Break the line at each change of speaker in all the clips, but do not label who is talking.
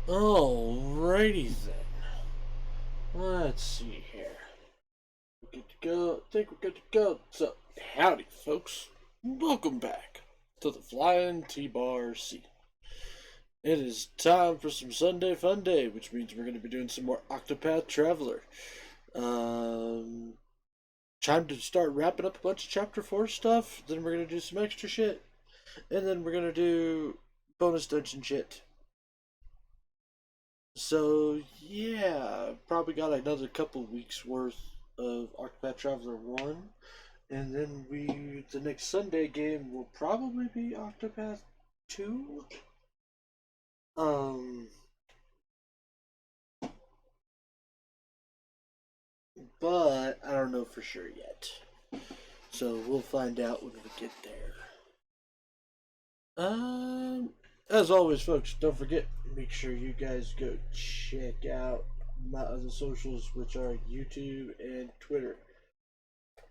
Alrighty then. Let's see here. We're good to go. I think we're good to go. So, howdy, folks. Welcome back to the Flying T-Bar Scene. It is time for some Sunday Fun Day, which means we're going to be doing some more Octopath Traveler. Time to start wrapping up a bunch of Chapter 4 stuff. Then we're going to do some extra shit. And then we're going to do bonus dungeon shit. So, yeah, probably got another couple weeks worth of Octopath Traveler 1. And then the next Sunday game will probably be Octopath 2. Um, but I don't know for sure yet. So we'll find out when we get there. As always, folks, don't forget, make sure you guys go check out my other socials, which are YouTube and Twitter.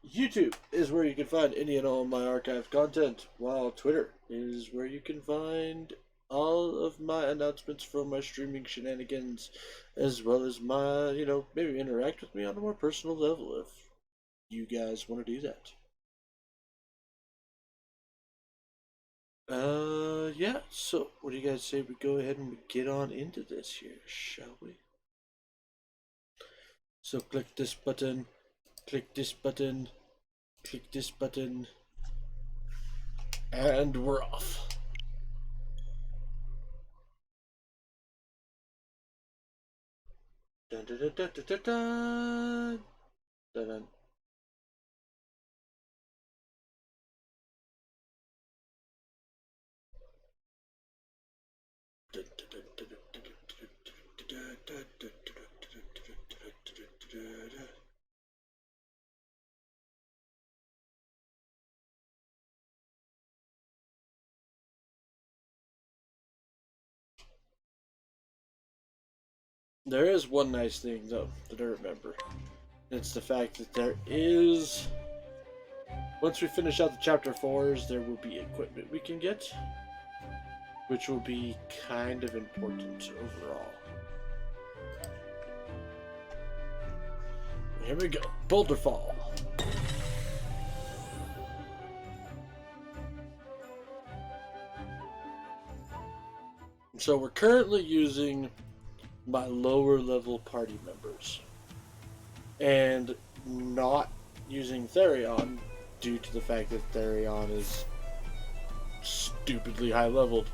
YouTube is where you can find any and all my archived content, while Twitter is where you can find all of my announcements from my streaming shenanigans, as well as my, maybe interact with me on a more personal level if you guys want to do that. Yeah, so what do you guys say we go ahead and we get on into this here, shall we? So click this button, click this button, click this button, and we're off. Dun dun dun dun dun dun dun. Dun, dun. There is one nice thing, though, that I remember. It's the fact that there is... Once we finish out the Chapter 4s, there will be equipment we can get, which will be kind of important overall. Here we go. Boulder Fall. So we're currently using my lower level party members and not using Therion due to the fact that Therion is stupidly high leveled.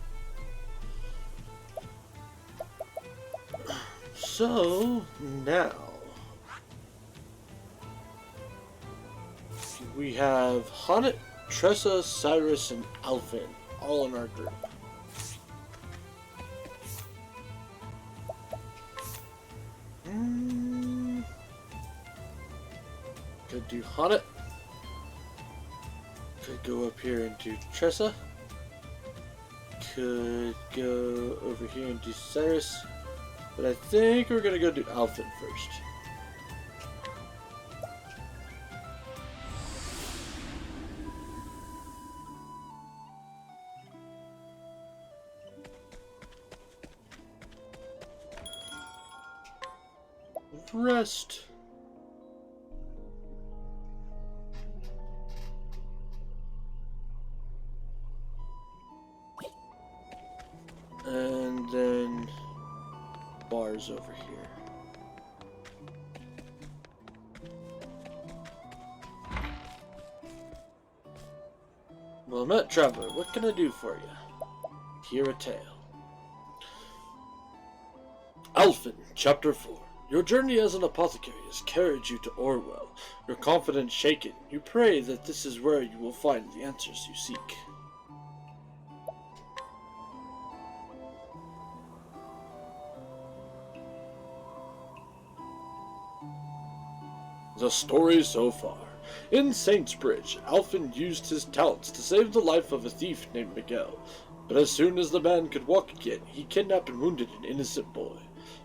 So now we have Aanit, Tressa, Cyrus, and Alfyn all in our group. Could do Aanit. Could go up here and do Tressa. Could go over here and do Cyrus. But I think we're gonna go do Alfyn first. Rest. And then bars over here. Well met, traveler. What can I do for you? Hear a tale. Alfyn, Chapter 4. Your journey as an apothecary has carried you to Orwell. Your confidence shaken, you pray that this is where you will find the answers you seek. The story so far. In Saintsbridge, Alfyn used his talents to save the life of a thief named Miguel. But as soon as the man could walk again, he kidnapped and wounded an innocent boy.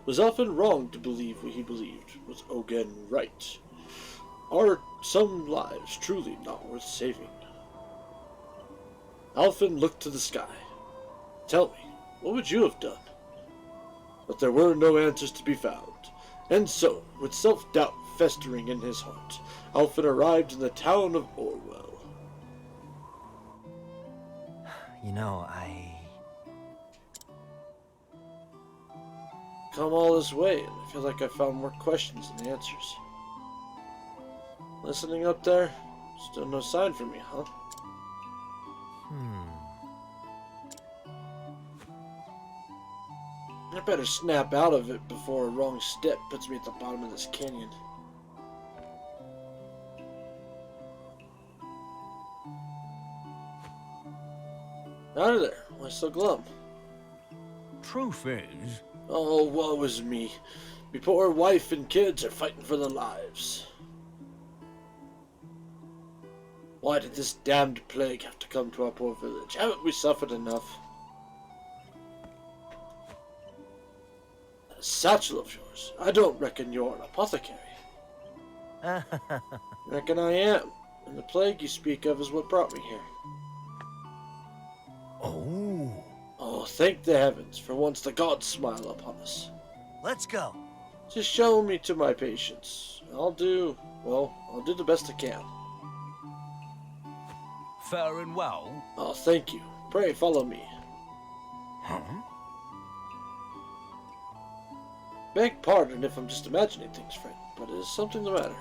Was often wrong to believe what he believed was again right. Are some lives truly not worth saving? Alfyn looked to the sky. Tell me, what would you have done? but there were no answers to be found. And so, with self-doubt festering in his heart, Alfyn arrived in the town of Orwell.
You know,
Come all this way, and I feel like I found more questions than answers. Listening up there? Still no sign from you, huh? I better snap out of it before a wrong step puts me at the bottom of this canyon. Out of there. Why so glum?
Truth is...
Oh, woe is me. Me poor wife and kids are fighting for their lives. Why did this damned plague have to come to our poor village? Haven't we suffered enough? That satchel of yours. I don't reckon you're an apothecary. Reckon I am. And the plague you speak of is what brought me here.
Oh.
Oh, thank the heavens, for once the gods smile upon us.
Let's go.
Just show me to my patients. I'll do the best I can.
Fair and well?
Oh, thank you. Pray follow me.
Huh?
Beg pardon if I'm just imagining things, friend, but is something the matter?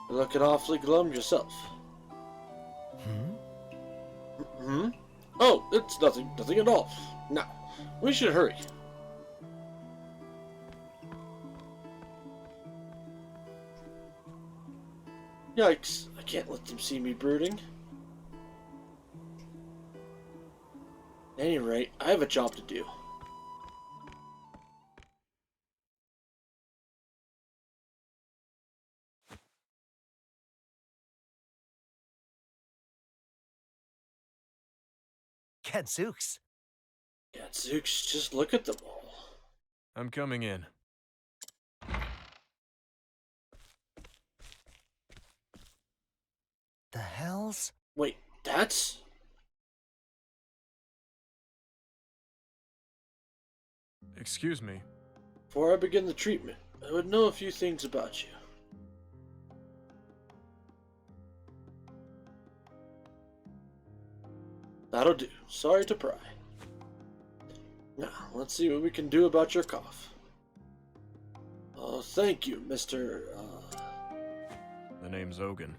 You're looking awfully glum yourself. Hmm? Oh, it's nothing at all. Now, we should hurry. Yikes, I can't let them see me brooding. At any rate, I have a job to do.
Gadzooks.
Gadzooks, just look at them all.
I'm coming in.
The hells?
Wait, that's...
Excuse me.
Before I begin the treatment, I would know a few things about you. That'll do. Sorry to pry. Now, let's see what we can do about your cough. Oh, thank you, Mr.
The name's Ogun.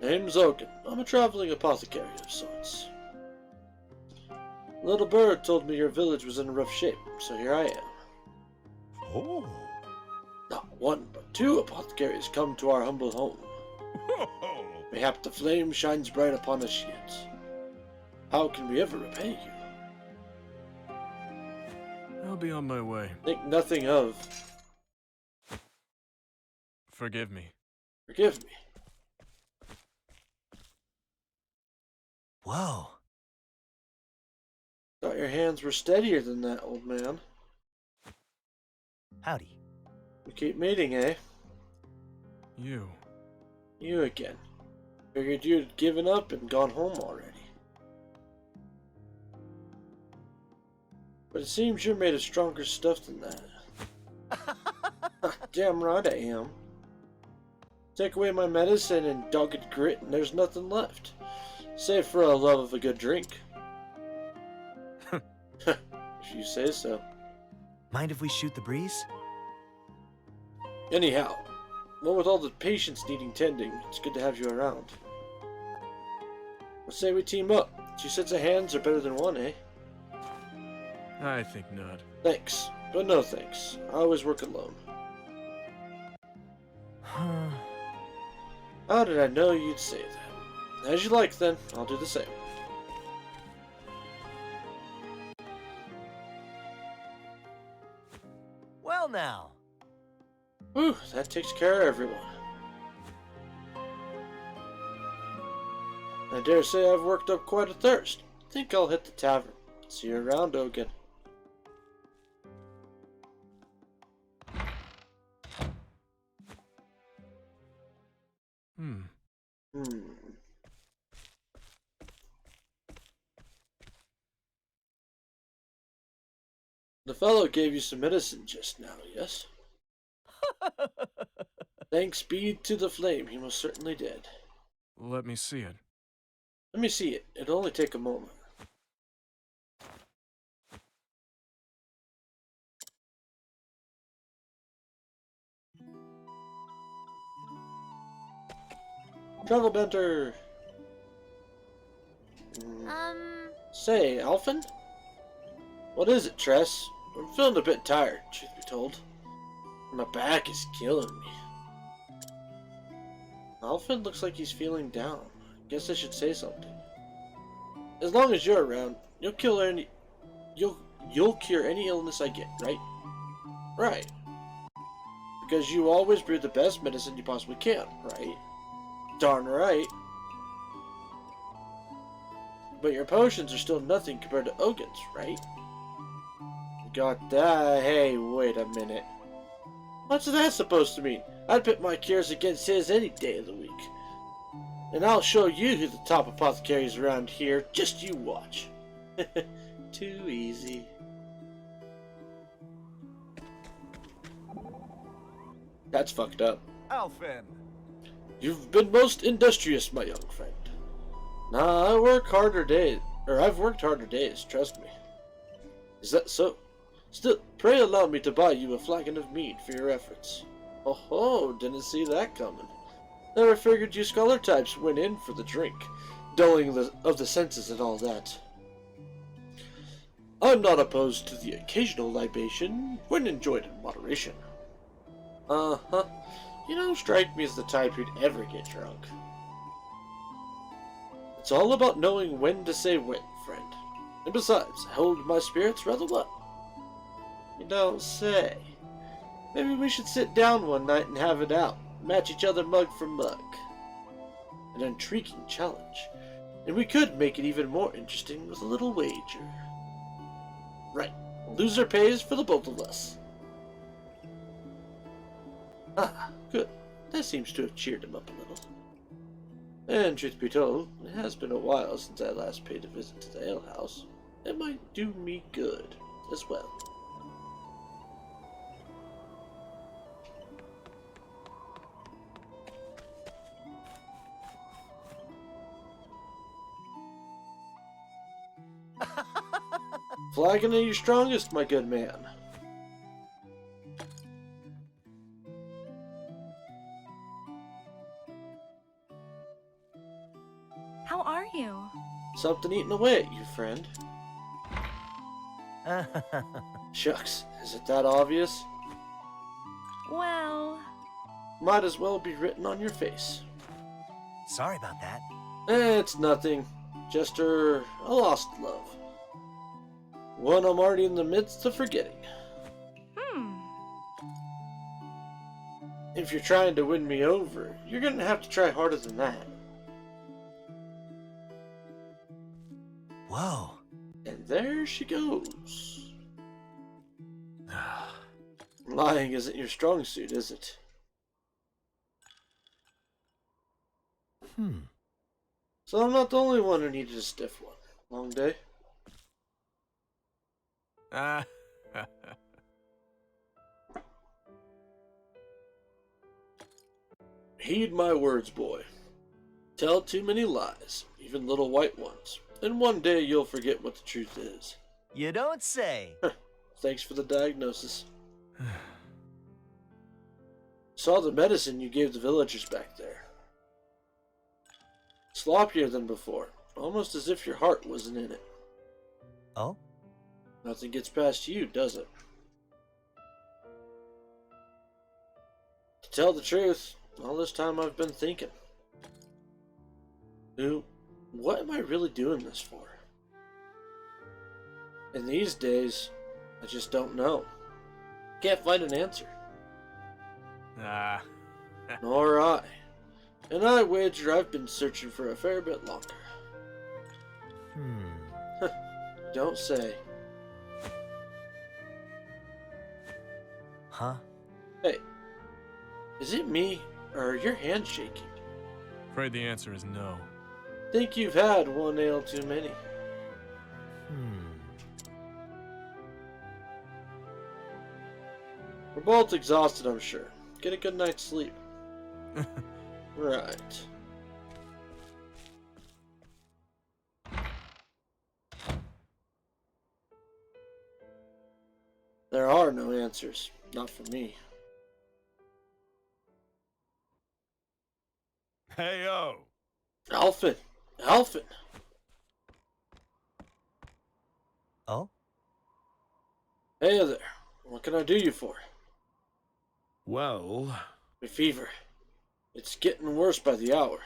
Name's Ogun. I'm a traveling apothecary of sorts. Little bird told me your village was in rough shape, so here I am.
Oh.
Not one, but two apothecaries come to our humble home. Mayhap the flame shines bright upon us yet. How can we ever repay you?
I'll be on my way.
Think nothing of.
Forgive me.
Forgive me.
Whoa.
Thought your hands were steadier than that, old man.
Howdy.
We keep meeting, eh?
You.
You again. Figured you'd given up and gone home already. But it seems you're made of stronger stuff than that. Damn right I am. Take away my medicine and dogged grit and there's nothing left. Save for a love of a good drink. If you say so.
Mind if we shoot the breeze?
Anyhow, what with all the patients needing tending, it's good to have you around. Let's say we team up. 2 sets of hands are better than one, eh?
I think not.
Thanks, but no thanks. I always work alone. How did I know you'd say that? As you like, then. I'll do the same.
Well now.
Whew, that takes care of everyone. I dare say I've worked up quite a thirst. Think I'll hit the tavern. See you around, Ogun. Hmm. The fellow gave you some medicine just now, yes? Thanks be to the flame, he most certainly did.
Let me see it.
Let me see it. It'll only take a moment. Travel Benter! Say, Alfyn? What is it, Tress? I'm feeling a bit tired, truth be told. My back is killing me. Alfyn looks like he's feeling down. Guess I should say something. As long as you're around, you'll cure any illness I get, right? Right. Because you always brew the best medicine you possibly can, right? Darn right. But your potions are still nothing compared to Ogin's, right? Got that? Hey, wait a minute. What's that supposed to mean? I'd pit my cures against his any day of the week. And I'll show you who the top apothecary is around here. Just you watch. Too easy. That's fucked up.
Alfyn!
You've been most industrious, my young friend. Nah, I've worked harder days, trust me. Is that so? Still, pray allow me to buy you a flagon of mead for your efforts. Oh ho, didn't see that coming. Never figured you scholar types went in for the drink, dulling of the senses and all that. I'm not opposed to the occasional libation when enjoyed in moderation. Uh-huh. You don't strike me as the type who'd ever get drunk. It's all about knowing when to say when, friend. And besides, I hold my spirits rather well. You don't say. Maybe we should sit down one night and have it out. Match each other mug for mug. An intriguing challenge. And we could make it even more interesting with a little wager. Right. Loser pays for the both of us. Ah, good. That seems to have cheered him up a little. And truth be told, it has been a while since I last paid a visit to the alehouse. It might do me good as well. Flagon at your strongest, my good man.
How are you?
Something eating away at you, friend. Shucks, is it that obvious?
Well...
Might as well be written on your face.
Sorry about that.
It's nothing. Just a lost love. One I'm already in the midst of forgetting. If you're trying to win me over, you're gonna have to try harder than that.
Whoa.
And there she goes. Lying isn't your strong suit, is it? So I'm not the only one who needed a stiff one. Long day? Heed my words, boy. Tell too many lies, even little white ones, and one day you'll forget what the truth is.
You don't say.
Thanks for the diagnosis. Saw the medicine you gave the villagers back there. Sloppier than before, almost as if your heart wasn't in it.
Oh?
Nothing gets past you, does it? To tell the truth, all this time I've been thinking. What am I really doing this for? In these days, I just don't know. Can't find an answer. Nor I. And I wager I've been searching for a fair bit longer. Don't say.
Huh?
Hey, is it me, or are your hands shaking?
Afraid the answer is no.
Think you've had one ale too many. We're both exhausted, I'm sure. Get a good night's sleep. Right. There are no answers. Not for me.
Hey, yo.
Alfyn! Alfyn!
Oh?
Hey there. What can I do you for?
Well,
My fever. It's getting worse by the hour.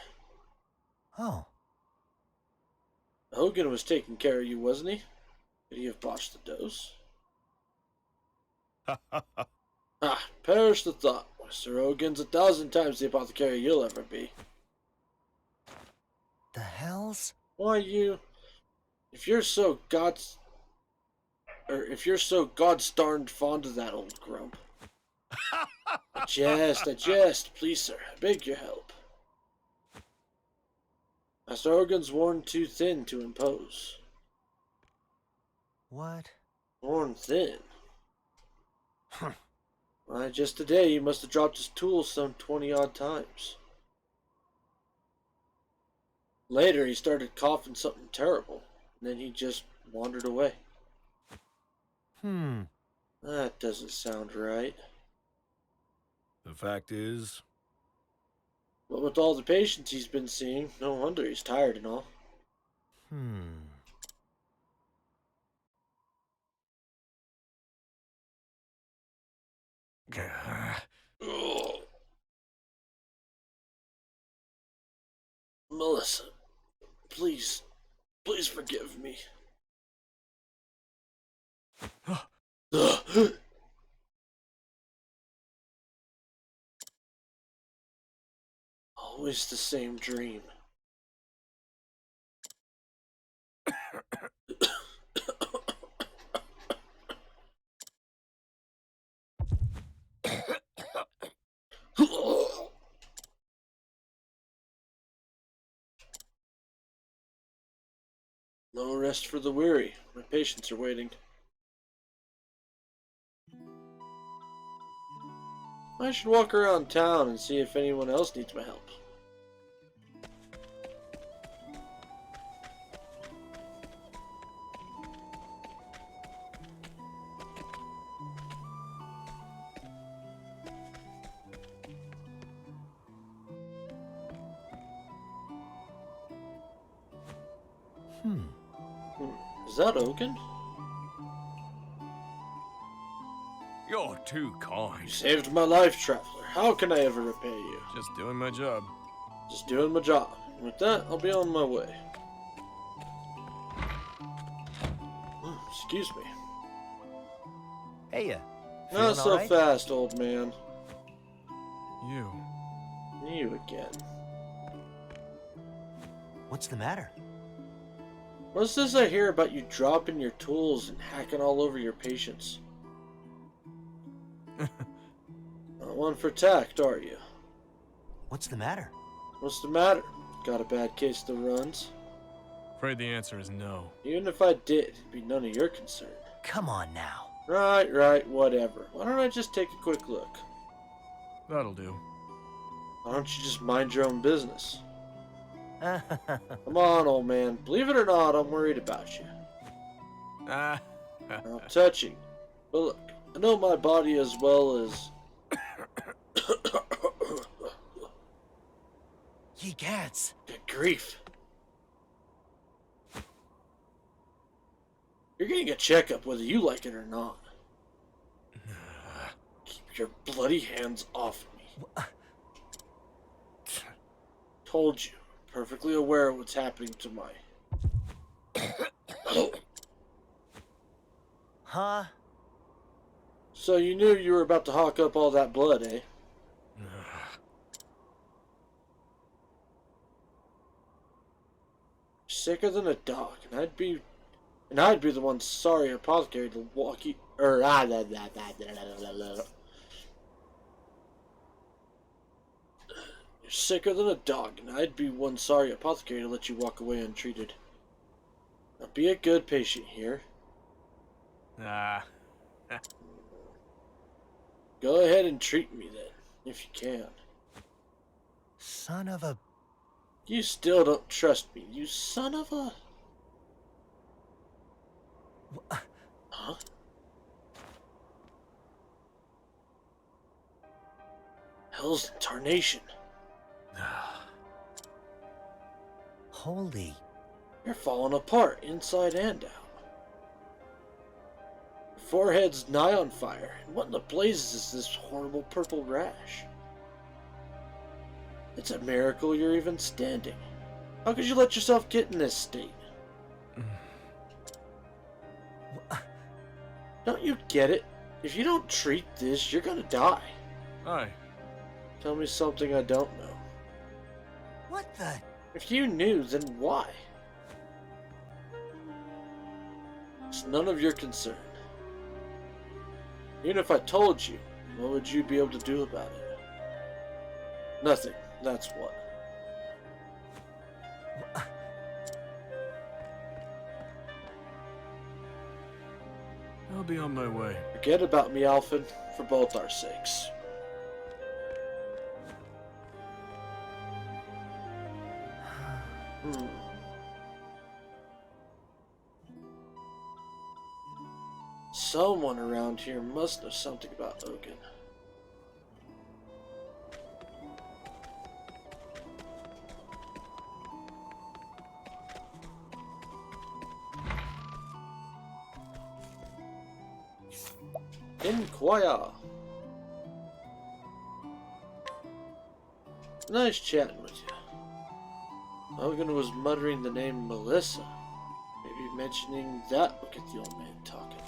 Oh.
Hogan was taking care of you, wasn't he? Could he have botched the dose? Ah, perish the thought. Mr. Hogan's 1,000 times the apothecary you'll ever be.
The hells?
Why, if you're so god-starned fond of that old grump. I jest, please sir, I beg your help. Master Hogan's worn too thin to impose.
What?
Worn thin? Why, just today he must have dropped his tools some 20-odd times. Later he started coughing something terrible, and then he just wandered away. That doesn't sound right.
the fact is,
But with all the patients he's been seeing, no wonder he's tired and all. Ugh. Melissa, please forgive me. Ugh. Always the same dream. No rest for the weary. My patients are waiting. I should walk around town and see if anyone else needs my help. Is that Oaken?
You're too kind.
You saved my life, traveler. How can I ever repay you?
Just doing my job.
Just doing my job. With that, I'll be on my way. Excuse me.
Hey, ya.
Not so fast, old man.
You.
You again.
What's the matter?
What's this I hear about you dropping your tools and hacking all over your patients? Not one for tact, are you?
What's the matter?
What's the matter? Got a bad case of the runs?
Afraid the answer is no.
Even if I did, it'd be none of your concern.
Come on now.
Right, whatever. Why don't I just take a quick look?
That'll do.
Why don't you just mind your own business? Come on, old man. Believe it or not, I'm worried about you.
Ah.
I'm touching. But look, I know my body as well as...
Ye cats.
Good grief. You're getting a checkup whether you like it or not. Keep your bloody hands off me. Told you. Perfectly aware of what's happening to my...
Huh?
So you knew you were about to hawk up all that blood, eh? Sicker than a dog, and I'd be the one sorry apothecary to walk you... You're sicker than a dog, and I'd be one sorry apothecary to let you walk away untreated. Now be a good patient here.
Ah.
Go ahead and treat me then, if you can.
Son of a...
You still don't trust me, you son of a... Huh? Hell's tarnation.
Holy...
You're falling apart, inside and out. Your forehead's nigh on fire. And what in the blazes is this horrible purple rash? It's a miracle you're even standing. How could you let yourself get in this state? Don't you get it? If you don't treat this, you're gonna die.
Aye.
Tell me something I don't know.
What the...
If you knew, then why? It's none of your concern. Even if I told you, what would you be able to do about it? Nothing, that's what.
I'll be on my way.
Forget about me, Alfyn, for both our sakes. Someone around here must know something about Ogun. Inquire. Nice chatting with you. Ogun was muttering the name Melissa. Maybe mentioning that will get the old man talking.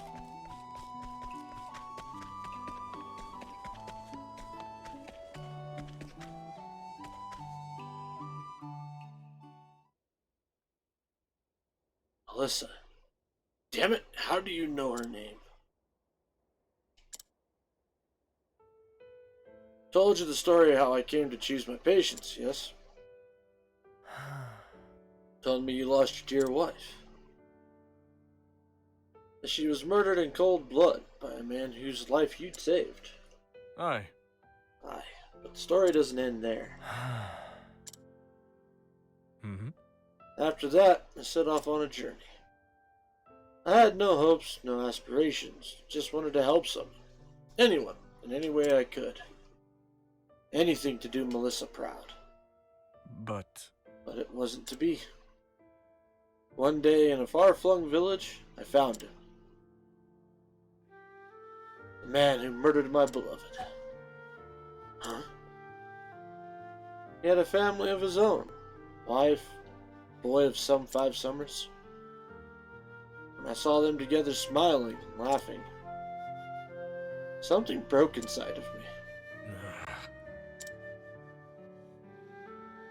Melissa. Damn it, how do you know her name? Told you the story of how I came to choose my patients, yes? Told me you lost your dear wife. That she was murdered in cold blood by a man whose life you'd saved.
Aye.
Aye, but the story doesn't end there.
Mm-hmm.
After that, I set off on a journey. I had no hopes, no aspirations, just wanted to help someone. Anyone, in any way I could. Anything to do Melissa proud.
But
But it wasn't to be. One day in a far-flung village, I found him. The man who murdered my beloved. Huh? He had a family of his own. Wife, boy of some 5 summers. When I saw them together smiling and laughing, something broke inside of me.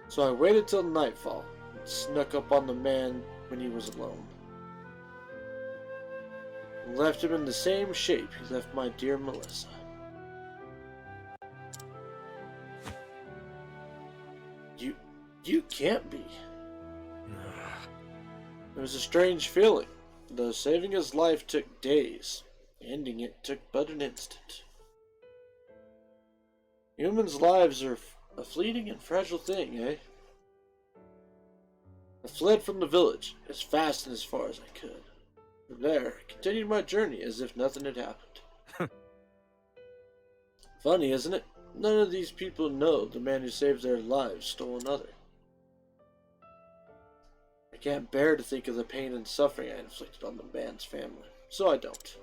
So I waited till nightfall and snuck up on the man when he was alone. And left him in the same shape he left my dear Melissa. You can't be. It was a strange feeling, though saving his life took days. Ending it took but an instant. Humans' lives are a fleeting and fragile thing, eh? I fled from the village as fast and as far as I could. From there, I continued my journey as if nothing had happened. Funny, isn't it? None of these people know the man who saved their lives stole another. I can't bear to think of the pain and suffering I inflicted on the man's family, so I don't.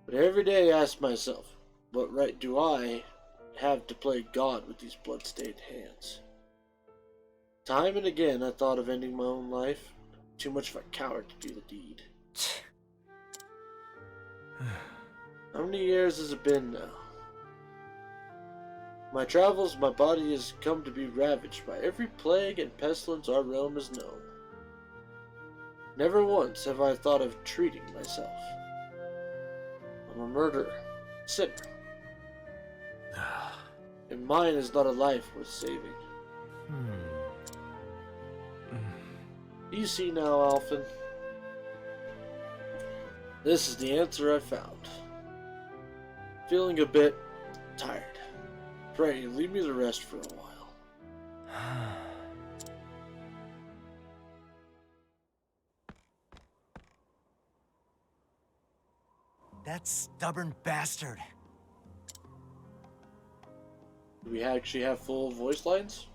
But every day I ask myself, what right do I have to play God with these blood-stained hands? Time and again I thought of ending my own life. Too much of a coward to do the deed. How many years has it been now? My travels, my body has come to be ravaged by every plague and pestilence our realm has known. Never once have I thought of treating myself. I'm a murderer, sinner. And mine is not a life worth saving. You see now, Alfyn. This is the answer I found. Feeling a bit tired. Pray, leave me to rest for a while.
That stubborn bastard.
Do we actually have full voice lines?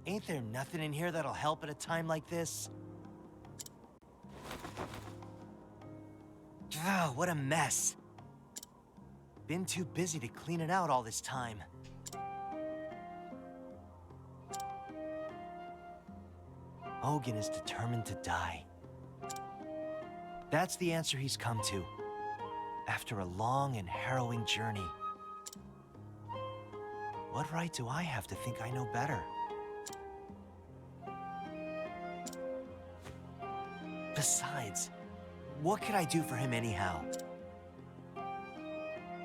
Ain't there nothing in here that'll help at a time like this? Ah, what a mess. Been too busy to clean it out all this time. Hogan is determined to die. That's the answer he's come to, after a long and harrowing journey. What right do I have to think I know better? Besides, what could I do for him anyhow?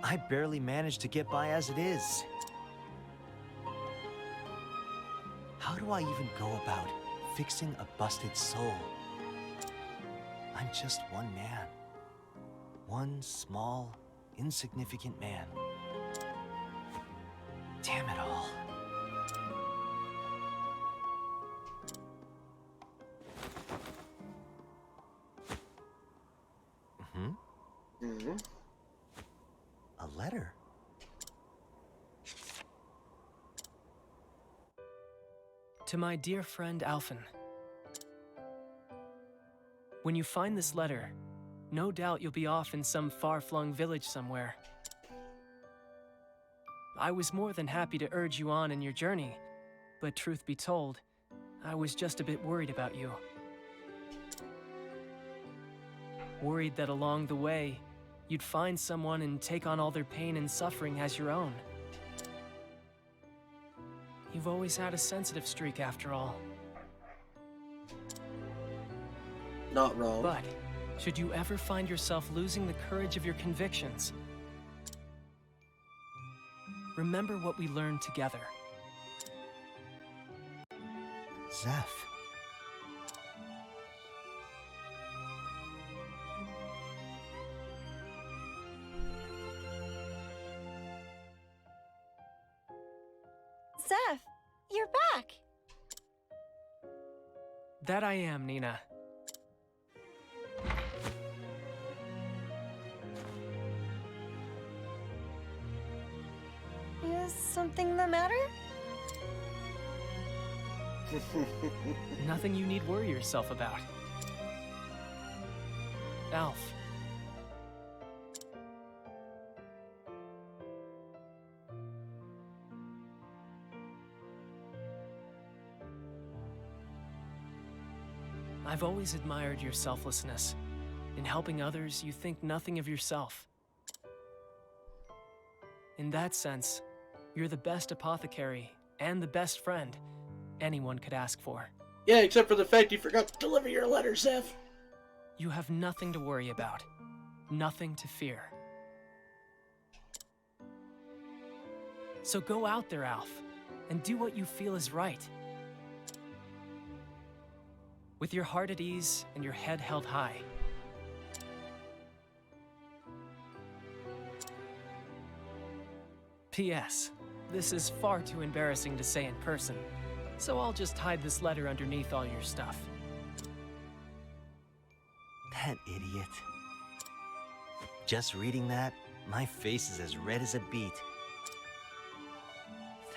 I barely manage to get by as it is. How do I even go about fixing a busted soul? I'm just one man. One small, insignificant man. Damn it all.
Mm-hmm.
A letter?
To my dear friend Alfyn. When you find this letter, no doubt you'll be off in some far-flung village somewhere. I was more than happy to urge you on in your journey, but truth be told, I was just a bit worried about you. Worried that along the way, you'd find someone and take on all their pain and suffering as your own. You've always had a sensitive streak after all.
Not wrong.
But, should you ever find yourself losing the courage of your convictions, remember what we learned together.
Zeph.
Zeph, you're back.
That I am, Nina.
Is something the matter?
Nothing you need worry yourself about. Alf. I've always admired your selflessness. In helping others, you think nothing of yourself. In that sense, you're the best apothecary and the best friend anyone could ask for.
Yeah, except for the fact you forgot to deliver your letter, Zeph.
You have nothing to worry about, nothing to fear. So go out there, Alf, and do what you feel is right. With your heart at ease and your head held high. P.S. This is far too embarrassing to say in person, so I'll just hide this letter underneath all your stuff.
That idiot. Just reading that, my face is as red as a beet.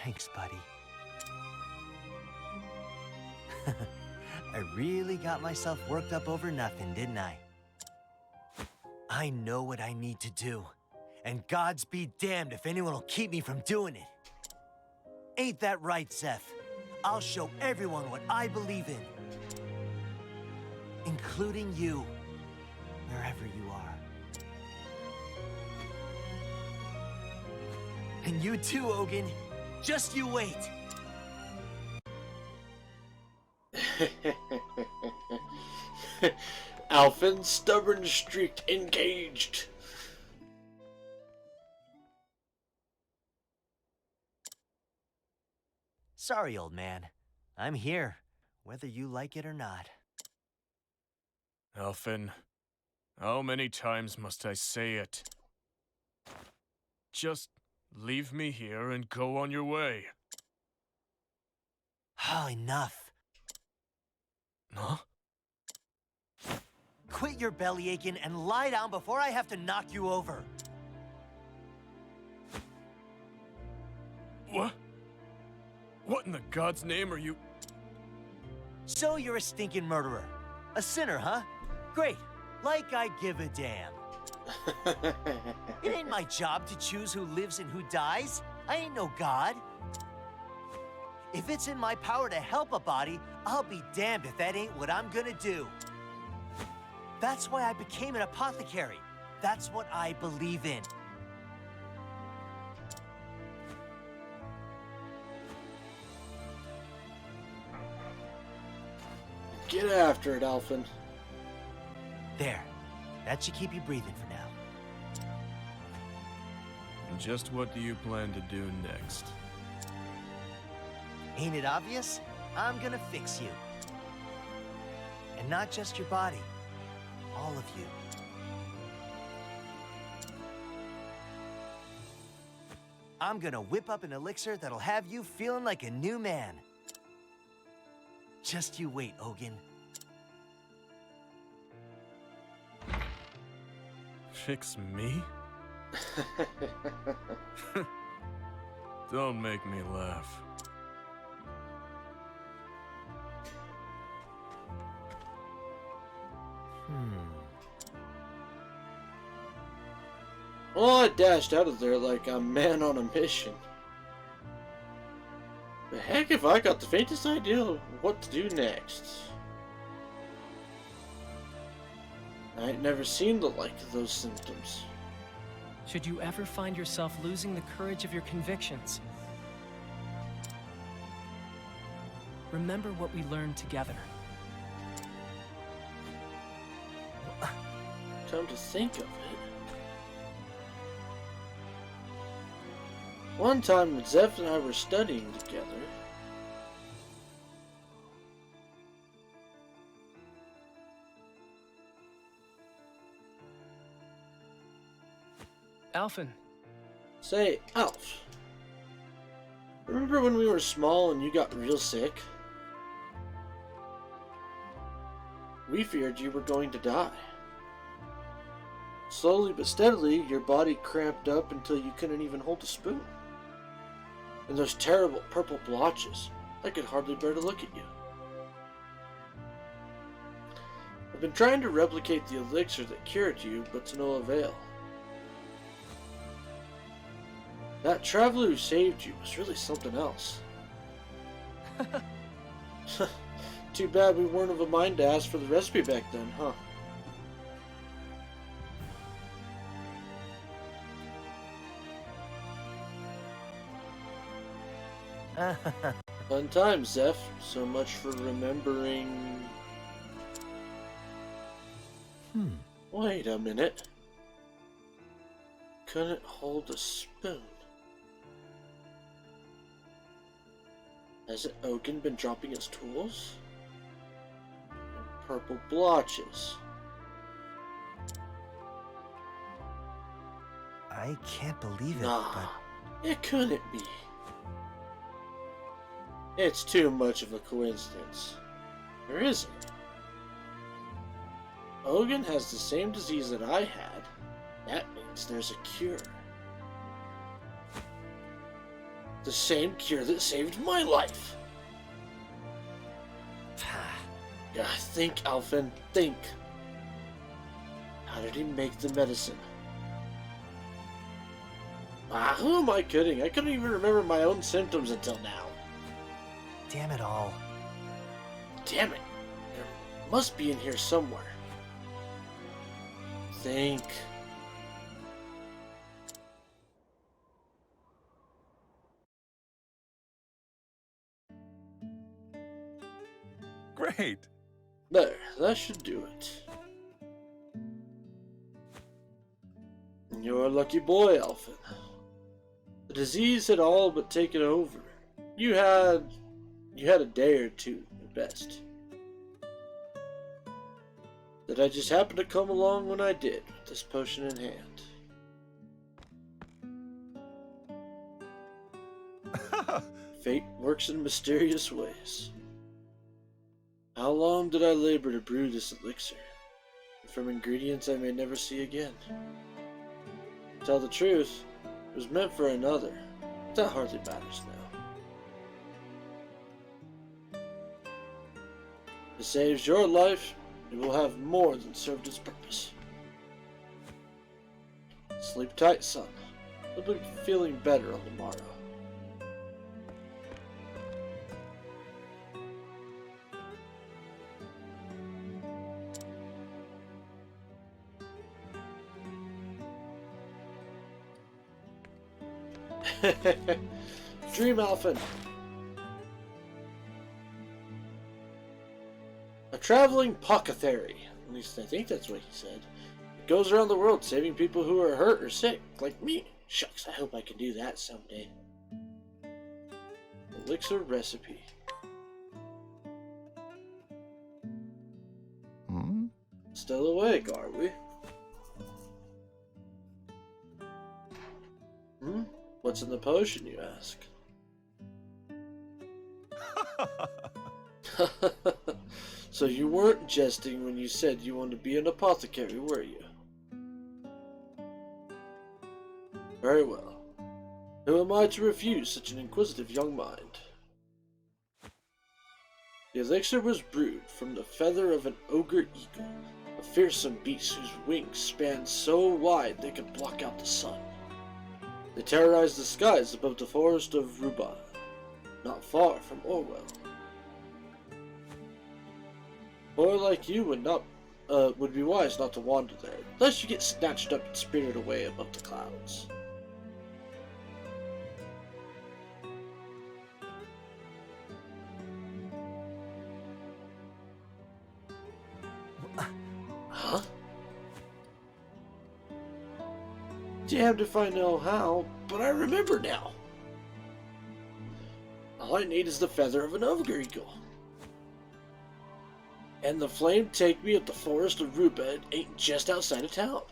Thanks, buddy. I really got myself worked up over nothing, didn't I? I know what I need to do, and God's be damned if anyone will keep me from doing it. Ain't that right, Zeph? I'll show everyone what I believe in. Including you, wherever you are. And you too, Ogun. Just you wait.
Alfyn, stubborn streak engaged.
Sorry, old man. I'm here, whether you like it or not.
Alfyn, how many times must I say it? Just leave me here and go on your way.
Oh, enough.
Huh?
Quit your belly aching and lie down before I have to knock you over.
What? What in the God's name are you?
So you're a stinking murderer. A sinner, huh? Great. Like I give a damn. It ain't my job to choose who lives and who dies. I ain't no god. If it's in my power to help a body, I'll be damned if that ain't what I'm gonna do. That's why I became an apothecary. That's what I believe in.
Get after it, Alfyn.
There. That should keep you breathing for now.
And just what do you plan to do next?
Ain't it obvious? I'm gonna fix you. And not just your body. All of you. I'm gonna whip up an elixir that'll have you feeling like a new man. Just you wait, Ogun.
Fix me? Don't make me laugh.
Well, I dashed out of there like a man on a mission. The heck if I got the faintest idea of what to do next. I ain't never seen the like of those symptoms.
Should you ever find yourself losing the courage of your convictions, remember what we learned together.
Come to think of it. One time when Zeph and I were studying together,
Alfyn,
say, Alf, remember when we were small and you got real sick? We feared you were going to die. Slowly but steadily, your body cramped up until you couldn't even hold a spoon. And those terrible purple blotches, I could hardly bear to look at you. I've been trying to replicate the elixir that cured you, but to no avail. That traveler who saved you was really something else. Too bad we weren't of a mind to ask for the recipe back then, huh? Fun times, Zeph. So much for remembering... Wait a minute. Couldn't hold a spoon. Hasn't Ogun been dropping his tools? And purple blotches.
I can't believe it,
Nah,
but...
it couldn't be. It's too much of a coincidence. There isn't. Ogun has the same disease that I had. That means there's a cure. The same cure that saved my life. Yeah, think, Alfyn, think. How did he make the medicine? Who am I kidding? I couldn't even remember my own symptoms until now.
Damn it all.
Damn it. There must be in here somewhere. Think.
Great.
There, that should do it. You're a lucky boy, Alfyn. The disease had all but taken over. You had a day or two at best. That I just happened to come along when I did, with this potion in hand. Fate works in mysterious ways. How long did I labor to brew this elixir? From ingredients I may never see again. To tell the truth, it was meant for another. That hardly matters now. If it saves your life, it will have more than served its purpose. Sleep tight, son. You'll be feeling better on the morrow. Dream Alfyn. A traveling apothecary. At least I think that's what he said. It goes around the world saving people who are hurt or sick, like me. Shucks, I hope I can do that someday. Elixir recipe. Still awake, are we? What's in the potion, you ask? So you weren't jesting when you said you wanted to be an apothecary, were you? Very well. Who am I to refuse such an inquisitive young mind? The elixir was brewed from the feather of an ogre eagle, a fearsome beast whose wings spanned so wide they could block out the sun. They terrorized the skies above the forest of Ruba, not far from Orwell. A boy like you would be wise not to wander there, lest you get snatched up and spirited away above the clouds. Huh? Damned if I know how, but I remember now. All I need is the feather of an ogre eagle. And the flame take me at the forest of Ruba ain't just outside of town.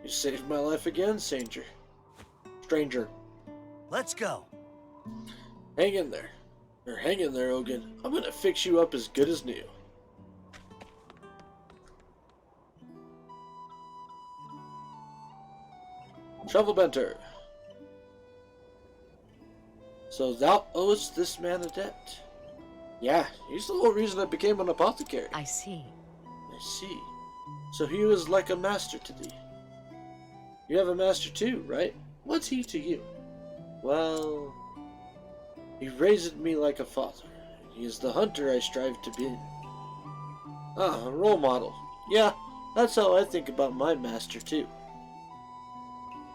You saved my life again, stranger.
Let's go.
Hang in there. Or hang in there, Ogun. I'm gonna fix you up as good as new. Shovelbenter. So thou owest this man a debt. Yeah, he's the whole reason I became an apothecary.
I see.
I see. So he was like a master to thee. You have a master too, right? What's he to you? Well, he raised me like a father. He is the hunter I strive to be. Ah, a role model. Yeah, that's how I think about my master too.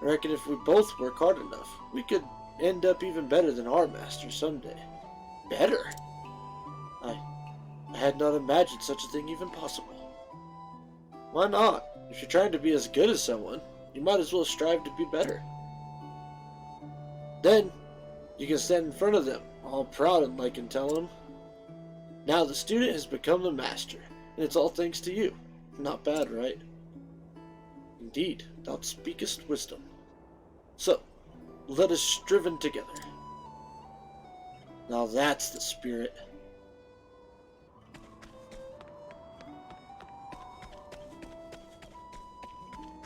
I reckon if we both work hard enough, we could end up even better than our master someday. Better? I had not imagined such a thing even possible. Why not? If you're trying to be as good as someone, you might as well strive to be better. Then, you can stand in front of them, all proud and like, and tell them, now the student has become the master, and it's all thanks to you. Not bad, right? Indeed, thou speakest wisdom. So, let us striven together. Now that's the spirit.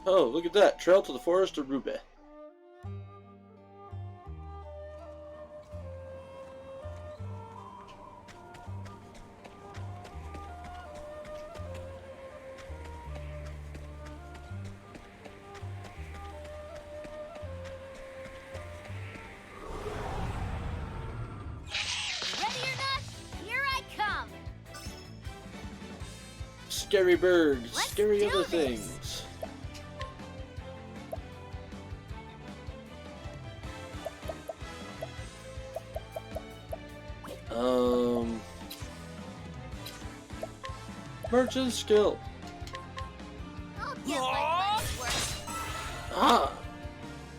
Oh, look at that. Trail to the forest of Ruba. Scary birds,
Let's
scary
do
other
this.
things. Merchant skill.
I'll get my money's worth.
Ah,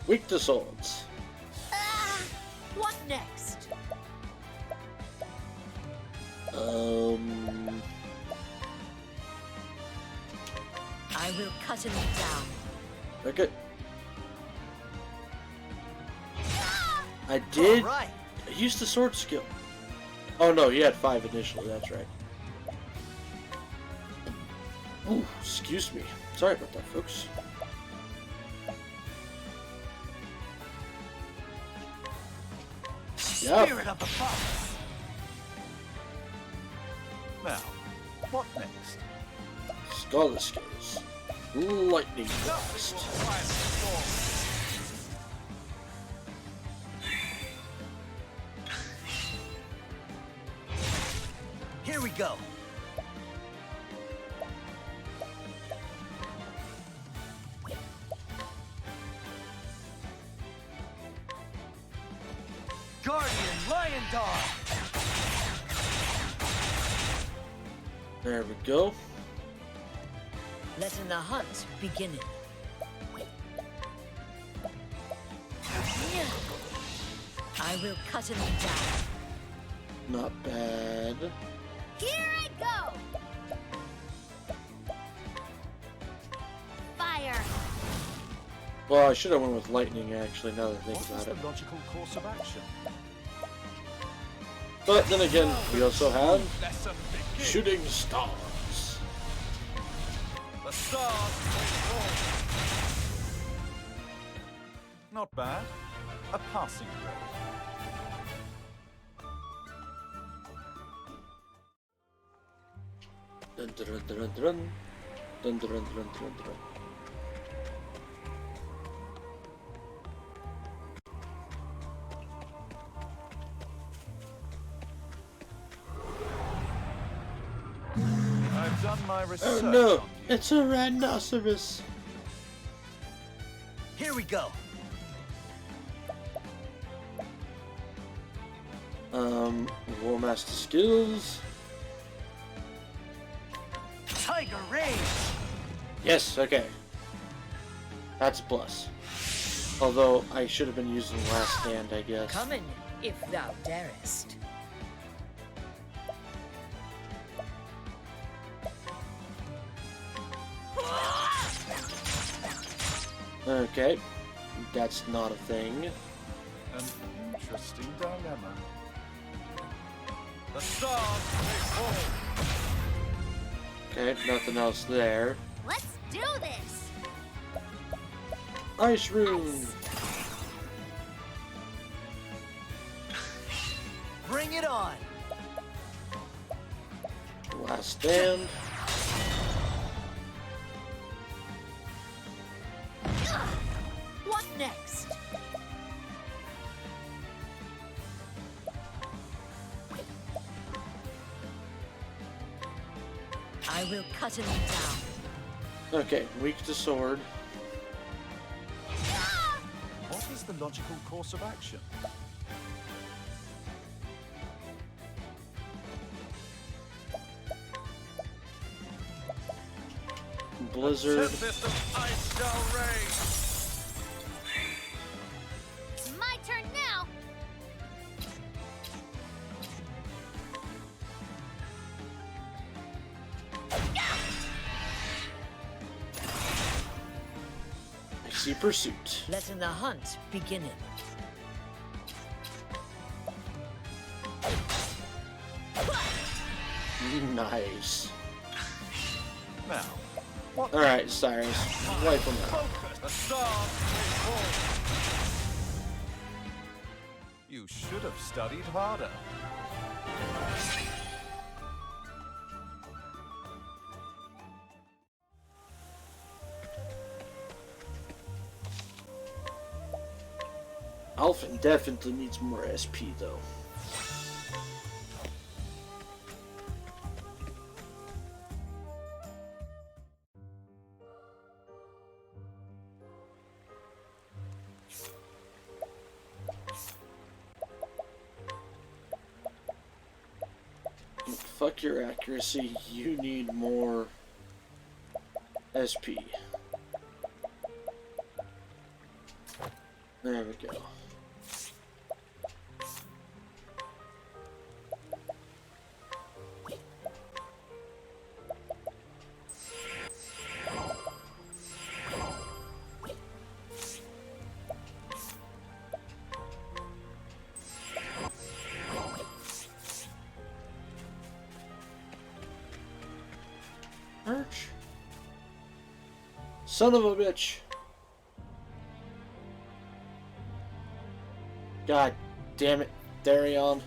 weak to swords.
What next? I will cut him down.
Okay. I did.
All right.
I used the sword skill. Oh no, you had 5 initially. That's right. Ooh, excuse me. Sorry about that, folks. Yep.
Spirit of the fox.
Now, what next?
Scholar skills. Lightning blast.
Here we go. Guardian Lion Dog.
There we go.
Letting the hunt begin. I will cut him down.
Not bad.
Here I go! Fire!
Well, I should have went with lightning, actually, now that I think
What is
about
the
it.
logical course of action?
But then again, we also have shooting stars.
The stars will fall. Not bad. A passing grade.
Dun dun dun dun dun dun dun dun dun dun dun.
I've done my research
Oh no,
on you.
it's a rhinoceros.
Here we go.
War Master skills.
Tiger Rage.
Yes, okay. That's a plus. Although I should have been using Last Stand, I guess.
Come in, if thou darest.
Okay, that's not a thing.
An interesting dilemma. The stars may fall.
Okay, nothing else there.
Let's do this!
Ice Rune!
Bring it on.
Last Stand.
What next? I will cut him down.
Okay, weak to sword.
What is the logical course of action?
Blizzard.
Tempest of ice shall reign.
It's my turn now!
Icy Pursuit.
Letting the hunt begin.
Nice.
Now, what
Alright, Cyrus. Wipe them out.
focus? The stars may fall. You should have studied harder.
Alfyn definitely needs more SP, though. Fuck your accuracy, you need more SP. There we go. Son of a bitch. God damn it, Darion.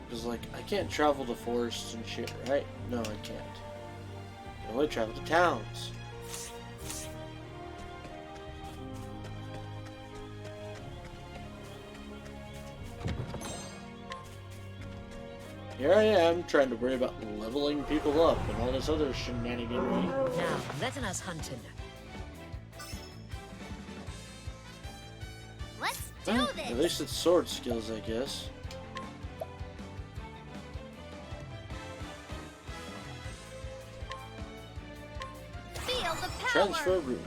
Because, like, I can't travel to forests and shit, right? No, I can't. I can only travel to towns. Here I am, trying to worry about leveling people up and all this other shenaniganry.
Now, let us hunt him.
Let's do
Well,
this.
at least it's sword skills, I guess.
Feel the power.
Transfer room.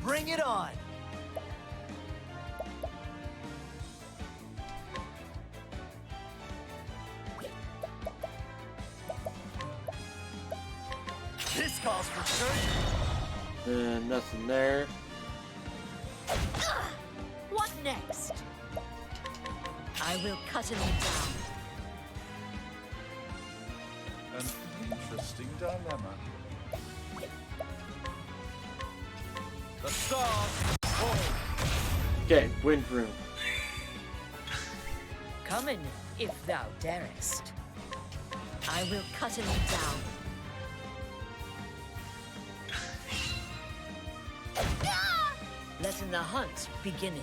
Bring it on! This calls for surgery.
Nothing there.
What next? I will cut him down.
An interesting dilemma. The stars fall.
Okay, wind room.
Come in, if thou darest. I will cut him down. Letting the hunt begin.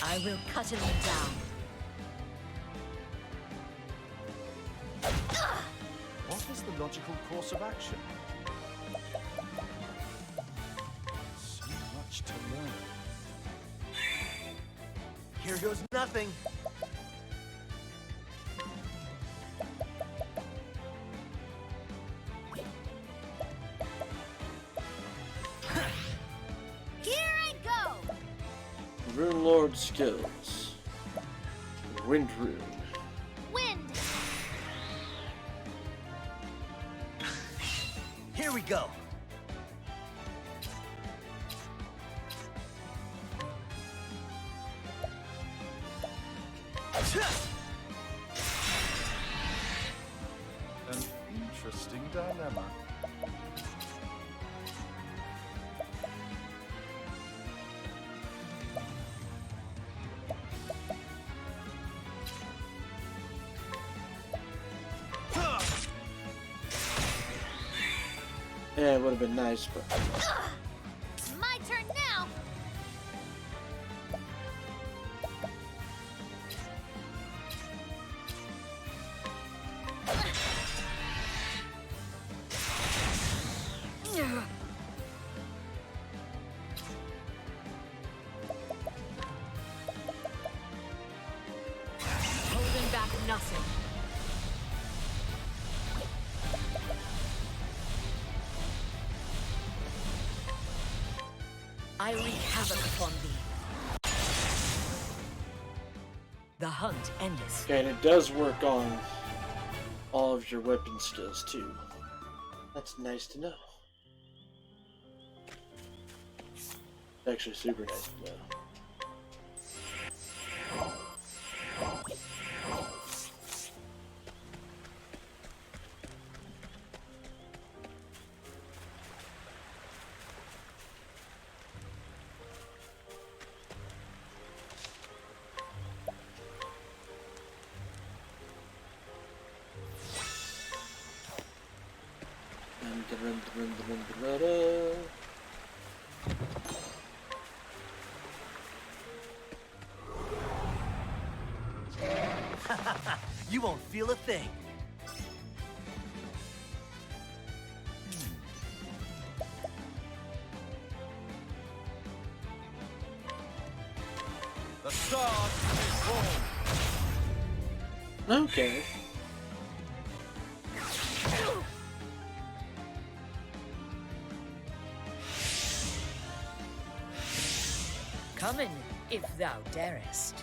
I will cut him down.
What is the logical course of action? So much to learn.
Here goes nothing.
Here I go.
Rune Lord skills. Wind rune.
Wind.
Here we go.
An interesting dilemma.
Yeah, it would have been nice, but
My turn now.
Holding back nothing. I wreak havoc upon thee. The hunt endeth.
okay, and it does work on all of your weapon skills too. That's nice to know. Actually, super nice to know.
You won't feel a thing.
The stars fall.
Okay.
Come in, if thou darest.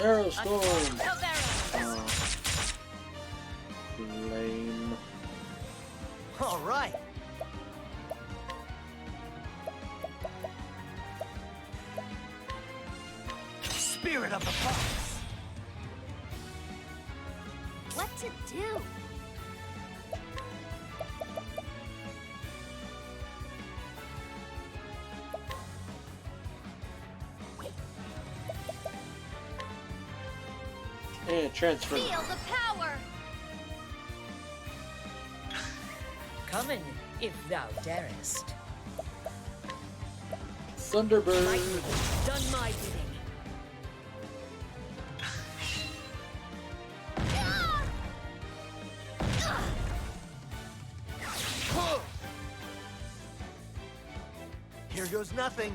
Arrow storm.
Of arrows.
Lame.
All right. Spirit of the fox.
What to do?
And transfer.
Feel the power!
Come in, if thou darest.
Thunderbird.
Lightning, done my bidding.
Here goes nothing.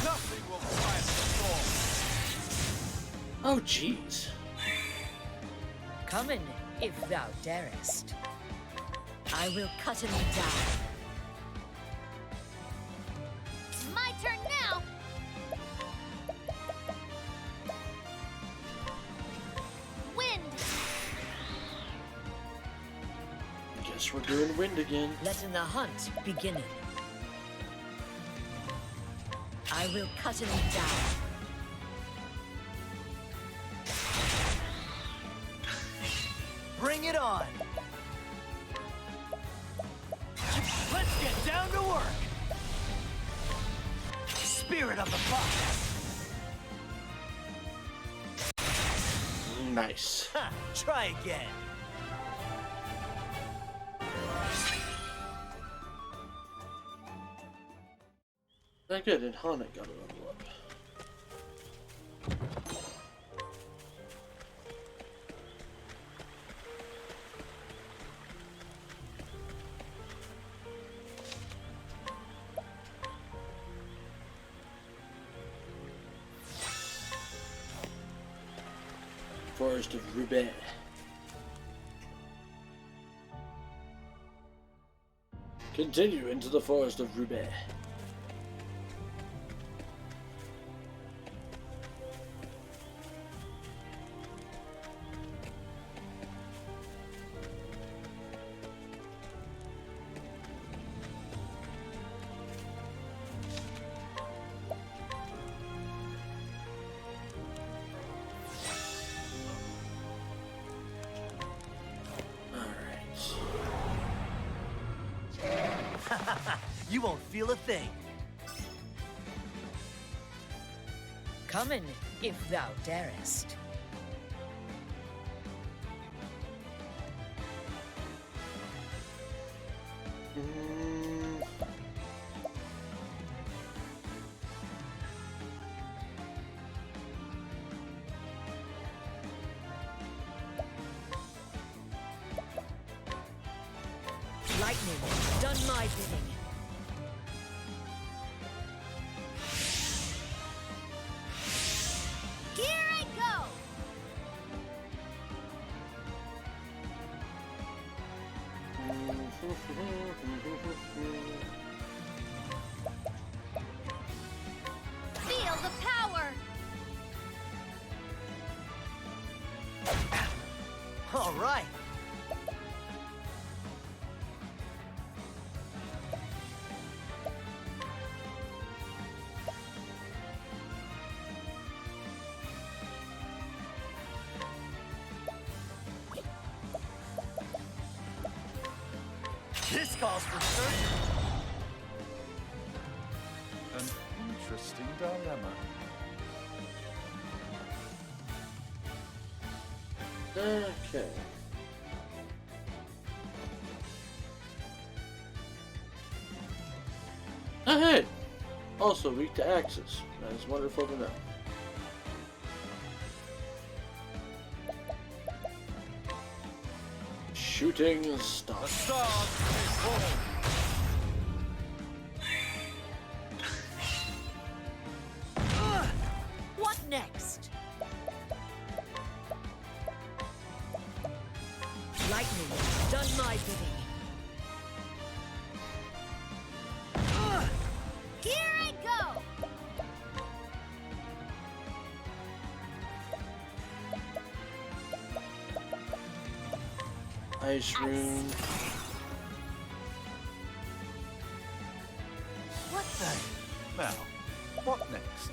Nothing will quiet the storm.
Oh, jeez.
Come in, if thou darest. I will cut him down.
My turn now! Wind!
Guess we're doing wind again.
Letting the hunt beginneth. I will cut him down.
Bring it on. Let's get down to work. Spirit of the fox.
Nice.
Ha, try again.
Not good, and Haunted got a level up. Forest of Roubaix. Continue into the Forest of Roubaix.
You won't feel a thing.
Come in, if thou darest. Lightning, done my bidding.
Here I go! Feel the power!
All right. This calls for surgery.
An interesting dilemma.
Okay. Oh, hey! Also weak to axes. That is wonderful to know. Shooting star.
The stars is born.
What next? Lightning, done my bidding.
Ice room.
What the?
Now, what next?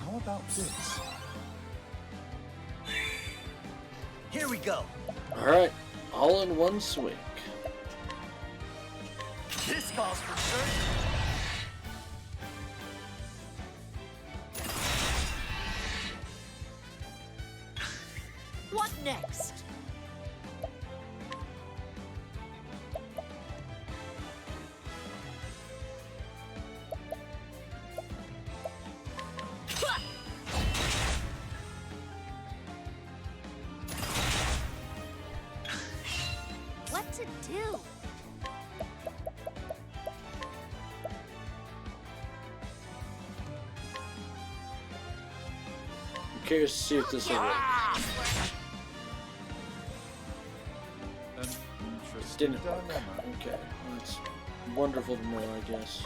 How about this?
Here we go.
Alright, all in one swing.
This calls for surgery.
What next?
What to do?
I'm curious to see if this will work.
An interesting
Didn't work.
dilemma.
Okay, well, that's wonderful to know, I guess.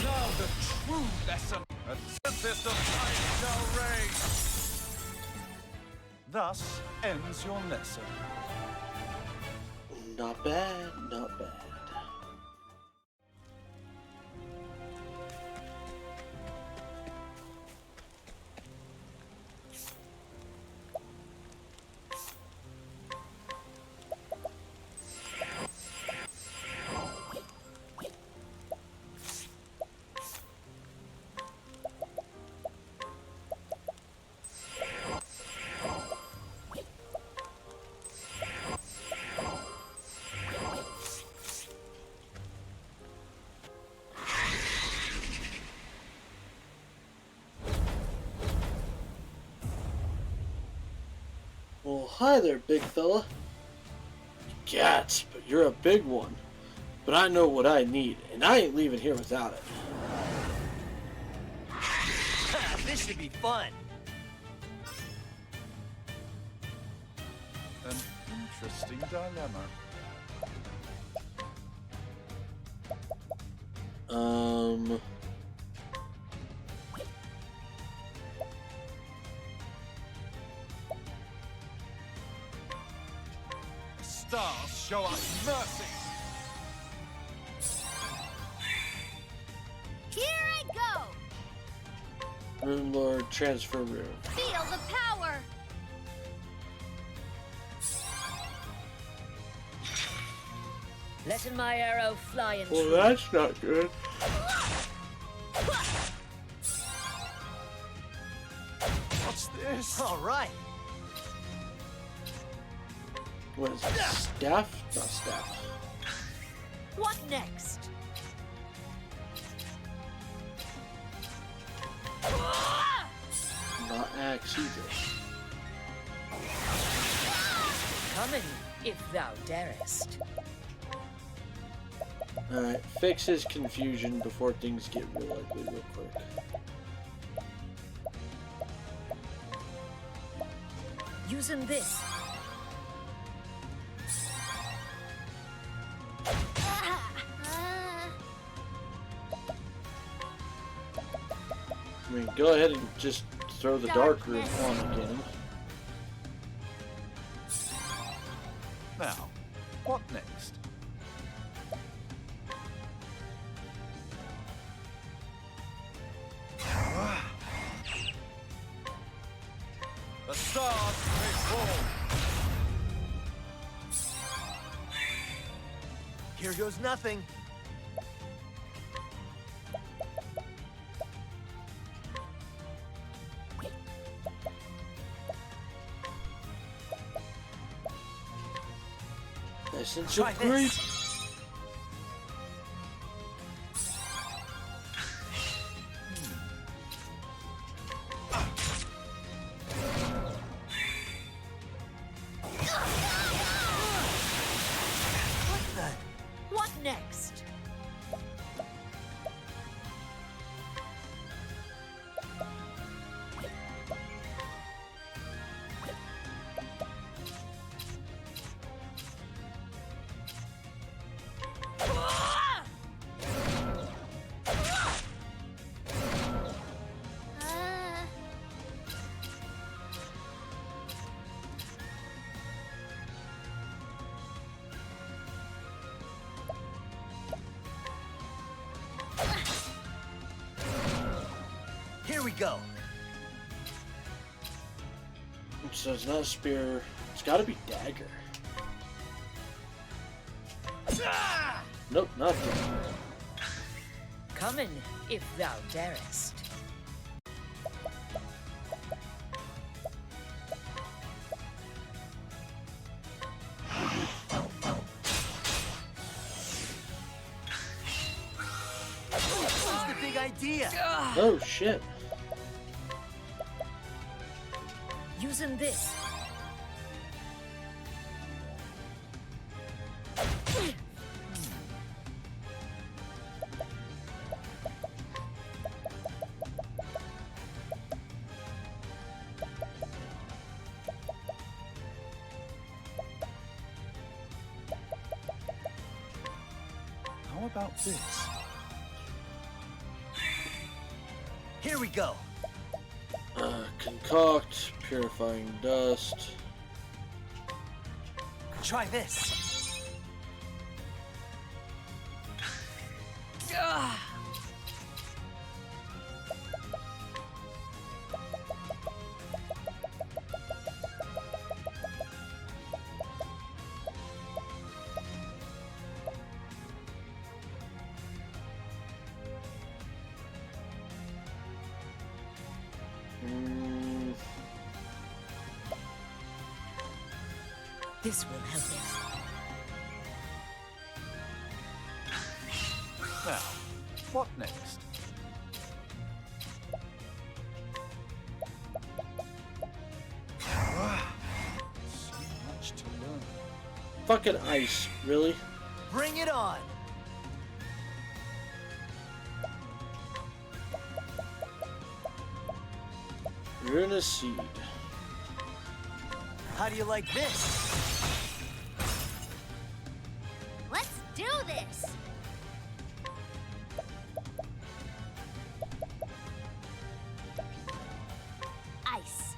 Now the true lesson. A tempest of time shall reign. Thus ends your lesson.
Not bad, not bad. Well, hi there, big fella. Gats, but you're a big one. But I know what I need, and I ain't leaving here without it.
This should be fun.
An interesting dilemma. Stars show us mercy.
Here I go!
Rune Lord, transfer room.
Feel the power!
Letting my arrow fly and
Well,
true.
that's not good.
What's this?
All right.
What is it? Staff? Not staff.
What next?
Not axe either.
Coming, if thou darest.
Alright, fix his confusion before things get real ugly real quick.
Using this.
I mean, go ahead and just throw the dark room on again.
Now, what next? The stars may fall.
Here goes nothing.
Essence
Try
of grief.
this.
What next?
go.
So it's not a spear. It's got to be dagger. Nope, not dagger.
Come in, if thou darest.
What's the big idea?
Oh shit.
Using this.
How about this?
Here we go.
Concoct, purifying dust.
Try this.
This will help us.
Now, what next? So much to learn.
Fucking ice, really?
Bring it on.
Runa seed.
How do you like this?
Let's do this. Ice.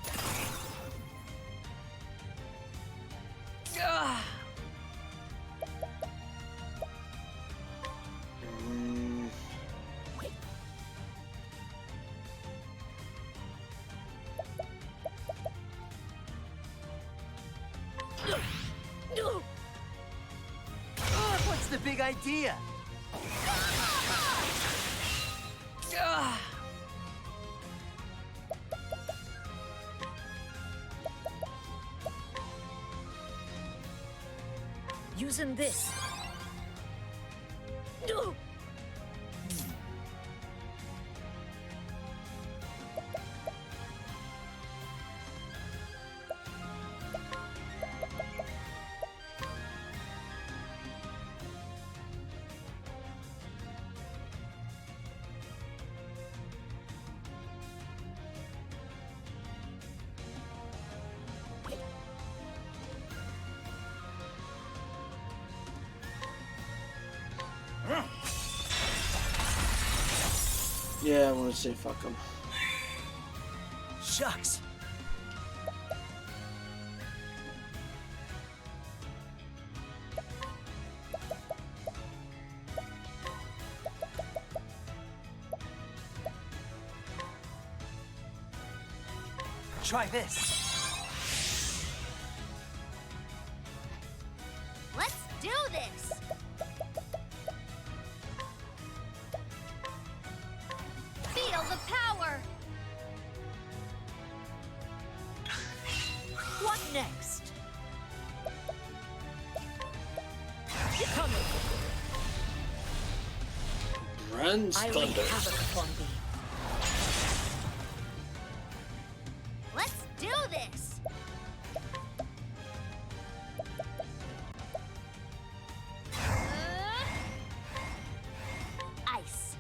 What's the big idea?
Using this.
Yeah, I want to say fuck them.
Shucks. Try this.
Let's do this. Feel the power.
What next? Coming.
Runs
I will
thunder.
havoc upon thee.
Let's do this. Ice.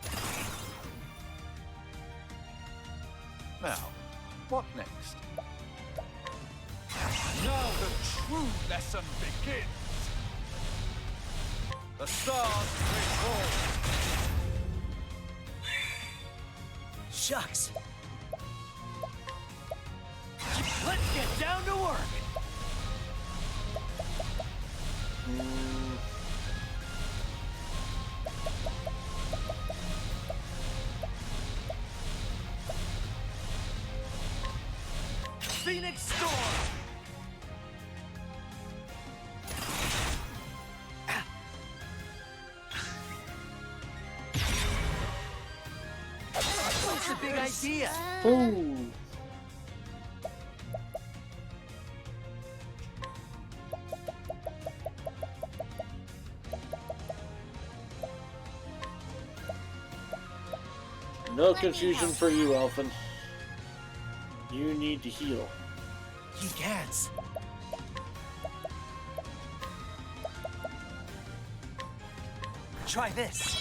Now, what next? Now the true lesson begins. The stars may fall.
Shucks. Let's get down to work. big idea.
Ooh. No confusion for you, Alfyn. You need to heal.
You dance. Try this.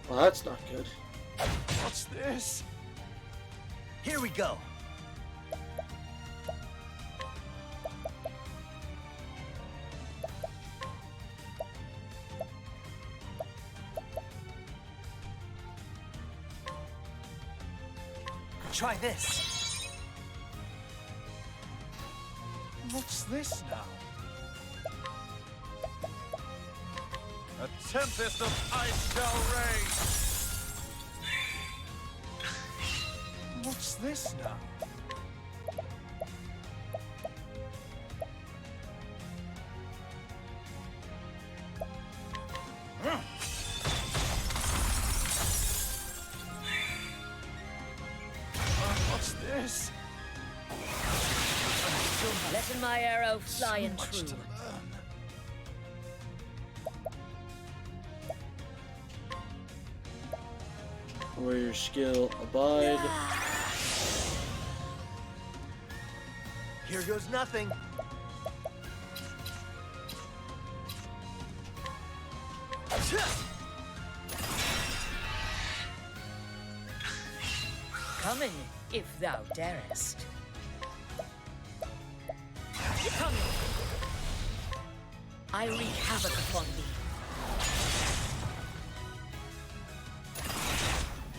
Well, that's not good.
What's this?
Here we go. Try this.
What's this now? A tempest of ice shall rage! What's this now? What's this?
Letting my arrow fly and
Much
true.
to learn.
Where your skill abide.
Here goes nothing.
Come in, if thou darest. Come in. I wreak havoc upon thee.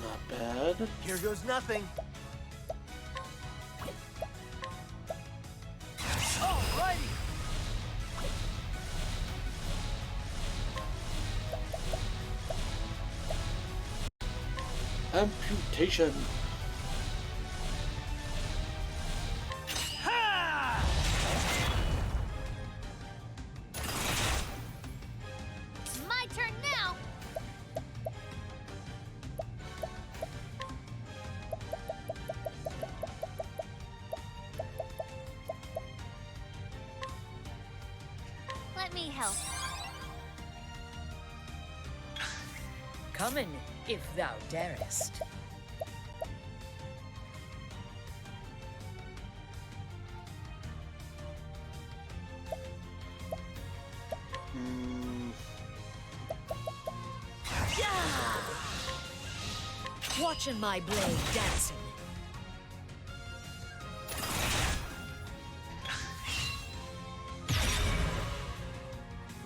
Not bad.
Here goes nothing. Alrighty.
Amputation.
My turn now. Let me help.
Come in, if thou darest. Watching my blade dancing.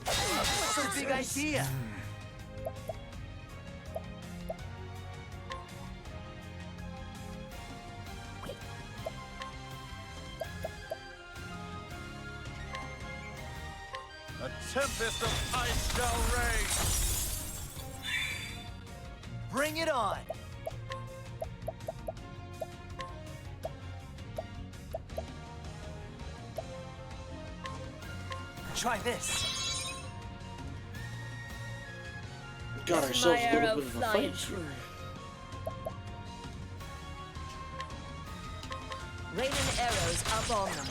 What's a big idea?
A tempest of ice shall rage!
Bring it on. Try this.
Got
Letting
ourselves
my
a little
arrow
bit of a
fly
fight
and
here.
true. Raining arrows up on them.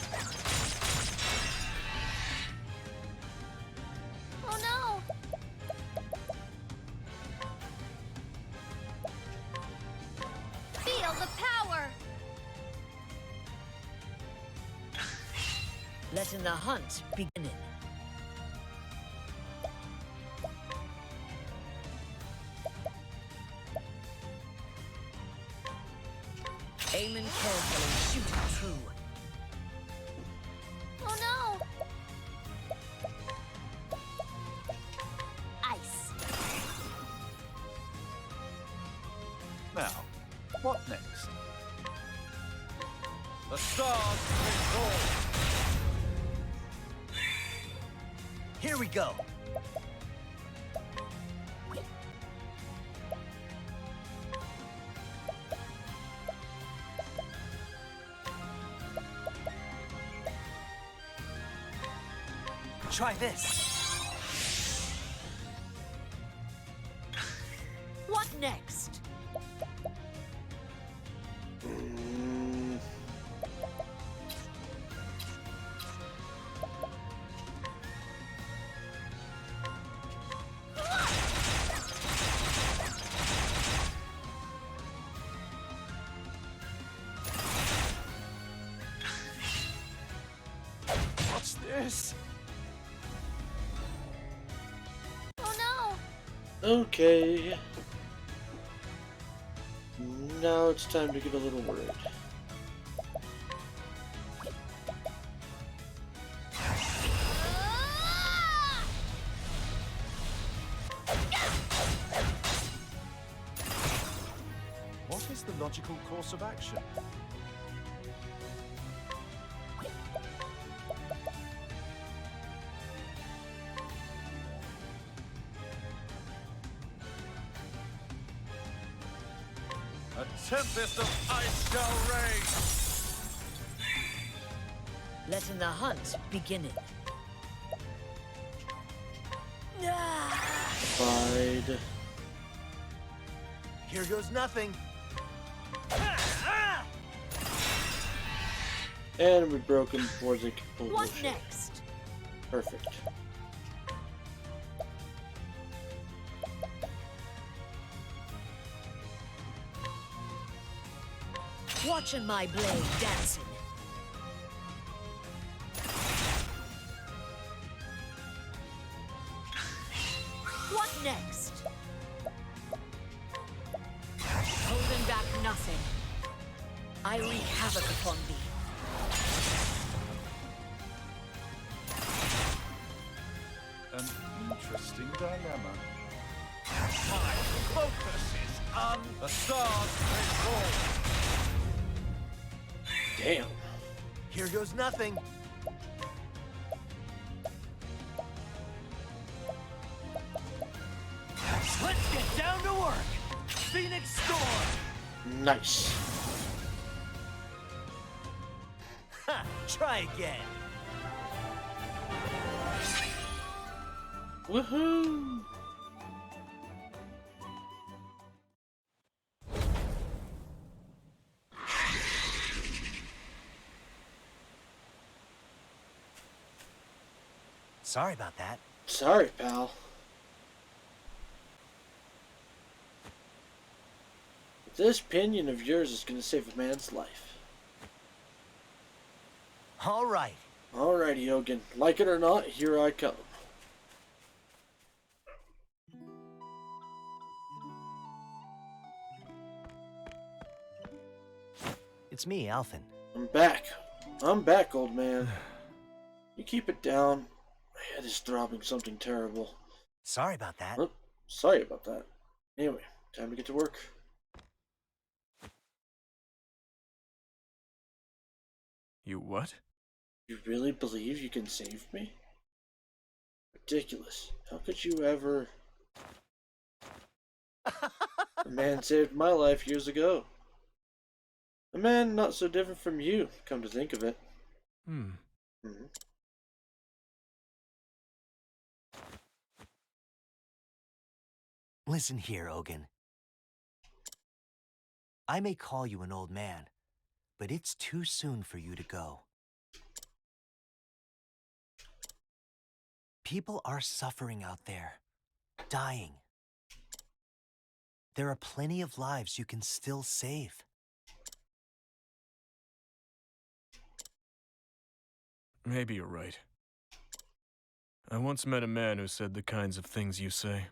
Oh no! Feel the power!
Letting the hunt begin. Aiming carefully, shooting true.
Oh no! Ice.
Now, what next? The stars will fall!
Here we go. Try this.
What next?
What's this?
Oh
Okay. Now it's time to get a little worried.
What is the logical course of action? A tempest of ice shall rage!
Letting the hunt begin.
Fide.
Here goes nothing.
And we broke him before they could pull
What
bullshit.
next?
Perfect.
Watching my blade dancing. What next? Holding back nothing. I wreak havoc upon thee.
An interesting dilemma. My focus is on the stars may fall.
Damn.
Here goes nothing. Let's get down to work. Phoenix Storm.
Nice.
Ha! Try again.
Woohoo!
Sorry about that.
Sorry, pal. This pinion of yours is gonna save a man's life.
All right.
Alrighty, Hogan. Like it or not, here I come.
It's me, Alfyn.
I'm back. I'm back, old man. You keep it down. My head is throbbing something terrible.
Sorry about that.
Oh, sorry about that. Anyway, time to get to work.
You what?
You really believe you can save me? Ridiculous. How could you ever... A man saved my life years ago. A man not so different from you, come to think of it.
Hmm.
Mhm.
Listen here, Ogun. I may call you an old man, but it's too soon for you to go. People are suffering out there, dying. There are plenty of lives you can still save.
Maybe you're right. I once met a man who said the kinds of things you say.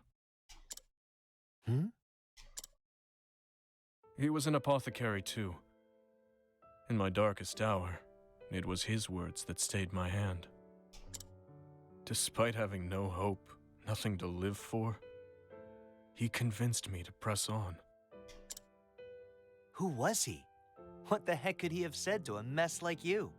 Hmm?
He was an apothecary too. In my darkest hour, it was his words that stayed my hand. Despite having no hope, nothing to live for, he convinced me to press on.
Who was he? What the heck could he have said to a mess like you?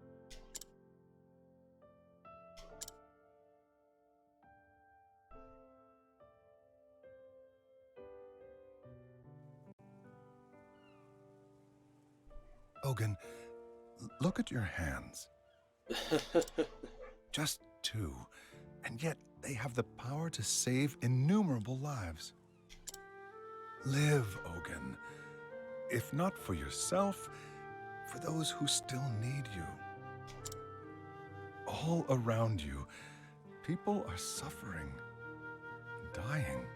Ogun, look at your hands. Just two.
and yet they have the power to save innumerable lives. Live, Ogun. If not for yourself, for those who still need you. All around you, people are suffering, dying.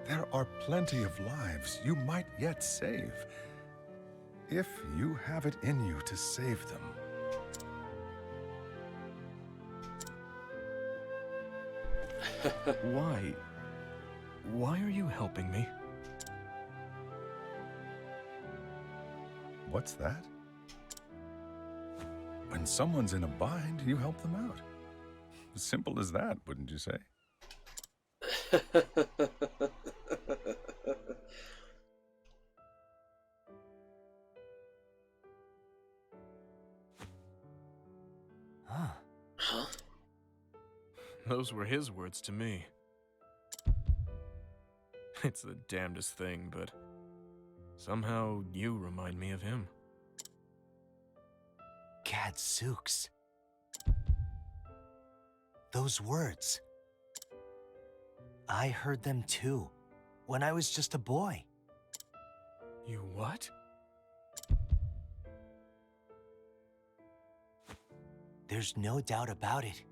There are plenty of lives you might yet save, if you have it in you to save them.
Why? Why are you helping me?
What's that? When someone's in a bind, you help them out. As simple as that, wouldn't you say?
Huh? Those were his words to me. It's the damnedest thing, but somehow you remind me of him.
Gadzooks. Those words. I heard them too, when I was just a boy.
You what?
There's no doubt about it.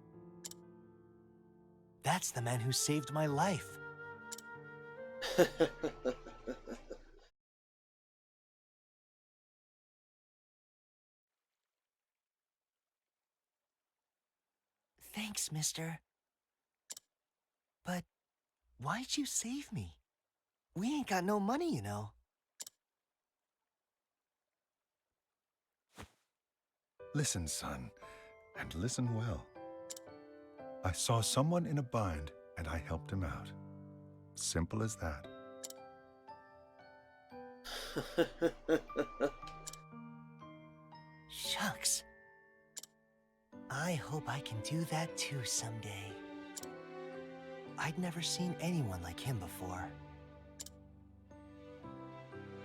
That's the man who saved my life. Thanks, mister. But why'd you save me? We ain't got no money, you know.
Listen, son, and listen well. I saw someone in a bind, and I helped him out. Simple as that.
Shucks. I hope I can do that too someday. I'd never seen anyone like him before.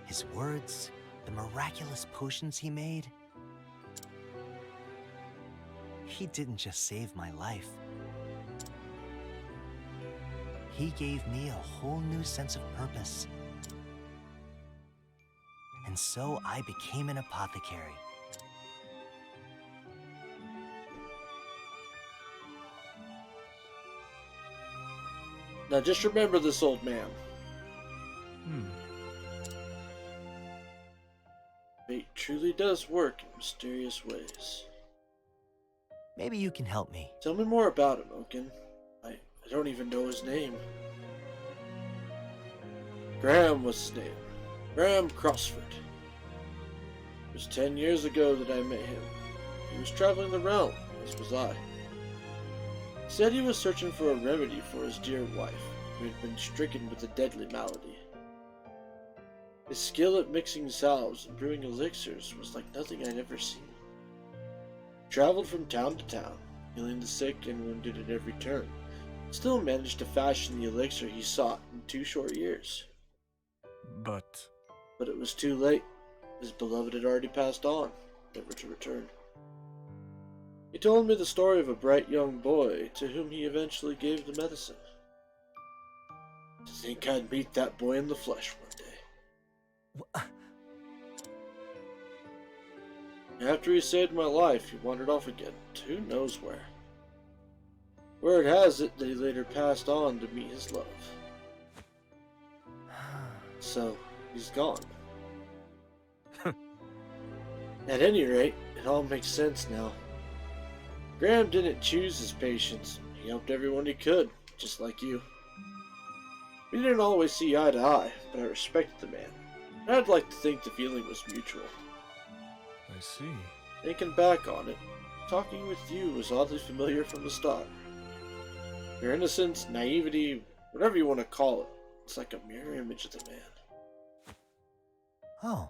His words, the miraculous potions he made. He didn't just save my life. He gave me a whole new sense of purpose. And so I became an apothecary.
Now just remember this, old man. Fate truly does work in mysterious ways.
Maybe you can help me.
Tell me more about him, Oaken. I don't even know his name. Graham was his name. Graham Crossford. It was 10 years ago that I met him. He was traveling the realm, as was I. He said he was searching for a remedy for his dear wife, who had been stricken with a deadly malady. His skill at mixing salves and brewing elixirs was like nothing I'd ever seen. He traveled from town to town, healing the sick and wounded at every turn, still managed to fashion the elixir he sought in 2 short years.
But
it was too late. His beloved had already passed on, never to return. He told me the story of a bright young boy to whom he eventually gave the medicine. To think I'd meet that boy in the flesh one day. After he saved my life, he wandered off again, to who knows where. Word has it that he later passed on to meet his love. So, he's gone. At any rate, it all makes sense now. Graham didn't choose his patients. He helped everyone he could, just like you. We didn't always see eye to eye, but I respected the man. And I'd like to think the feeling was mutual.
I see.
Thinking back on it, talking with you was oddly familiar from the start. Your innocence, naivety, whatever you want to call it, it's like a mirror image of the man.
Oh.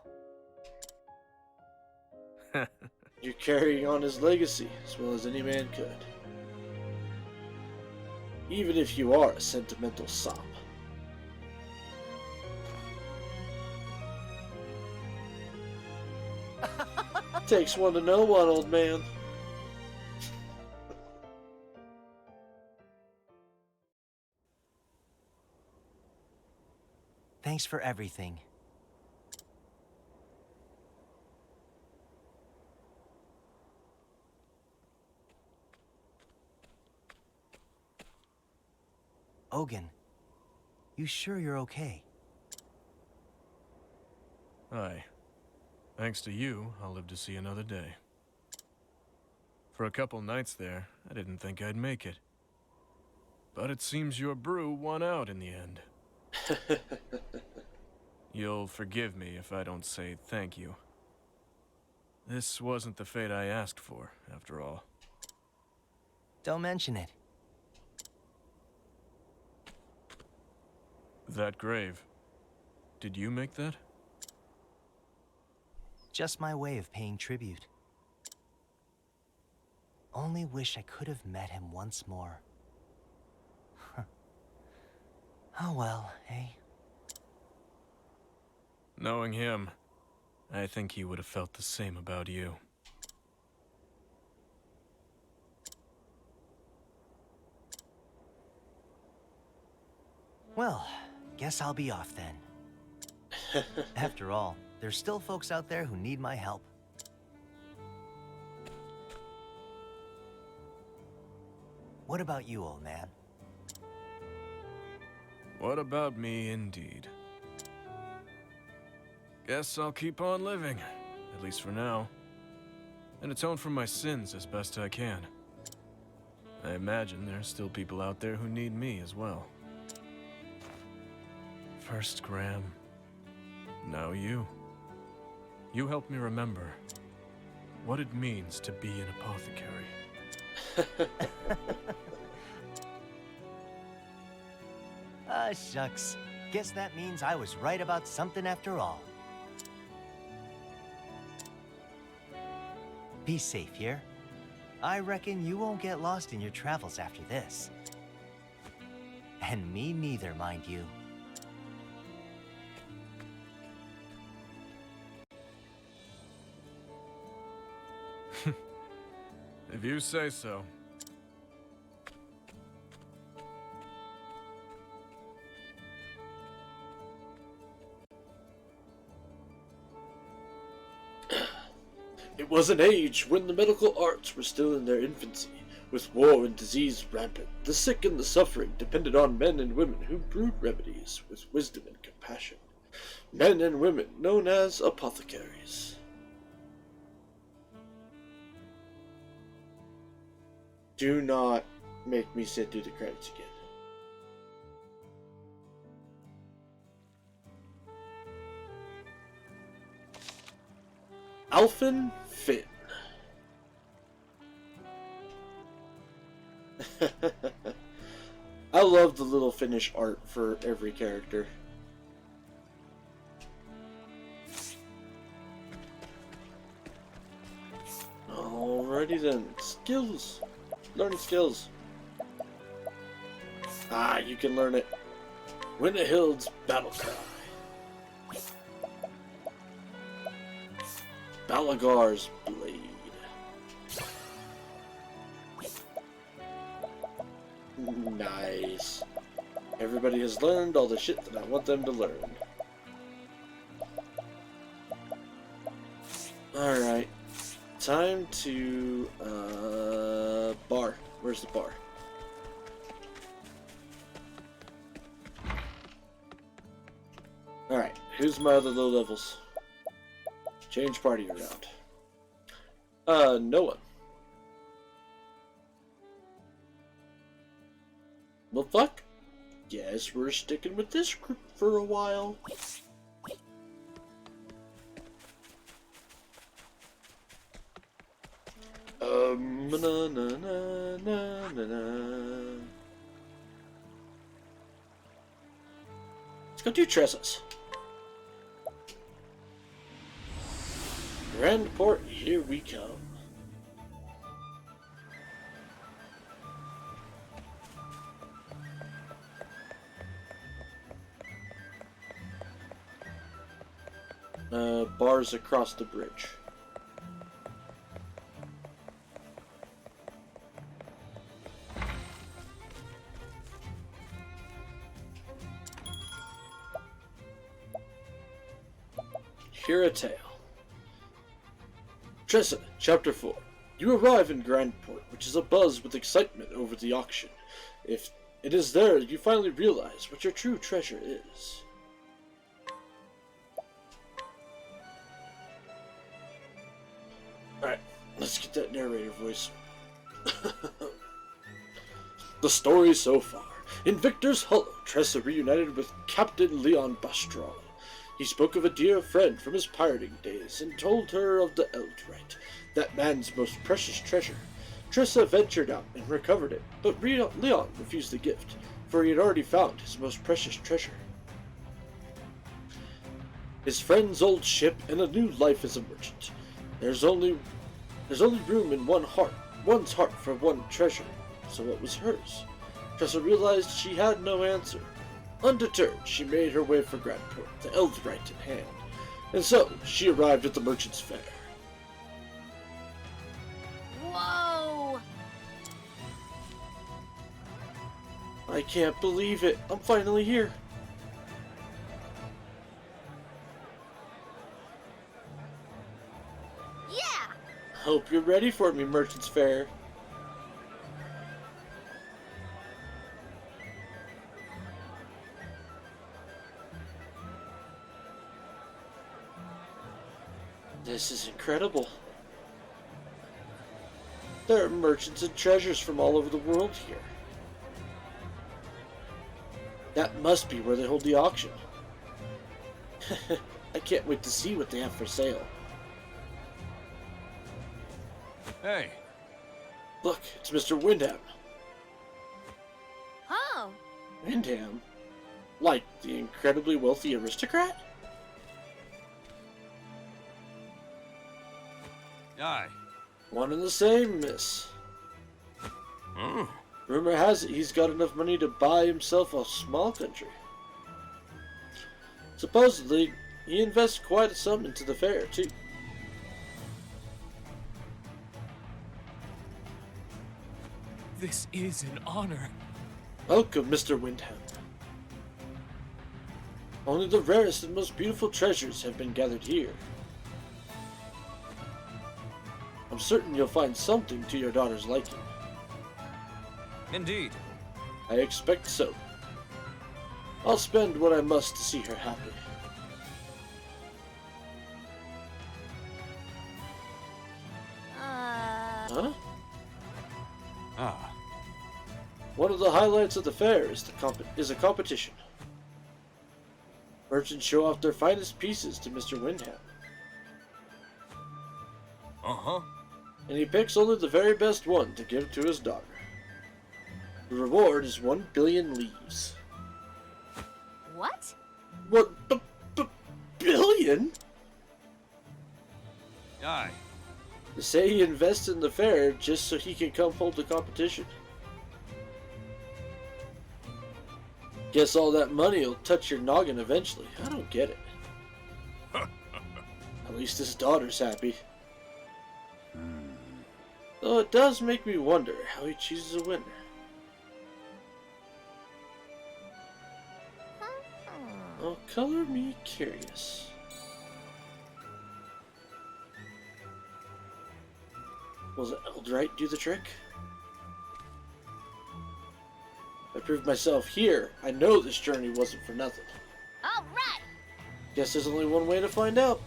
You're carrying on his legacy as well as any man could. Even if you are a sentimental sop. Takes one to know one, old man.
Thanks for everything. Ogun, you sure you're okay?
Aye. Thanks to you, I'll live to see another day. For a couple nights there, I didn't think I'd make it. But it seems your brew won out in the end. You'll forgive me if I don't say thank you. This wasn't the fate I asked for, after all.
Don't mention it.
That grave. Did you make that?
Just my way of paying tribute. Only wish I could have met him once more. Oh well, eh?
Knowing him, I think he would have felt the same about you.
Well, guess I'll be off then. After all, there's still folks out there who need my help. What about you, old man?
What about me, indeed? Guess I'll keep on living, at least for now, and atone for my sins as best I can. I imagine there's still people out there who need me as well. First Graham, now you. You helped me remember what it means to be an apothecary.
Ah, shucks. Guess that means I was right about something after all. Be safe here. I reckon you won't get lost in your travels after this. And me neither, mind you.
If you say so.
It was an age when the medical arts were still in their infancy. With war and disease rampant, the sick and the suffering depended on men and women who brewed remedies with wisdom and compassion. Men and women known as apothecaries. Do not make me sit through the credits again. Alfyn Finn. I love the little Finnish art for every character. Alrighty then. Skills. Learning skills. Ah, you can learn it. Winnehild's Battle Cry. Balagar's Blade. Nice. Everybody has learned all the shit that I want them to learn. Alright. Time to, bar. Where's the bar? Alright, who's my other low levels? Change party around. No one. Well, fuck. Guess we're sticking with this group for a while. Na na na na na na. Let's go do Tressa's. Grand Port, here we come. Bars across the bridge. hear a tale. Tressa, Chapter 4. You arrive in Grandport, which is abuzz with excitement over the auction. If it is there, you finally realize what your true treasure is. Alright, let's get that narrator voice. The story so far. In Victor's Hollow, Tressa reunited with Captain Leon Bastral. He spoke of a dear friend from his pirating days and told her of the Eldrite, that man's most precious treasure. Tressa ventured out and recovered it, but Leon refused the gift, for he had already found his most precious treasure. His friend's old ship and a new life as a merchant. There's only room in one's heart for one treasure, so it was hers. Tressa realized she had no answer. Undeterred, she made her way for Grandport, the Eldrite at hand, and so she arrived at the Merchant's Fair.
Whoa!
I can't believe it. I'm finally here.
Yeah!
Hope you're ready for me, Merchant's Fair. This is incredible. There are merchants and treasures from all over the world here. That must be where they hold the auction. I can't wait to see what they have for sale.
Hey,
Look, it's Mr. Windham.
Oh,
Windham? Like the incredibly wealthy aristocrat?
aye.
One and the same, miss.
Hmm.
Rumor has it he's got enough money to buy himself a small country. Supposedly, he invests quite a sum into the fair, too.
This is an honor.
Welcome, Mr. Windham. Only the rarest and most beautiful treasures have been gathered here. I'm certain you'll find something to your daughter's liking.
Indeed.
I expect so. I'll spend what I must to see her happy. Huh?
Ah.
One of the highlights of the fair is a competition. Merchants show off their finest pieces to Mr. Windham,
Uh-huh.
and he picks only the very best one to give to his daughter. The reward is 1 billion leaves.
what?
What? Billion?
Aye.
They say he invests in the fair just so he can come hold the competition. Guess all that money will touch your noggin eventually. I don't get it. At least his daughter's happy. Though it does make me wonder how he chooses a winner. Oh, color me curious. Will the Eldrite do the trick? I proved myself here. I know this journey wasn't for nothing.
All right!
Guess there's only one way to find out.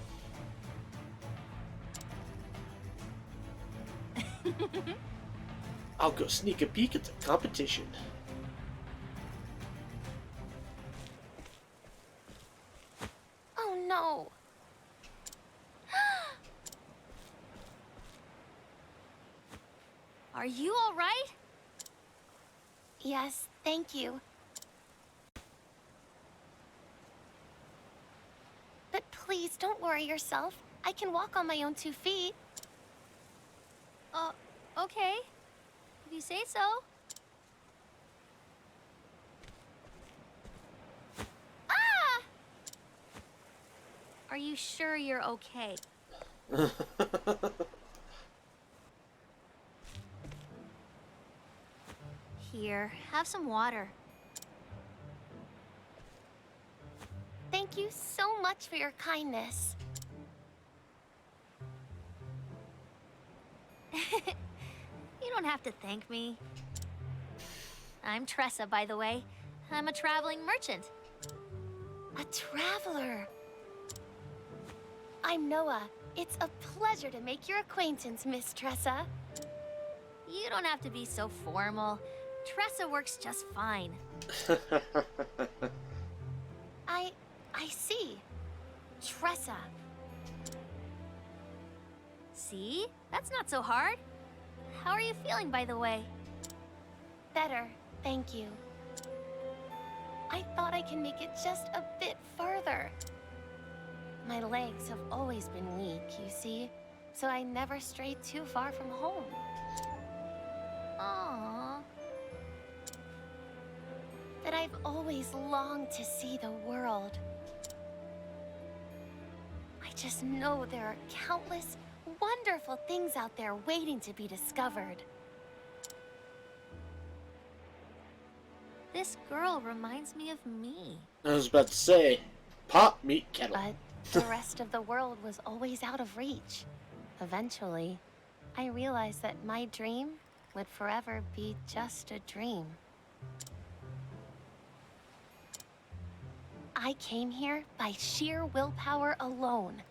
I'll go sneak a peek at the competition.
Oh no! Are you all right? Yes, thank you. But please don't worry yourself. I can walk on my own 2 feet. Okay. If you say so. Ah! Are you sure you're okay? Here, have some water. Thank you so much for your kindness. You don't have to thank me. I'm Tressa, by the way. I'm a traveling merchant. A traveler. I'm Noah. It's a pleasure to make your acquaintance, Miss Tressa. You don't have to be so formal. Tressa works just fine. I see. Tressa. See? That's not so hard. How are you feeling, by the way? Better, thank you. I thought I can make it just a bit further. My legs have always been weak, you see, so I never strayed too far from home. Aww. But I've always longed to see the world. I just know there are countless wonderful things out there waiting to be discovered. This girl reminds me of me.
I was about to say, pot, meat, kettle.
But the rest of the world was always out of reach. Eventually, I realized that my dream would forever be just a dream. I came here by sheer willpower alone.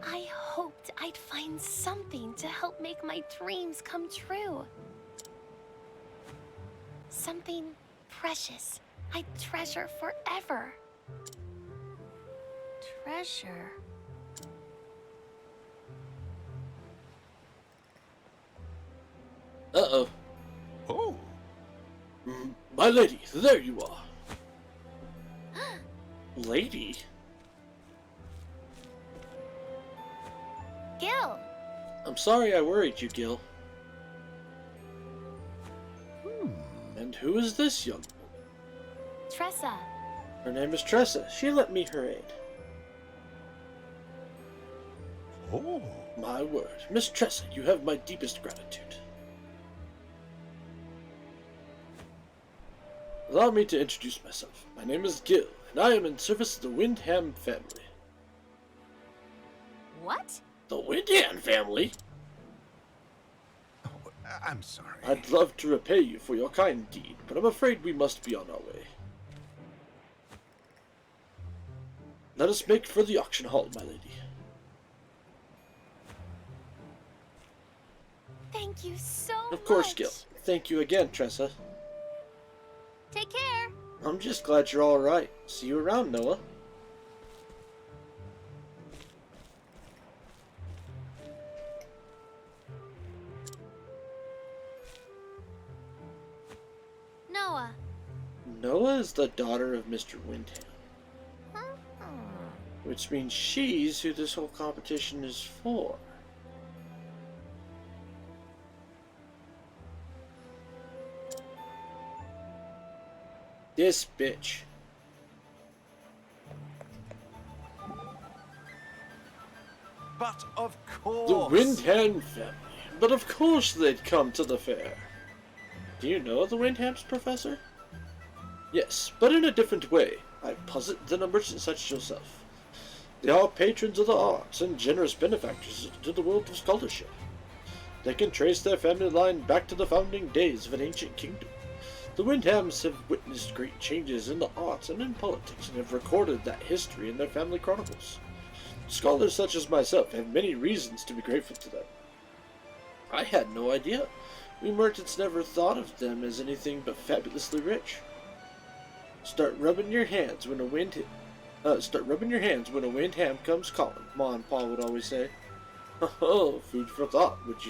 I hoped I'd find something to help make my dreams come true. Something precious I'd treasure forever. Treasure?
Uh-oh.
Oh,
My lady, there you are. Lady?
Gil!
I'm sorry I worried you, Gil. And who is this young woman?
Tressa.
Her name is Tressa. She lent me her aid.
oh.
My word. Miss Tressa, you have my deepest gratitude. Allow me to introduce myself. My name is Gil, and I am in service of the Windham family.
What?
The Windham family?
Oh, I'm sorry.
I'd love to repay you for your kind deed, but I'm afraid we must be on our way. Let us make for the auction hall, my lady.
Thank you so much.
Of course, Gil. Thank you again, Tressa.
Take care.
I'm just glad you're alright. See you around, Noah.
Noah.
Noah is the daughter of Mr. Windham, which means she's who this whole competition is for. This bitch.
But of
The
course.
Windham family. But of course they'd come to the fair. Do you know the Windhams, Professor? Yes, but in a different way, I posit than a merchant such as yourself. They are patrons of the arts and generous benefactors to the world of scholarship. They can trace their family line back to the founding days of an ancient kingdom. The Windhams have witnessed great changes in the arts and in politics and have recorded that history in their family chronicles. Scholars such as myself have many reasons to be grateful to them. I had no idea. We merchants never thought of them as anything but fabulously rich. Start rubbing your hands when a Windham comes calling, Ma and Pa would always say. Oh, food for thought, would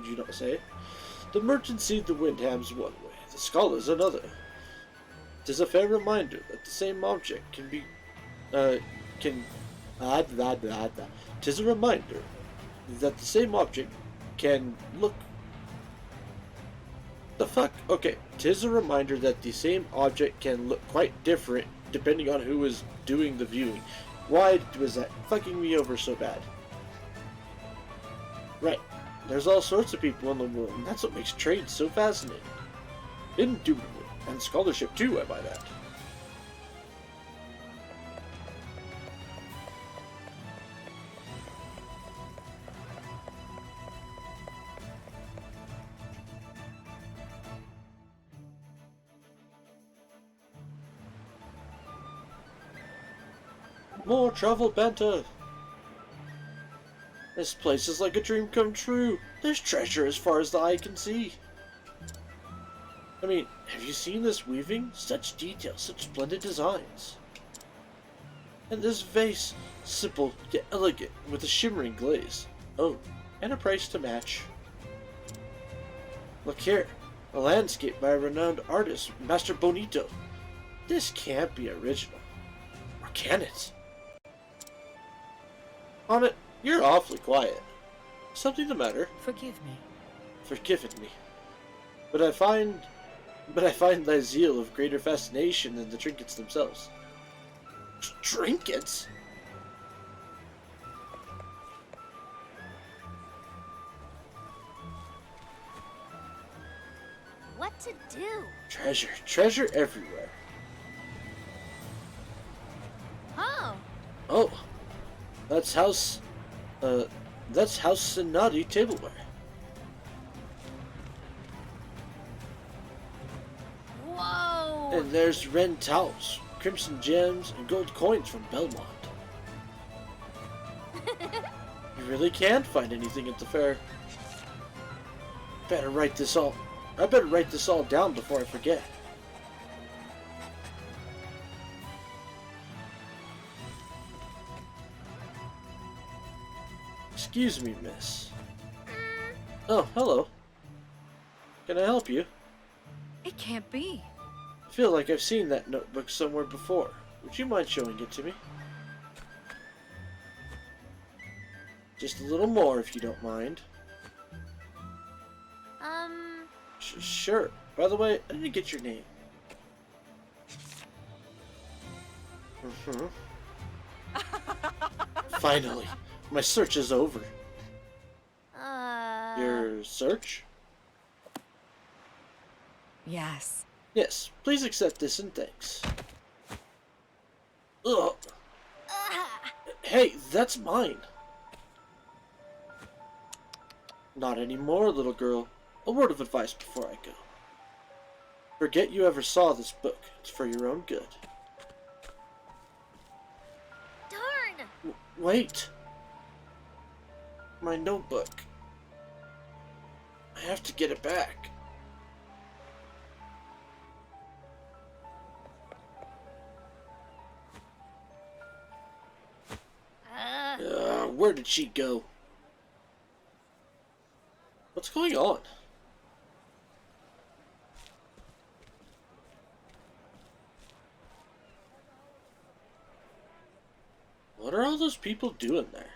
you not say? The merchants see the Windhams one way, the scholars another. 'Tis a fair reminder that the same object can be, 'Tis a reminder that the same object can look. The fuck? Okay, 'tis a reminder that the same object can look quite different depending on who is doing the viewing. Why was that fucking me over so bad? Right. There's all sorts of people in the world, and that's what makes trade so fascinating. Indubitably. And scholarship too, I might add. More travel banter! This place is like a dream come true. There's treasure as far as the eye can see. I mean, have you seen this weaving? Such detail, such splendid designs. And this vase, simple yet elegant, with a shimmering glaze. Oh, and a price to match. Look here, a landscape by a renowned artist, Master Bonito. This can't be original. Or can it? Aanit, you're awfully quiet. Something the matter?
Forgive me.
Forgiven me. But I find thy zeal of greater fascination than the trinkets themselves. Trinkets?
What to do?
Treasure, treasure everywhere.
Oh,
Oh, that's House Sinati tableware.
whoa!
And there's Ren towels, crimson gems, and gold coins from Belmont. You really can't find anything at the fair. I better write this all down before I forget. Excuse me, miss. Oh, hello. Can I help you?
It can't be.
I feel like I've seen that notebook somewhere before. Would you mind showing it to me? Just a little more, if you don't mind. Sure. By the way, I didn't get your name. Finally, my search is over. Your search?
Yes.
Yes, please accept this and thanks. Ugh. Hey, that's mine. Not anymore, little girl. A word of advice before I go. Forget you ever saw this book. It's for your own good.
Darn!
Wait. My notebook. I have to get it back. Where did she go? What's going on? What are all those people doing there?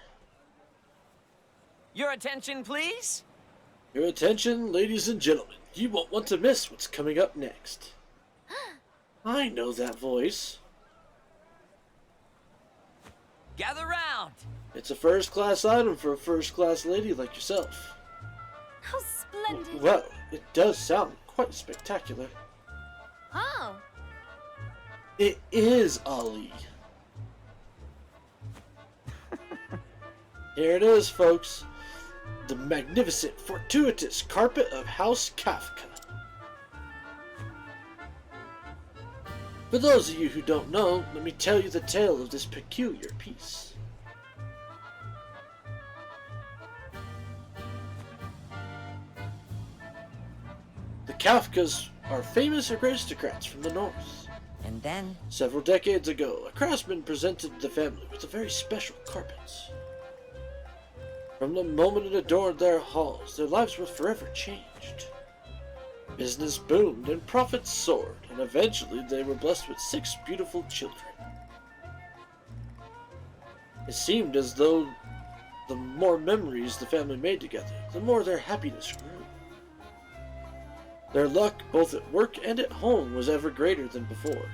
Your attention, please?
Your attention, ladies and gentlemen. You won't want to miss what's coming up next. I know that voice.
Gather round!
It's a first-class item for a first-class lady like yourself.
How splendid!
Well, it does sound quite spectacular.
Oh,
It is Ali. Here it is, folks. The magnificent, fortuitous carpet of House Kafka. For those of you who don't know, let me tell you the tale of this peculiar piece. The Kafkas are famous aristocrats from the north.
And then,
Several decades ago, a craftsman presented the family with a very special carpet. From the moment it adorned their halls, their lives were forever changed. Business boomed and profits soared, and eventually they were blessed with 6 beautiful children. It seemed as though the more memories the family made together, the more their happiness grew. Their luck, both at work and at home, was ever greater than before.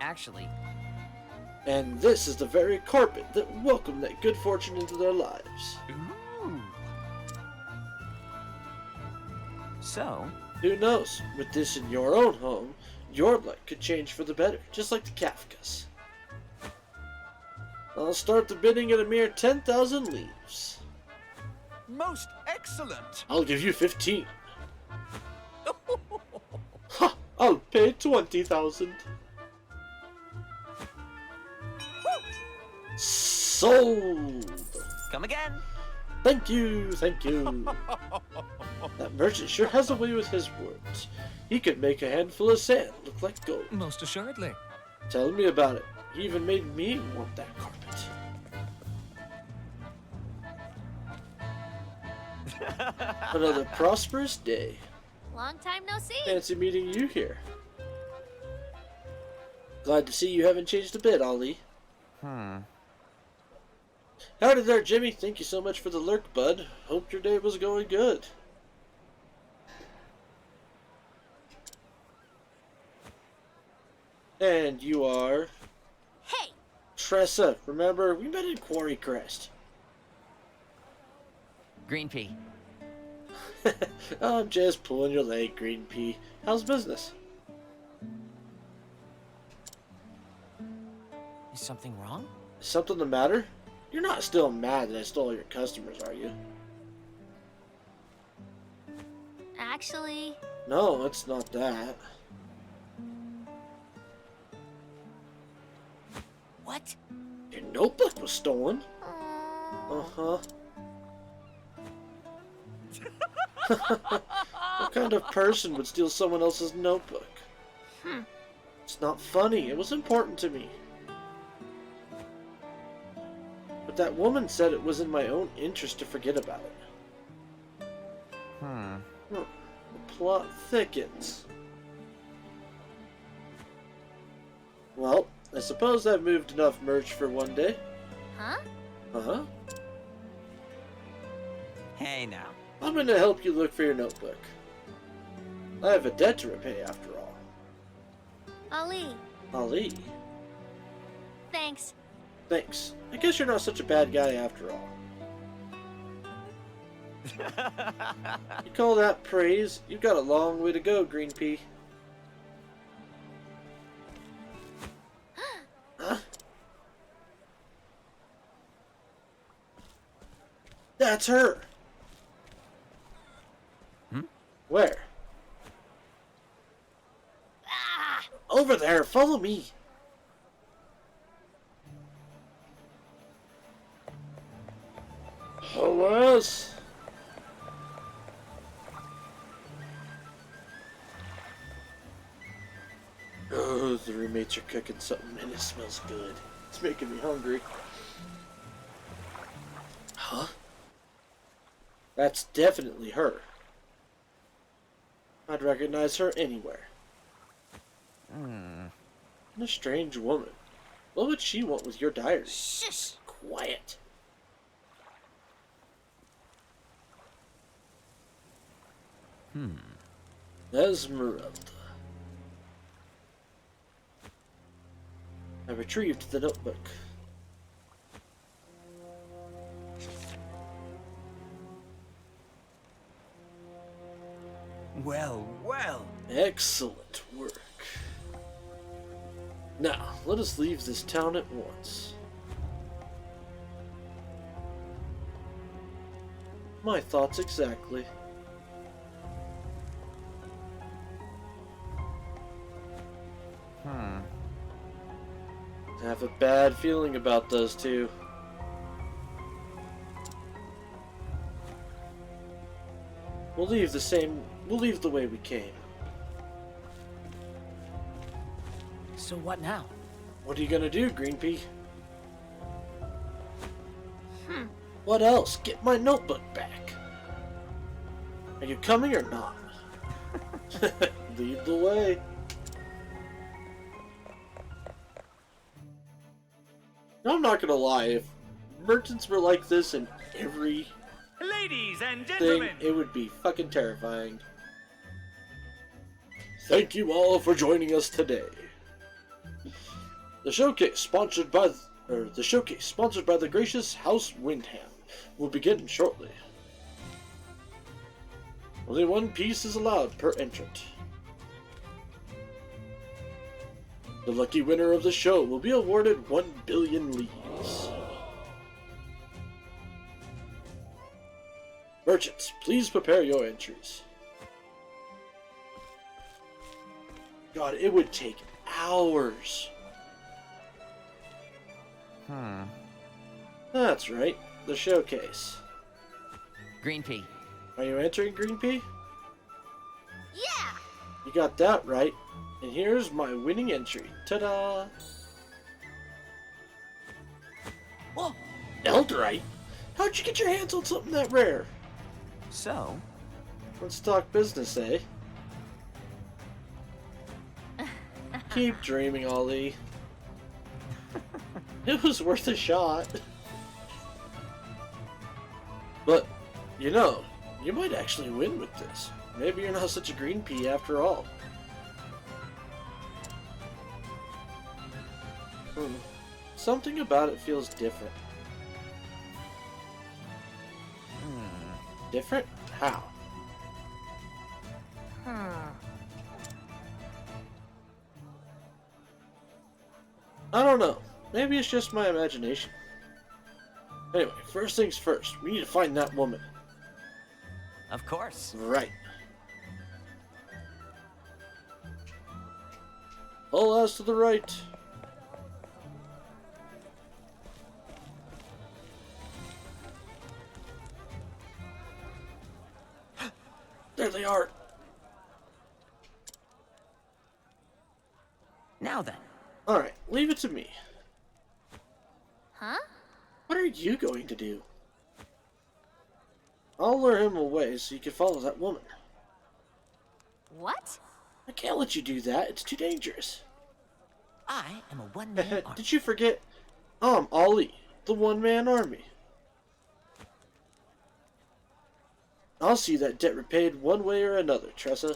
Actually,
And this is the very carpet that welcomed that good fortune into their lives.
ooh. So,
Who knows, with this in your own home, your luck could change for the better, just like the Kafkas. I'll start the bidding at a mere 10,000 leaves.
Most excellent!
I'll give you 15. Ha! I'll pay 20,000. Sold!
Come again.
Thank you, thank you. That merchant sure has a way with his words. He could make a handful of sand look like gold.
Most assuredly.
Tell me about it. He even made me want that carpet. Another prosperous day.
Long time no see.
Fancy meeting you here. Glad to see you haven't changed a bit, Ollie. Howdy there, Jimmy. Thank you so much for the lurk, bud. Hope your day was going good. And you are...
Hey!
Tressa. Remember, we met in Quarry Crest.
Green pea.
I'm just pulling your leg, Green Pea. How's business?
Is something wrong?
Is something the matter? You're not still mad that I stole your customers, are you?
Actually,
No, it's not that.
What?
Your notebook was stolen. Uh-huh. What kind of person would steal someone else's notebook? It's not funny. It was important to me. But that woman said it was in my own interest to forget about it. The plot thickens. Well, I suppose I've moved enough merch for one day.
huh?
Uh-huh.
Hey now.
I'm gonna help you look for your notebook. I have a debt to repay after all.
Ali,
Ali,
thanks.
thanks. I guess you're not such a bad guy after all. You call that praise? You've got a long way to go, Green Pea. Huh? That's her! Where?
Ah!
Over there, follow me. Alas. Oh, the roommates are cooking something and it smells good. It's making me hungry. Huh? That's definitely her. I'd recognize her anywhere. A strange woman. What would she want with your diary?
Shush!
Quiet. Esmeralda. I retrieved the notebook.
Well, well.
Excellent work. Now, let us leave this town at once. My thoughts exactly. I have a bad feeling about those two. We'll leave the way we came.
So what now?
What are you gonna do, Green Pea? What else? Get my notebook back. Are you coming or not? Lead the way. Now, I'm not gonna lie, if merchants were like this in every
Ladies and
thing,
gentlemen,
it would be fucking terrifying. Thank you all for joining us today. The showcase sponsored by the gracious House Windham will begin shortly. Only one piece is allowed per entrant. The lucky winner of the show will be awarded 1 billion leaves. Merchants, please prepare your entries. God, it would take hours. That's right, the showcase.
Green pea.
Are you entering Green Pea?
Yeah!
You got that right. And here's my winning entry. Ta-da!
Whoa!
Elderite? How'd you get your hands on something that rare?
So,
Let's talk business, eh? Keep dreaming, Ollie. It was worth a shot. But, you know, you might actually win with this. Maybe you're not such a green pea after all. Something about it feels different. Different? How? I don't know. Maybe it's just my imagination. Anyway, first things first, we need to find that woman.
of course.
Right. All eyes to the right. There they are.
Now then.
Alright, leave it to me.
Huh?
What are you going to do? I'll lure him away so you can follow that woman.
What?
I can't let you do that. It's too dangerous.
I am a one-man army.
Did you forget? I'm Ollie, the one-man army. I'll see that debt repaid one way or another, Tressa.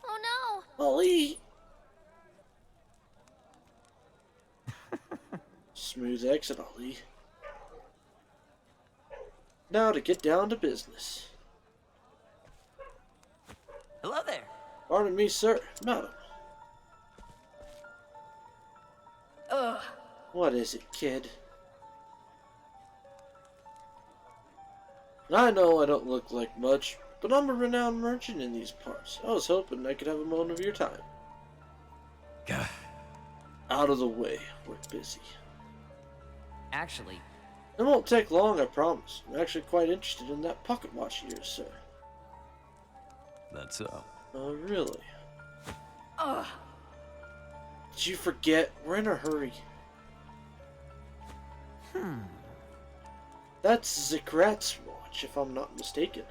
Oh no!
Ollie! Smooth exit, Ollie. Now to get down to business.
Hello there.
Pardon me, sir. Madam.
Ugh.
What is it, kid? I know I don't look like much, but I'm a renowned merchant in these parts. I was hoping I could have a moment of your time.
Gah.
Out of the way. We're busy.
Actually,
It won't take long, I promise. I'm actually quite interested in that pocket watch of yours, sir.
That's so.
Oh, really?
Ugh.
Did you forget? We're in a hurry. That's Zikrat's watch, if I'm not mistaken.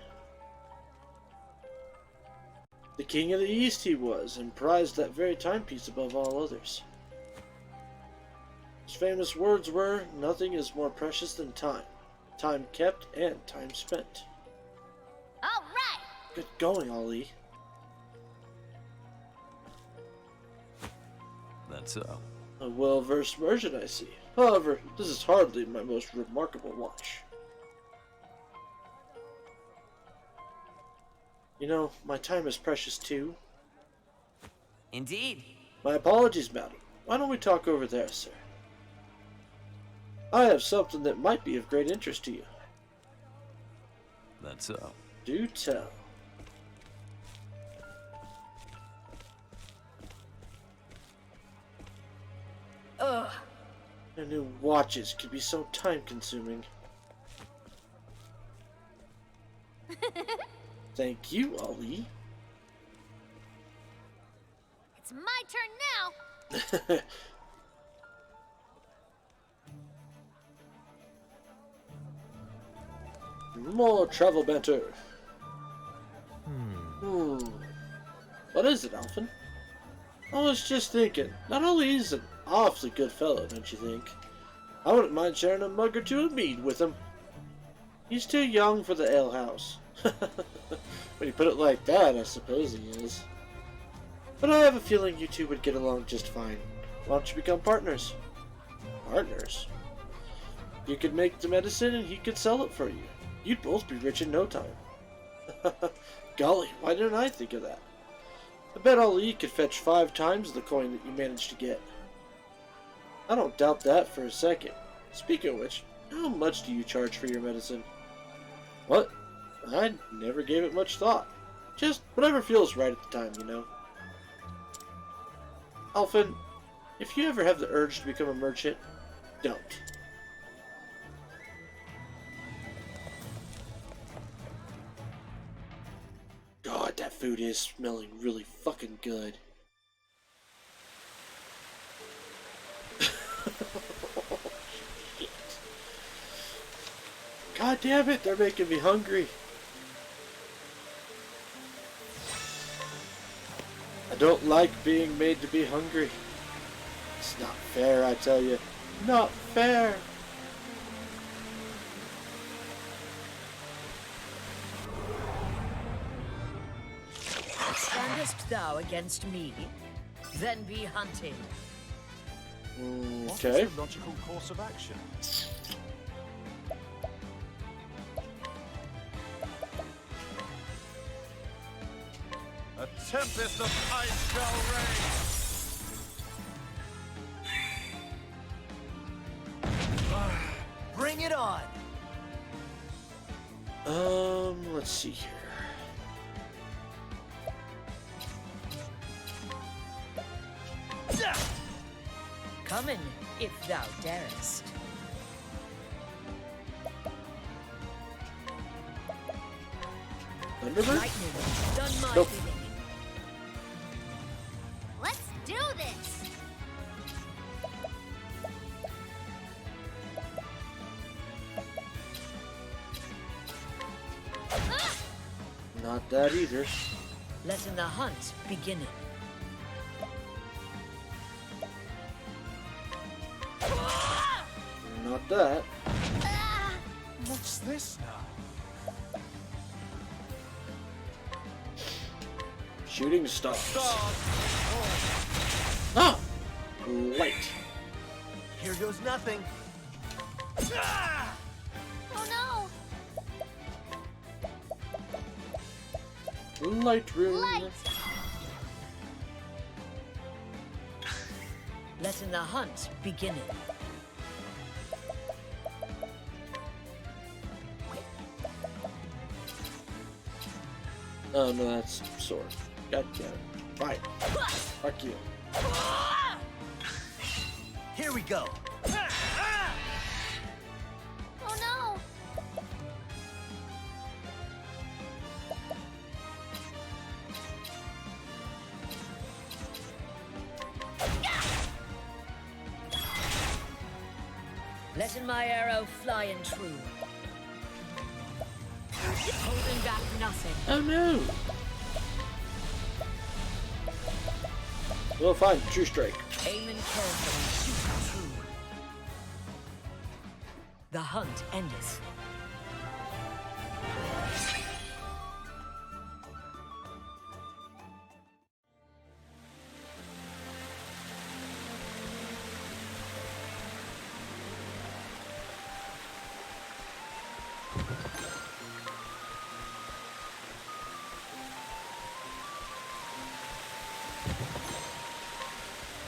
The King of the East he was, and prized that very timepiece above all others. His famous words were, "Nothing is more precious than time. Time kept and time spent."
All right!
Good going, Ollie.
That's so.
A well-versed merchant, I see. However, this is hardly my most remarkable watch. You know, my time is precious too.
indeed.
My apologies, madam. Why don't we talk over there, sir? I have something that might be of great interest to you.
That's so.
Do tell.
Ugh.
Their new watches could be so time-consuming. Thank you, Ollie.
It's my turn now!
More travel banter. What is it, Alfyn? I was just thinking, not only is he an awfully good fellow, don't you think? I wouldn't mind sharing a mug or two of mead with him. He's too young for the alehouse. When you put it like that, I suppose he is. But I have a feeling you two would get along just fine. Why don't you become partners? Partners? You could make the medicine and he could sell it for you. You'd both be rich in no time. Golly, why didn't I think of that? I bet Ali could fetch 5 times the coin that you managed to get. I don't doubt that for a second. Speaking of which, how much do you charge for your medicine? What? I never gave it much thought. Just whatever feels right at the time, you know. Alfyn, if you ever have the urge to become a merchant, don't. food is smelling really fucking good. Shit. God damn it, they're making me hungry. I don't like being made to be hungry. It's not fair, I tell you. Not fair.
Standest thou against me? Then be hunted.
What
Okay.
is the logical course of action? A tempest of ice shall reign.
Bring it on!
Let's see here.
Come in, if thou darest.
Thunderbird?
Lightning, done my
Nope.
bidding.
Let's do this!
Not that either.
Letting the hunt begin.
Not that.
What's this now?
Shooting stars. Ah! Light.
Here goes nothing.
Oh
Light room.
no! Light!
Letting the hunt begin.
Oh no, that's sword. God damn it. Fine. Fuck you.
Here we go.
Oh no!
Letting my arrow fly and true. Holding back nothing.
Oh no! Well, fine. True strike.
Aiming carefully, shooting true. The hunt endeth.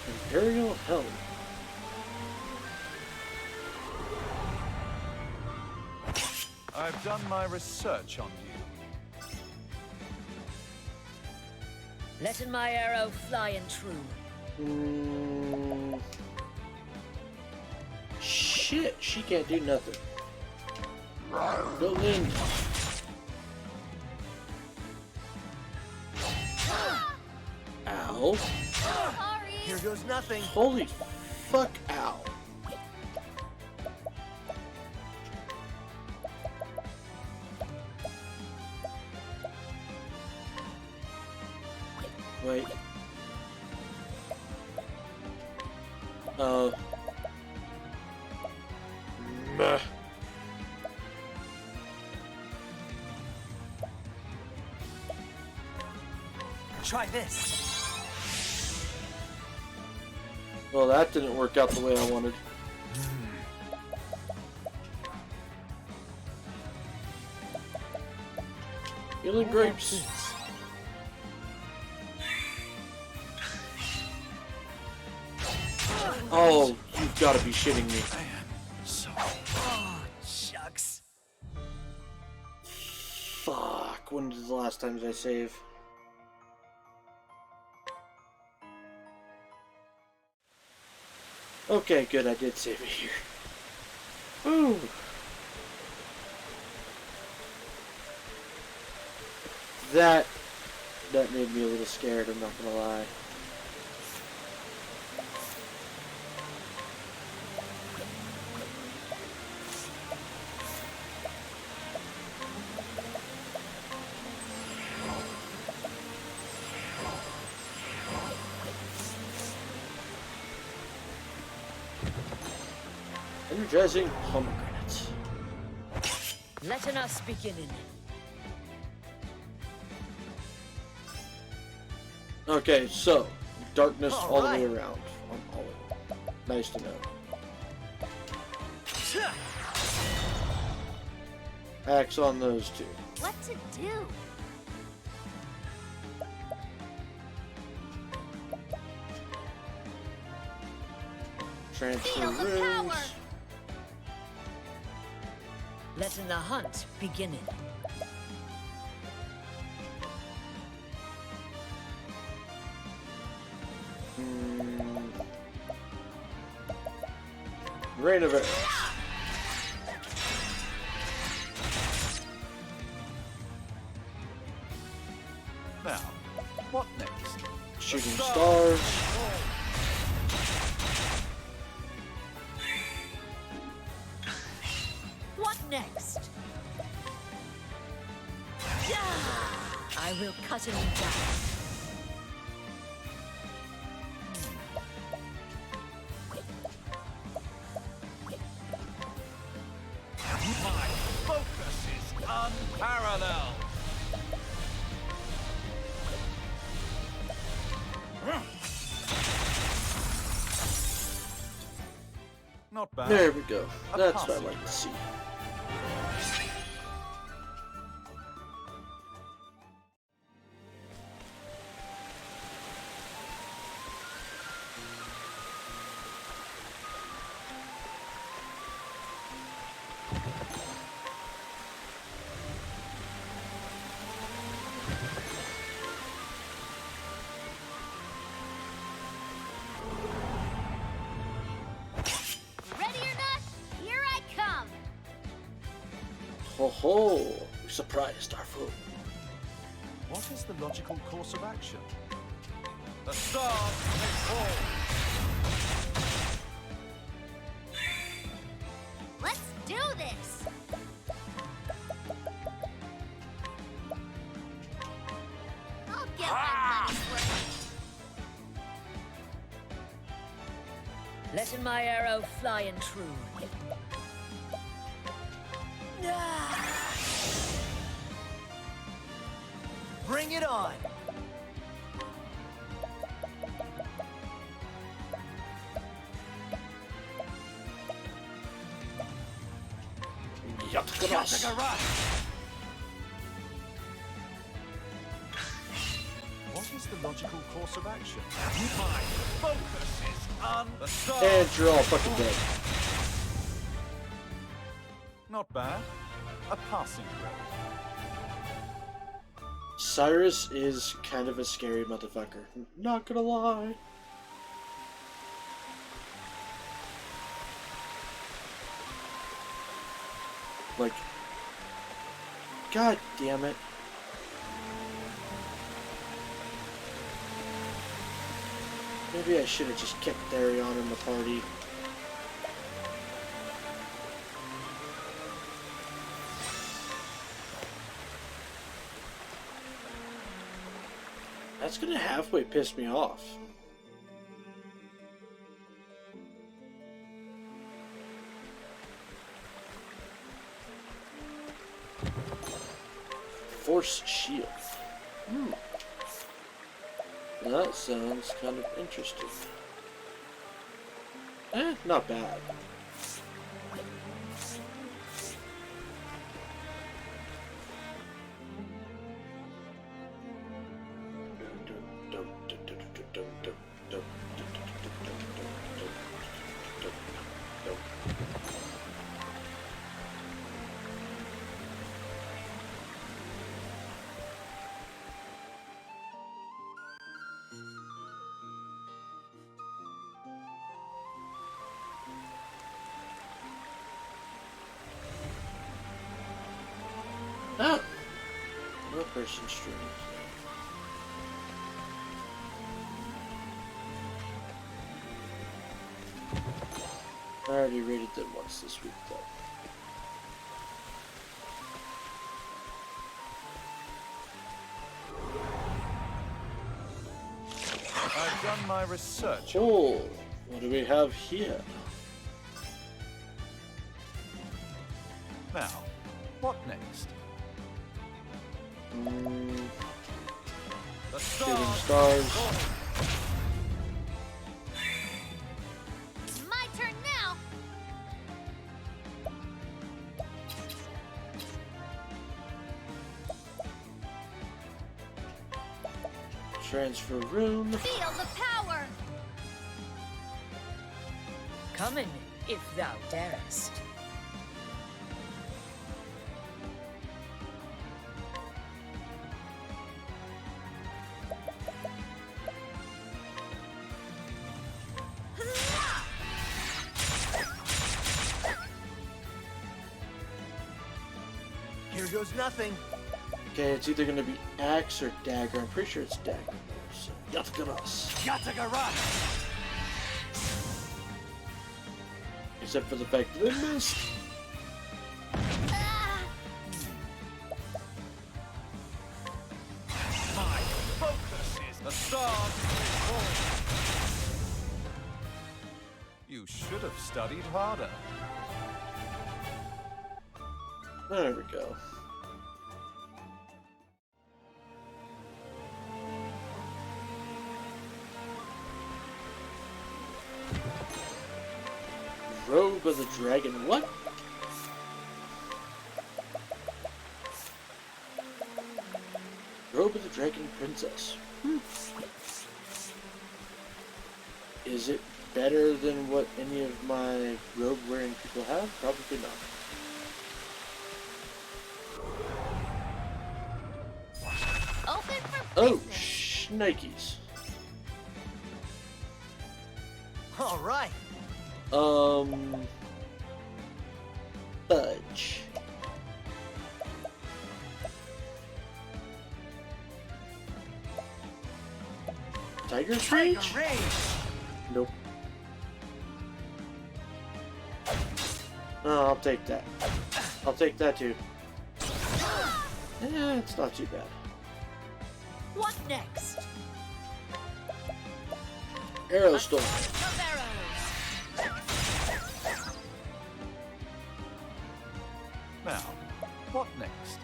Imperial Helm.
I've done my research on you.
Letting my arrow fly and true.
Shit, she can't do nothing. Go in. Ow.
Sorry!
Here goes nothing.
Holy fuck, ow. Wait. Meh.
Try this.
Well, that didn't work out the way I wanted. Healing grapes. Oh, you've got to be shitting me.
Oh, shucks.
Fuck, when was the last time did I save? Okay, good, I did save it here. Ooh. That That made me a little scared, I'm not gonna lie. Energizing pomegranates.
Let us begin.
Okay, so darkness all the way around on all of it. Nice to know. Axe on those two.
What to do?
Transfer
Feel the
runes.
power.
Let the hunt begin.
Rain of arrows.
Now, what next?
Shooting stars.
What next? Yeah! I will cut him down.
My focus is unparalleled. Not bad.
There we go.
A
That's what I
passing
like to see.
Ready or not, here I come.
Ho ho! We surprised our foe.
What is the logical course of action? The stars may fall.
Let's do this. I'll get my money's worth.
Letting my arrow fly and true.
Bring it on!
Yatakaras.
What is the logical course of action? My focus is on the stars.
And you're all fucking dead.
Not bad. A passing grade.
Cyrus is kind of a scary motherfucker. Not gonna lie. Like, god damn it. Maybe I should have just kept Therion in the party. That's gonna halfway piss me off. Force shield. That sounds kind of interesting. Not bad. Ah! No person streaming. I already rated them once this week, though.
I've done my research.
Oh, what do we have here?
Now, what next? The
Shooting
stars.
stars.
My turn now.
Transfer room.
Feel the power.
Come in, if thou darest.
Here goes nothing.
Okay, it's either gonna be axe or dagger. I'm pretty sure it's dagger. So, Yatagaras.
Yatagara!
Except for the fact that I missed.
Ah,
My focus is the stars. You should have studied harder.
There we go. Robe of the Dragon. What? Robe of the Dragon Princess. Is it better than what any of my robe wearing people have? Probably not.
open for
Oh,
business.
shnikes.
All right.
Fudge. Tiger's Rage?
Tiger Rage!
Nope. Oh, I'll take that. I'll take that too. Eh, it's not too bad.
What next?
Arrow Storm.
Of arrows.
Now, what next?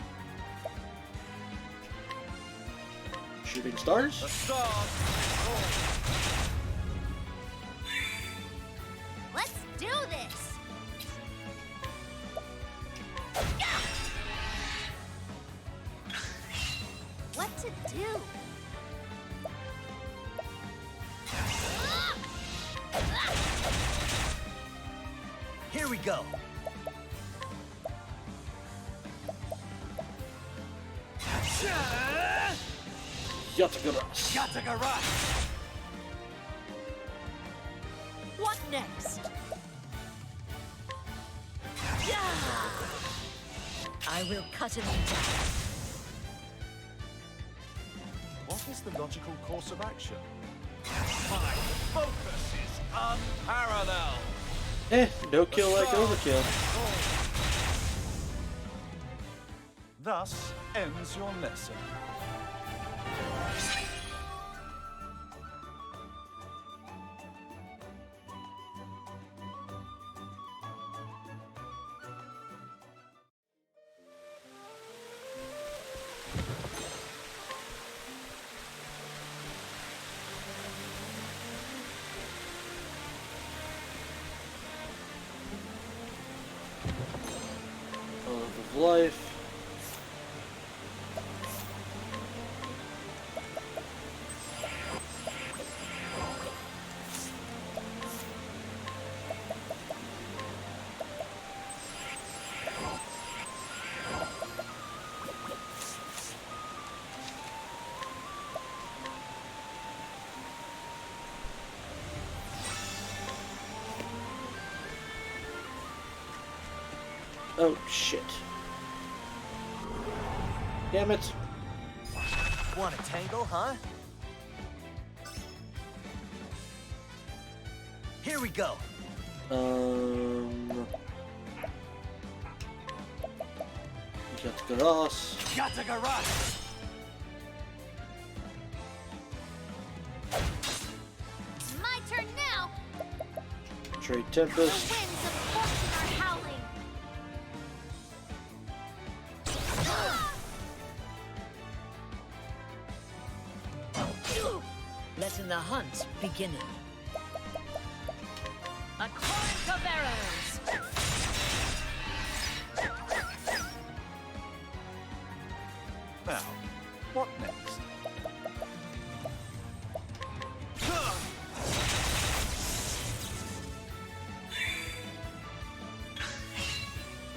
Shooting Stars.
The stars.
Let's do this. What to do?
Here we go.
Yatagaras.
Yatagara!
What next? I will cut him down.
What is the logical course of action? My focus is unparalleled.
Eh, no kill like overkill.
Thus ends your lesson.
Of life. Oh shit. Damn it.
Want a tangle, huh? Here we go.
Katagaras.
Katagaras!
My turn now!
Trade
The
Tempest.
winds of fortune are howling!
Letting the hunt beginning. A torrent of arrows!
Now, what next?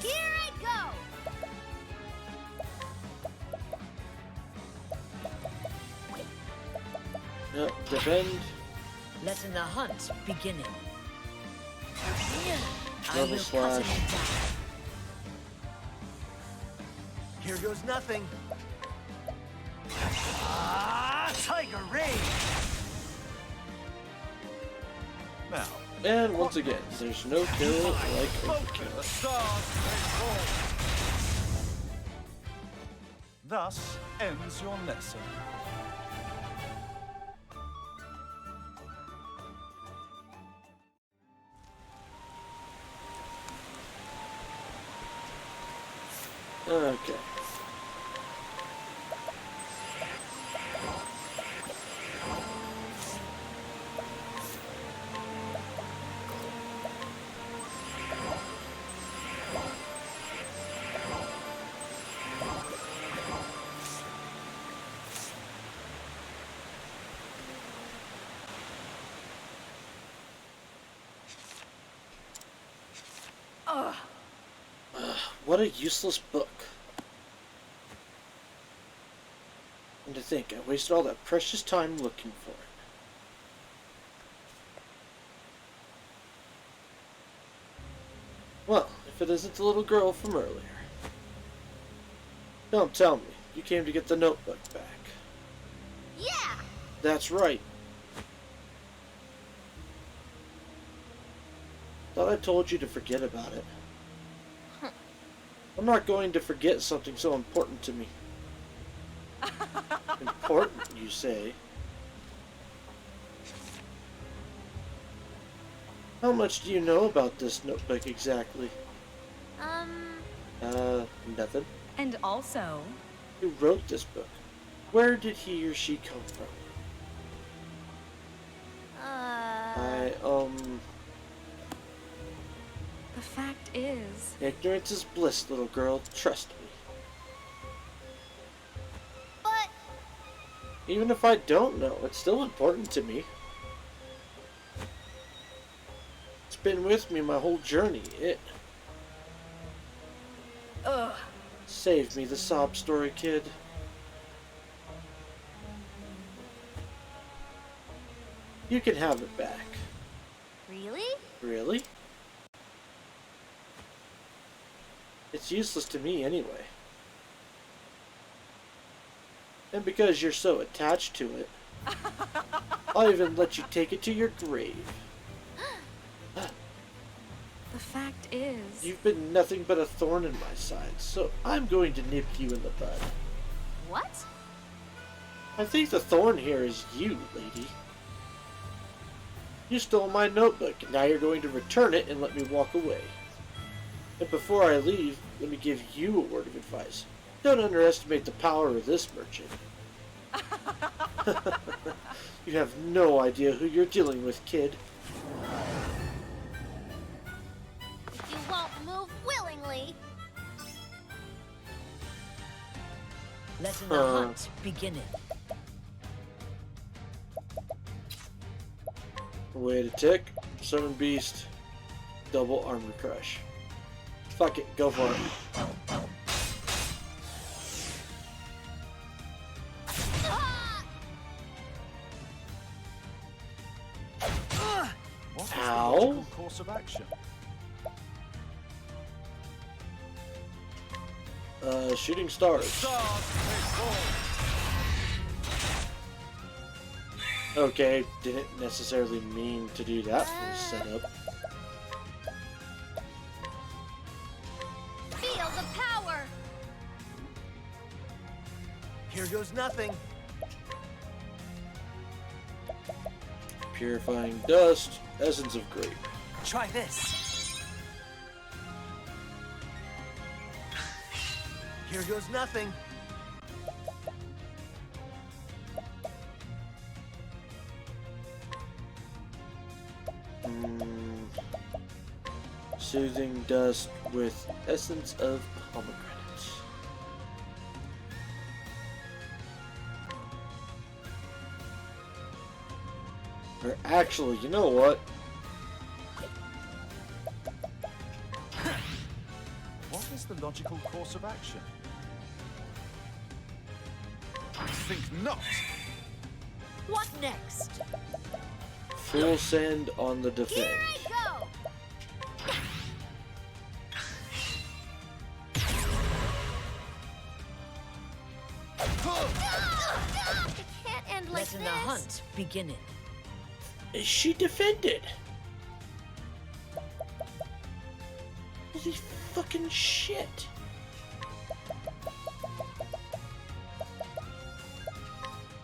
Here I go!
Yep, defend.
Letting the hunt beginning. I
Double
will
slash.
cut it down.
Here goes nothing. Tiger Rage!
Now,
And once again, there's no kill like
the
overkill.
stars may fall. Thus ends your lesson.
Okay. What a useless book. And to think, I wasted all that precious time looking for it. Well, if it isn't the little girl from earlier. Don't tell me, you came to get the notebook back.
Yeah!
That's right. Thought I told you to forget about it. I'm not going to forget something so important to me. Important, you say? How much do you know about this notebook exactly? Nothing.
And also,
Who wrote this book? Where did he or she come from?
the fact is,
Ignorance is bliss, little girl. Trust me.
But
Even if I don't know, it's still important to me. It's been with me my whole journey. It saved me the sob story, kid. You can have it back.
really?
Really? It's useless to me anyway. And because you're so attached to it, I'll even let you take it to your grave.
the fact is,
You've been nothing but a thorn in my side, so I'm going to nip you in the bud.
What?
I think the thorn here is you, lady. You stole my notebook, and now you're going to return it and let me walk away. And before I leave, let me give you a word of advice. Don't underestimate the power of this merchant. You have no idea who you're dealing with, kid.
If you won't move willingly.
Letting the hunt beginning.
Wait a tick. Summon beast. Double armor crush. Fuck it, go for it.
What is the
Ow.
logical course of action?
Shooting stars.
Stars may fall.
Okay, didn't necessarily mean to do that for the setup.
Feel the power!
Here goes nothing.
Purifying dust, essence of grape.
Try this. Here goes nothing.
Soothing dust with essence of pomegranate. Or actually, you know what?
What is the logical course of action? I think not.
What next?
Full send on the defense.
Here I go! It can't end like
Letting
this.
the hunt beginning.
She defended. Holy fucking shit.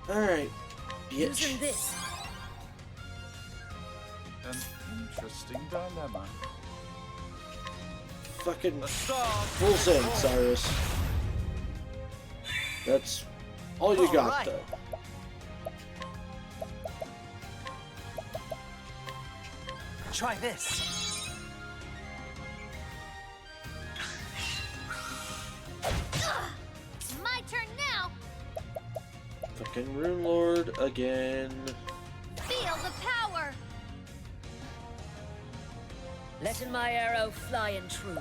Alright,
Using
bitch.
this.
An interesting dilemma.
Fucking
The stars
full send, Cyrus. That's all you got,
Alright.
though.
Try this.
My turn now.
Fucking Rune Lord again.
Feel the power.
Letting my arrow fly and true.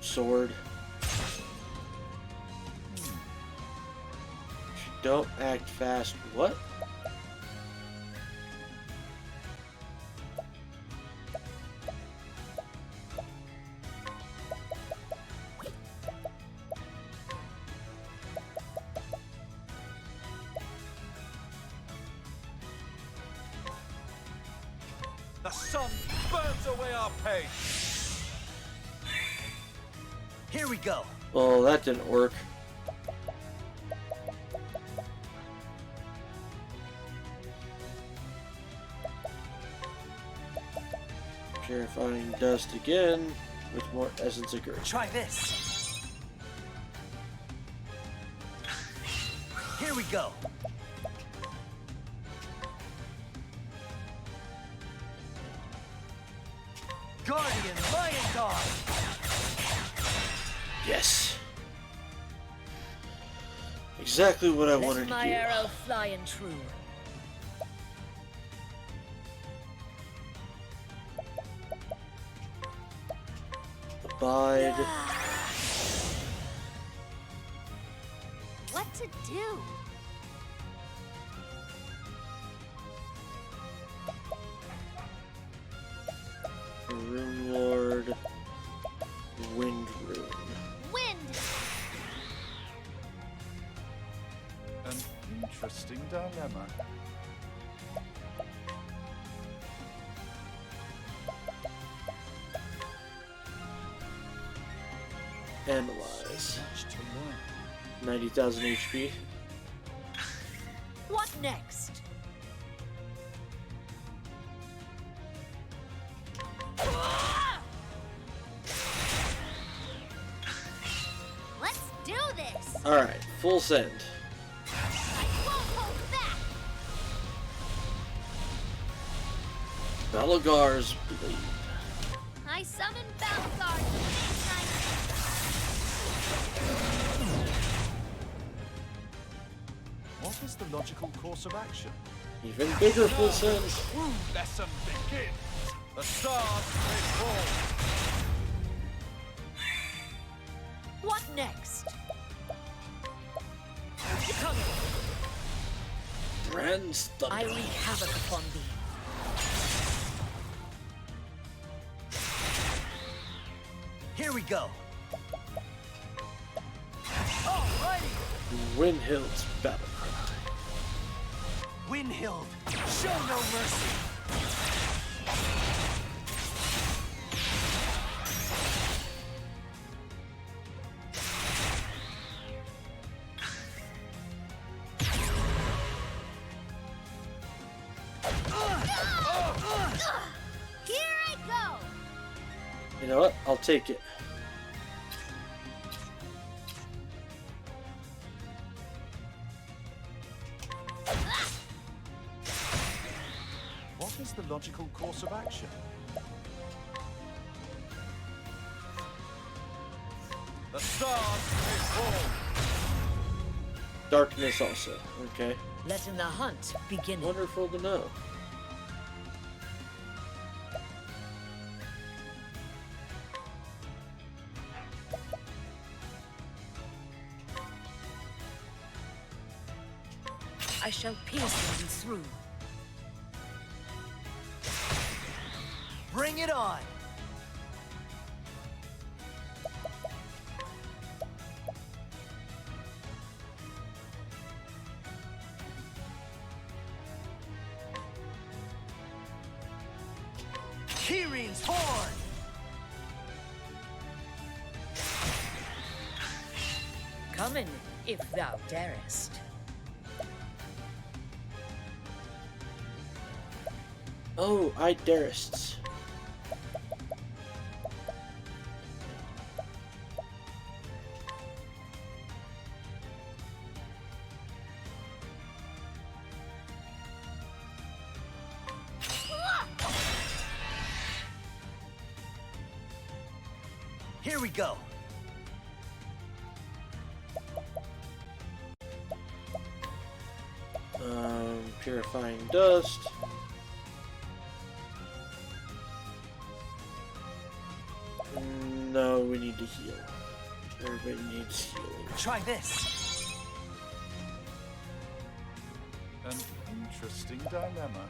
Sword. Don't act fast. What?
The sun burns away our pain.
Here we go.
Well, that didn't work. Purifying dust again with more essence of grape.
Try this. Here we go. Guardian Lion Dog.
Yes. Exactly what I wanted
Letting
to
my
do.
arrow fly and true.
Abide.
What to do?
Rune Lord. Wind Rune.
Wind.
An interesting dilemma.
Analyze.
Much to learn.
90,000 HP.
What next?
Let's do this.
Alright, full send.
I won't hold back.
Belagar's Blade.
I summon Balthazar.
What is the logical course of action?
Even bigger full send.
True lesson begins. The stars may fall.
What next? Coming.
Brand's Thunder.
I wreak havoc upon thee.
Here we go. Alrighty.
Windhill's Battle Cry.
Windhild, show no mercy.
You know what? I'll take it.
What is the logical course of action? The stars may fall.
Darkness also. Okay.
Letting the hunt begin.
Wonderful to know.
I shall pierce them through.
Bring it on! Kyrie's horn!
Come in, if thou darest.
Oh, I darest.
Here we go.
Purifying dust. No, we need to heal. Everybody needs healing.
Try this.
An interesting dilemma.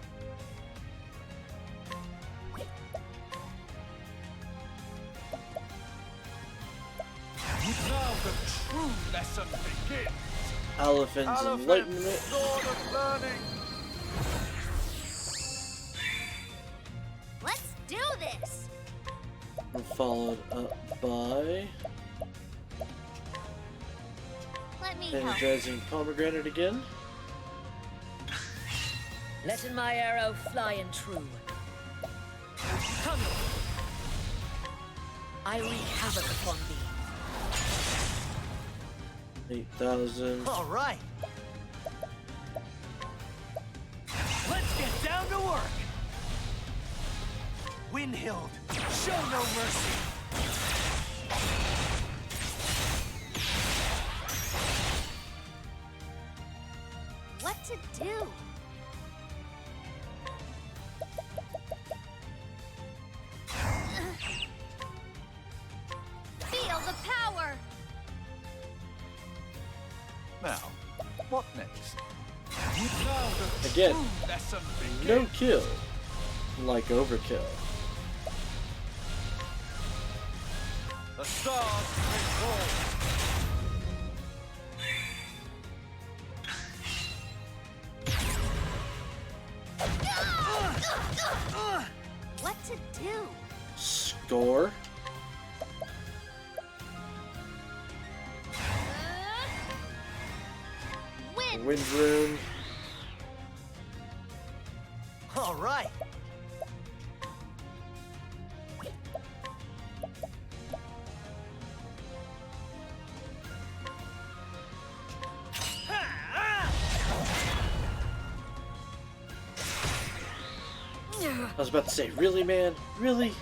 Now the true lesson begins.
Alfyn's
Alfyn,
enlightenment.
Sword of Learning.
Let's do this!
Followed up by
Let me help.
energizing pomegranate again.
Letting my arrow fly and true. Come. I wreak havoc upon thee.
8,000.
All right. Let's get down to work. Windhild, show no mercy.
What to do? Feel the power!
Now, what next? Now the
Again,
true lesson begins.
no kill. Like overkill.
The stars may fall.
What to do?
Score.
Win!
Wind rune.
All right.
I was about to say, really, man? Really?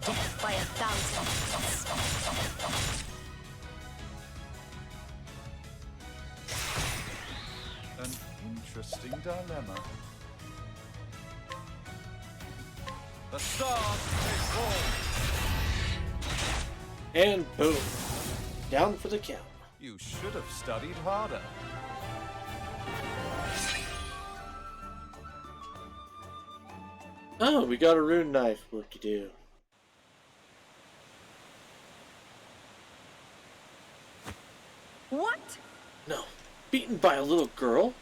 Death by 1,000.
An interesting dilemma. The stars may fall.
And boom. Down for the count.
You should have studied harder.
Oh, we got a rune knife. Look-y-do.
What?
No. Beaten by a little girl?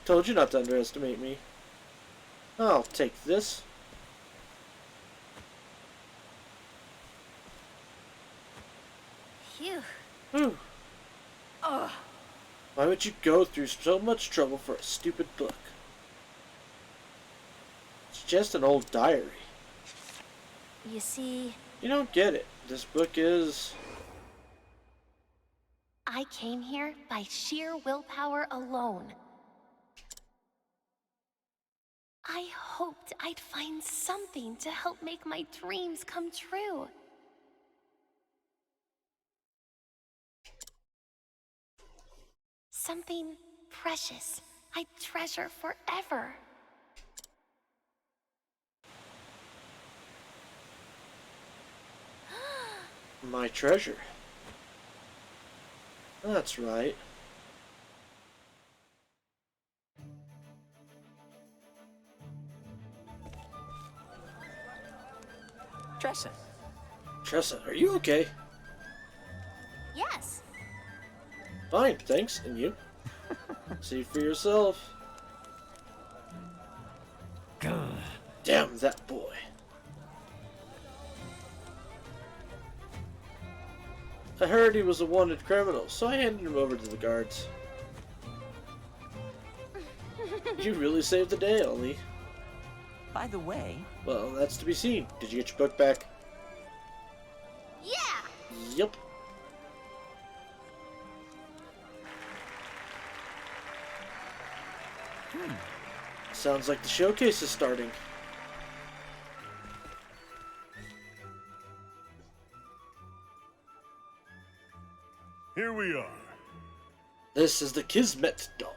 Told you not to underestimate me. I'll take this. Whew. Why would you go through so much trouble for a stupid book? It's just an old diary.
You see,
You don't get it. This book is...
I came here by sheer willpower alone. I hoped I'd find something to help make my dreams come true. Something precious I'd treasure forever.
my treasure. That's right.
Tressa.
Tressa, are you okay?
Yes.
Fine, thanks. And you? See for yourself. Damn that boy. I heard he was a wanted criminal, so I handed him over to the guards. You really saved the day, Ollie.
By the way,
Well, that's to be seen. Did you get your book back?
Yeah.
Yep. Sounds like the showcase is starting.
Here we are.
This is the Kismet doll.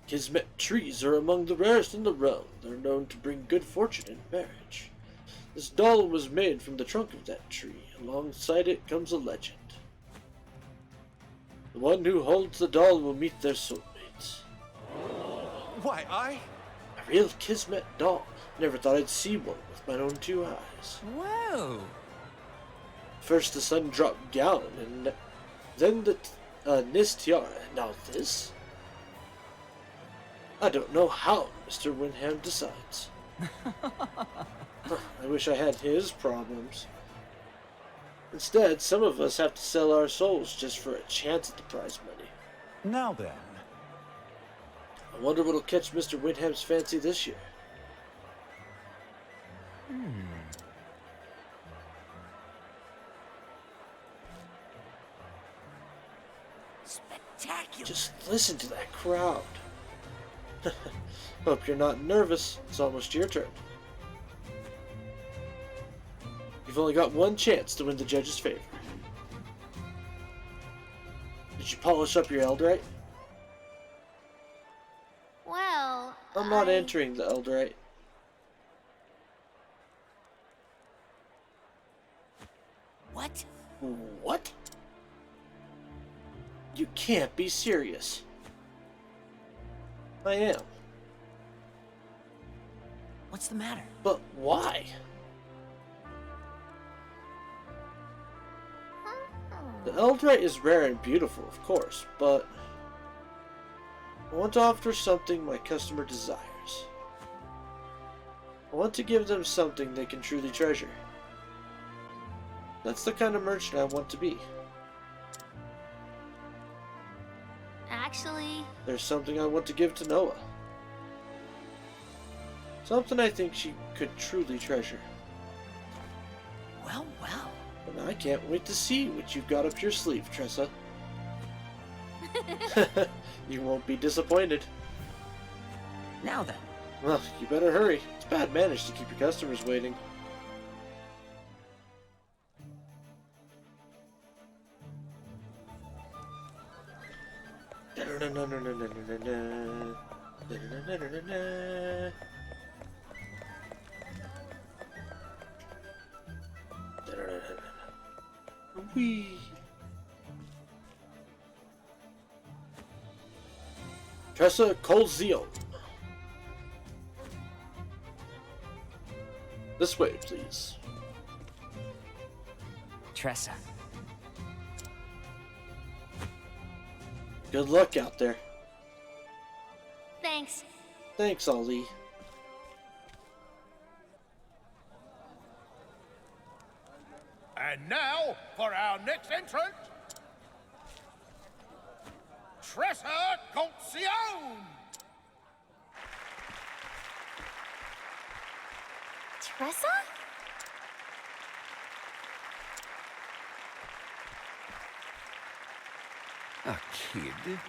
Kismet trees are among the rarest in the realm. They're known to bring good fortune in marriage. This doll was made from the trunk of that tree. Alongside it comes a legend. The one who holds the doll will meet their soulmates.
Why,
A real Kismet doll. Never thought I'd see one with my own two eyes.
whoa!
First the sun dropped gown, and then the Nis tiara. Now this? I don't know how Mr. Wyndham decides. I wish I had his problems. Instead, some of us have to sell our souls just for a chance at the prize money.
Now then.
I wonder what'll catch Mr. Wyndham's fancy this year.
Spectacular!
Just listen to that crowd. Hope you're not nervous. It's almost your turn. You've only got one chance to win the judge's favor. Did you polish up your Eldrite?
Well,
I'm not entering the Eldrite.
What?
What? You can't be serious. I am.
What's the matter?
But why? The Eldrite is rare and beautiful, of course, but I want to offer something my customer desires. I want to give them something they can truly treasure. That's the kind of merchant I want to be.
actually,
There's something I want to give to Noah. Something I think she could truly treasure.
Well, well.
And I can't wait to see what you've got up your sleeve, Tressa. You won't be disappointed.
Now then.
Well, you better hurry. It's bad manners to keep your customers waiting. Whee! Tressa Colzium. This way, please.
Tressa.
Good luck out there.
thanks.
Thanks, Ali.
And now, for our next entrant, Tressa Goncione!
Tressa?
A kid?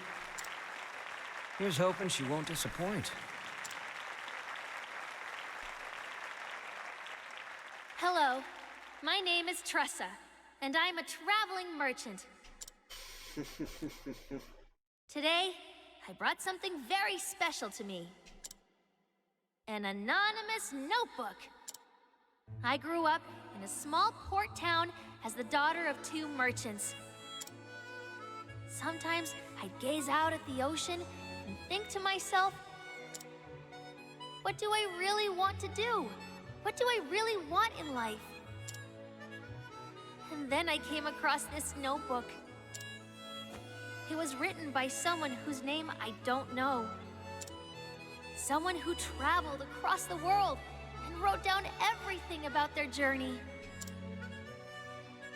Here's hoping she won't disappoint.
Hello, my name is Tressa, and I'm a traveling merchant. Today, I brought something very special to me. An anonymous notebook. I grew up in a small port town as the daughter of 2 merchants. Sometimes I'd gaze out at the ocean and think to myself, what do I really want to do? What do I really want in life? And then I came across this notebook. It was written by someone whose name I don't know. Someone who traveled across the world and wrote down everything about their journey.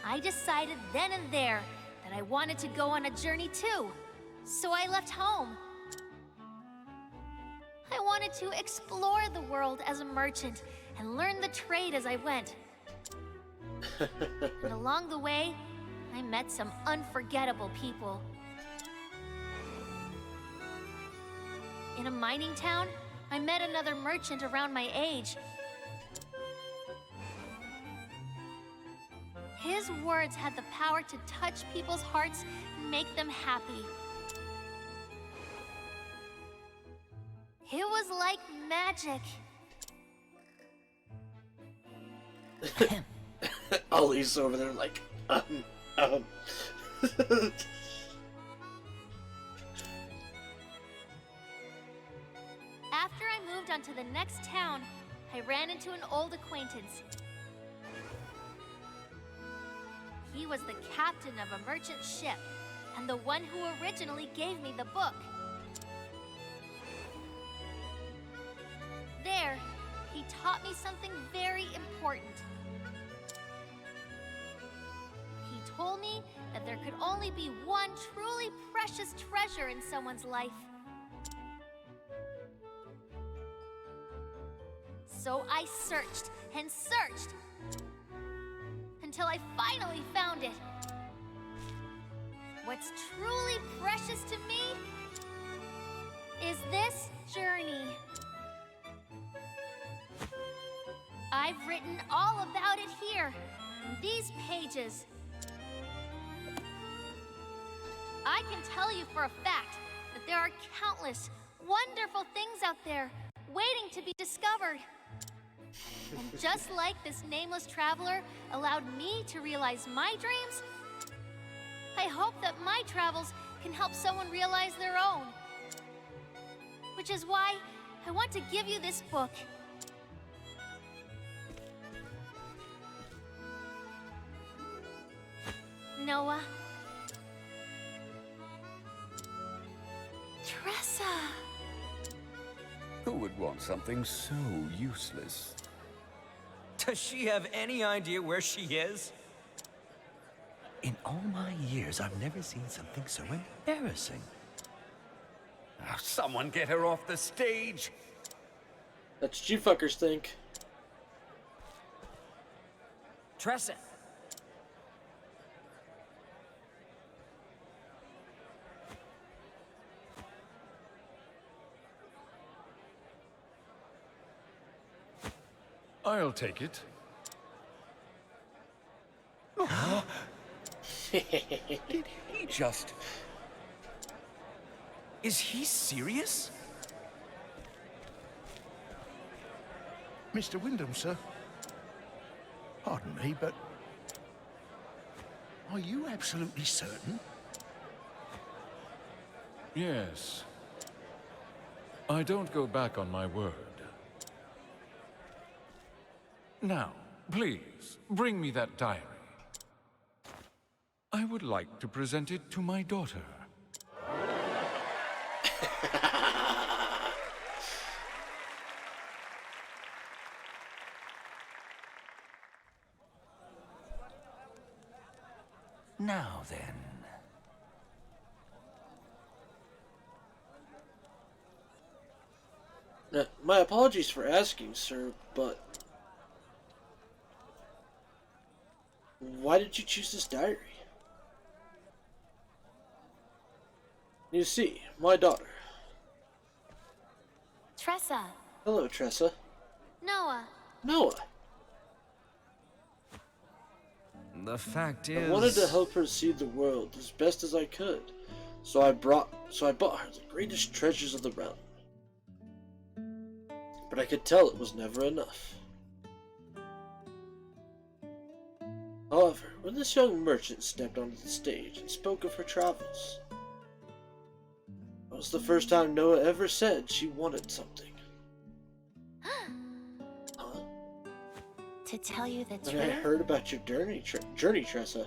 I decided then and there that I wanted to go on a journey too, so I left home. I wanted to explore the world as a merchant and learn the trade as I went. And along the way, I met some unforgettable people. In a mining town, I met another merchant around my age. His words had the power to touch people's hearts and make them happy. It was like magic.
Ollie's over there like,
After I moved on to the next town, I ran into an old acquaintance. He was the captain of a merchant ship, and the one who originally gave me the book. There, he taught me something very important. He told me that there could only be one truly precious treasure in someone's life. So I searched and searched until I finally found it. What's truly precious to me is this journey. I've written all about it here, in these pages. I can tell you for a fact that there are countless wonderful things out there waiting to be discovered. And just like this nameless traveler allowed me to realize my dreams, I hope that my travels can help someone realize their own. Which is why I want to give you this book. Noah. Tressa.
Who would want something so useless?
Does she have any idea where she is?
In all my years, I've never seen something so embarrassing.
Oh, someone get her off the stage!
that's what you fuckers think.
Tressa!
I'll take it.
Did he just... Is he serious?
Mr. Wyndham, sir. Pardon me, but... Are you absolutely certain?
Yes. I don't go back on my word. Now, please, bring me that diary. I would like to present it to my daughter.
Now then.
My apologies for asking, sir, but why did you choose this diary? You see, my daughter.
Tressa.
Hello, Tressa.
Noah.
Noah.
The fact
I
is...
wanted to help her see the world as best as I could, so I bought her the greatest treasures of the realm. But I could tell it was never enough. However, when this young merchant stepped onto the stage and spoke of her travels, that was the first time Noah ever said she wanted something. Huh?
To tell you the
When I
truth,
heard about your journey, Tressa,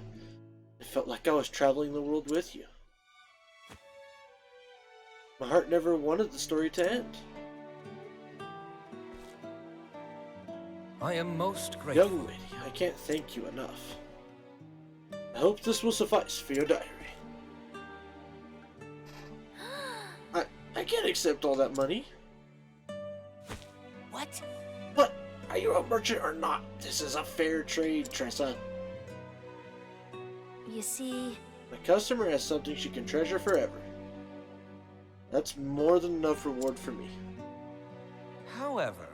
it felt like I was traveling the world with you. My heart never wanted the story to end.
I am most grateful.
Young lady, I can't thank you enough. I hope this will suffice for your diary. I can't accept all that money.
what?
What? Are you a merchant or not? This is a fair trade, Tressa.
You see,
My customer has something she can treasure forever. That's more than enough reward for me.
However...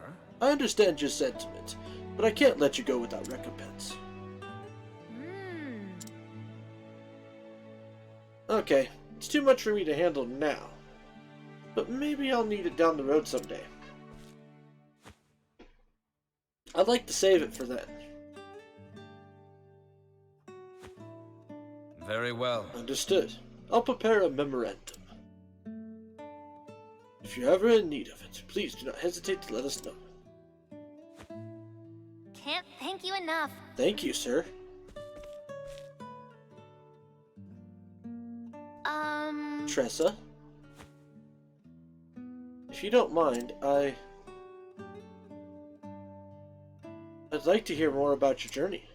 I understand your sentiment, but I can't let you go without recompense. Okay, it's too much for me to handle now, but maybe I'll need it down the road someday. I'd like to save it for then.
Very well.
Understood. I'll prepare a memorandum. If you're ever in need of it, please do not hesitate to let us know.
can't thank you enough.
Thank you, sir. Tressa? If you don't mind, I'd like to hear more about your journey.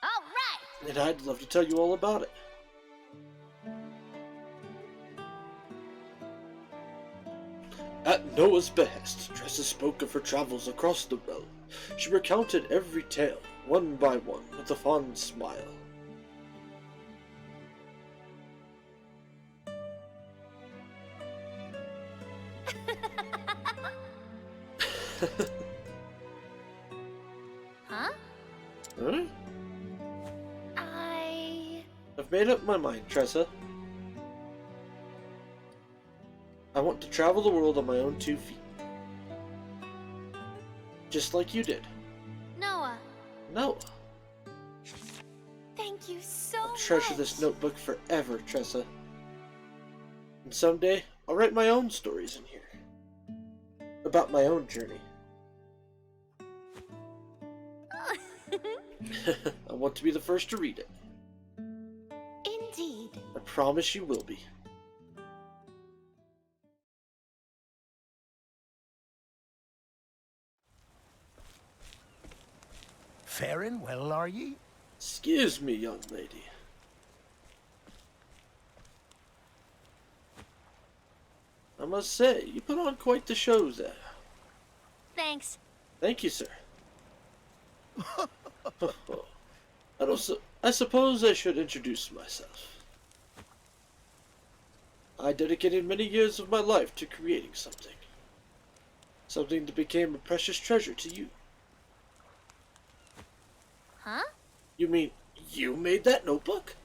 All right.
And I'd love to tell you all about it. At Noah's behest, Tressa spoke of her travels across the realm. She recounted every tale, one by one, with a fond smile.
Huh?
Huh? I've made up my mind, Tressa. I want to travel the world on my own 2 feet. Just like you did.
Noah.
Noah.
Thank you so
I'll treasure this notebook forever, Tressa. And someday, I'll write my own stories in here. About my own journey. I want to be the first to read it.
Indeed.
I promise you will be.
Farin, well are ye?
Excuse me, young lady. I must say, you put on quite the show there.
Thanks.
Thank you, sir. I suppose I should introduce myself. I dedicated many years of my life to creating something. Something that became a precious treasure to you.
Huh?
You mean you made that notebook?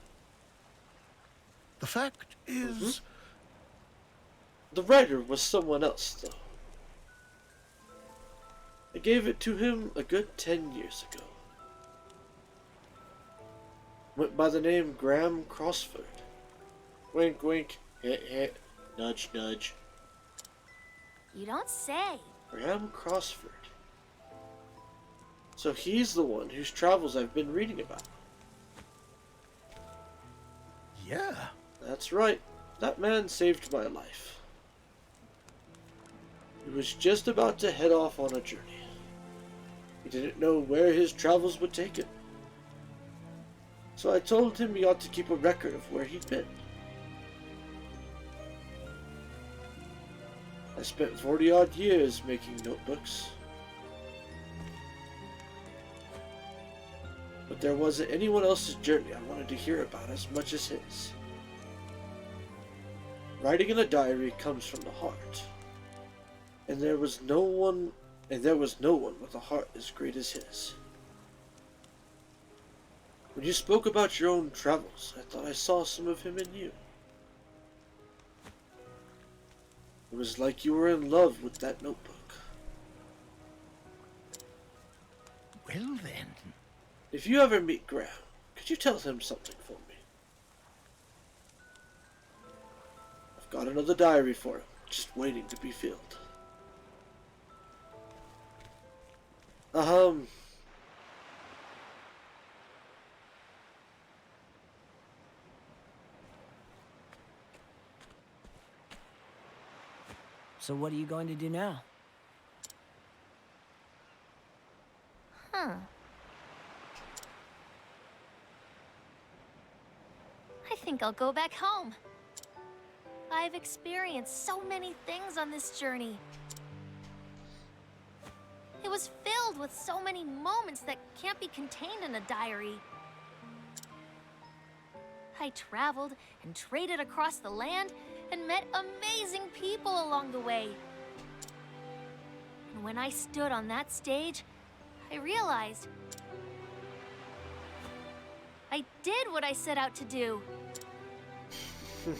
The fact is...
The writer was someone else, though. I gave it to him a good 10 years ago. Went by the name Graham Crossford. Wink, wink, heh, heh, nudge, nudge.
You don't say.
Graham Crossford. So he's the one whose travels I've been reading about.
Yeah.
That's right. That man saved my life. He was just about to head off on a journey. He didn't know where his travels would take him. So I told him he ought to keep a record of where he'd been. I spent 40-odd years making notebooks. But there wasn't anyone else's journey I wanted to hear about as much as his. Writing in a diary comes from the heart. And there was no one with a heart as great as his. When you spoke about your own travels, I thought I saw some of him in you. It was like you were in love with that notebook.
Well then.
If you ever meet Graham, could you tell him something for me? I've got another diary for him, just waiting to be filled.
So what are you going to do now?
Huh. I think I'll go back home. I've experienced so many things on this journey. It was filled with so many moments that can't be contained in a diary. I traveled and traded across the land and met amazing people along the way. And when I stood on that stage, I realized I did what I set out to do. I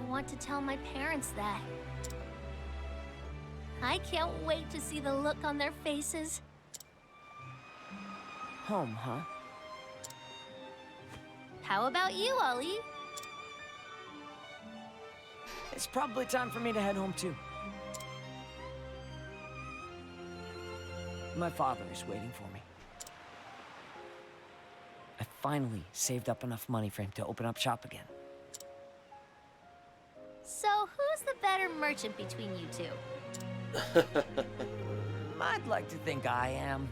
want to tell my parents that. I can't wait to see the look on their faces.
Home, huh?
How about you, Ollie?
It's probably time for me to head home too. My father is waiting for me. I finally saved up enough money for him to open up shop again.
So, who's the better merchant between you two?
I'd like to think I am.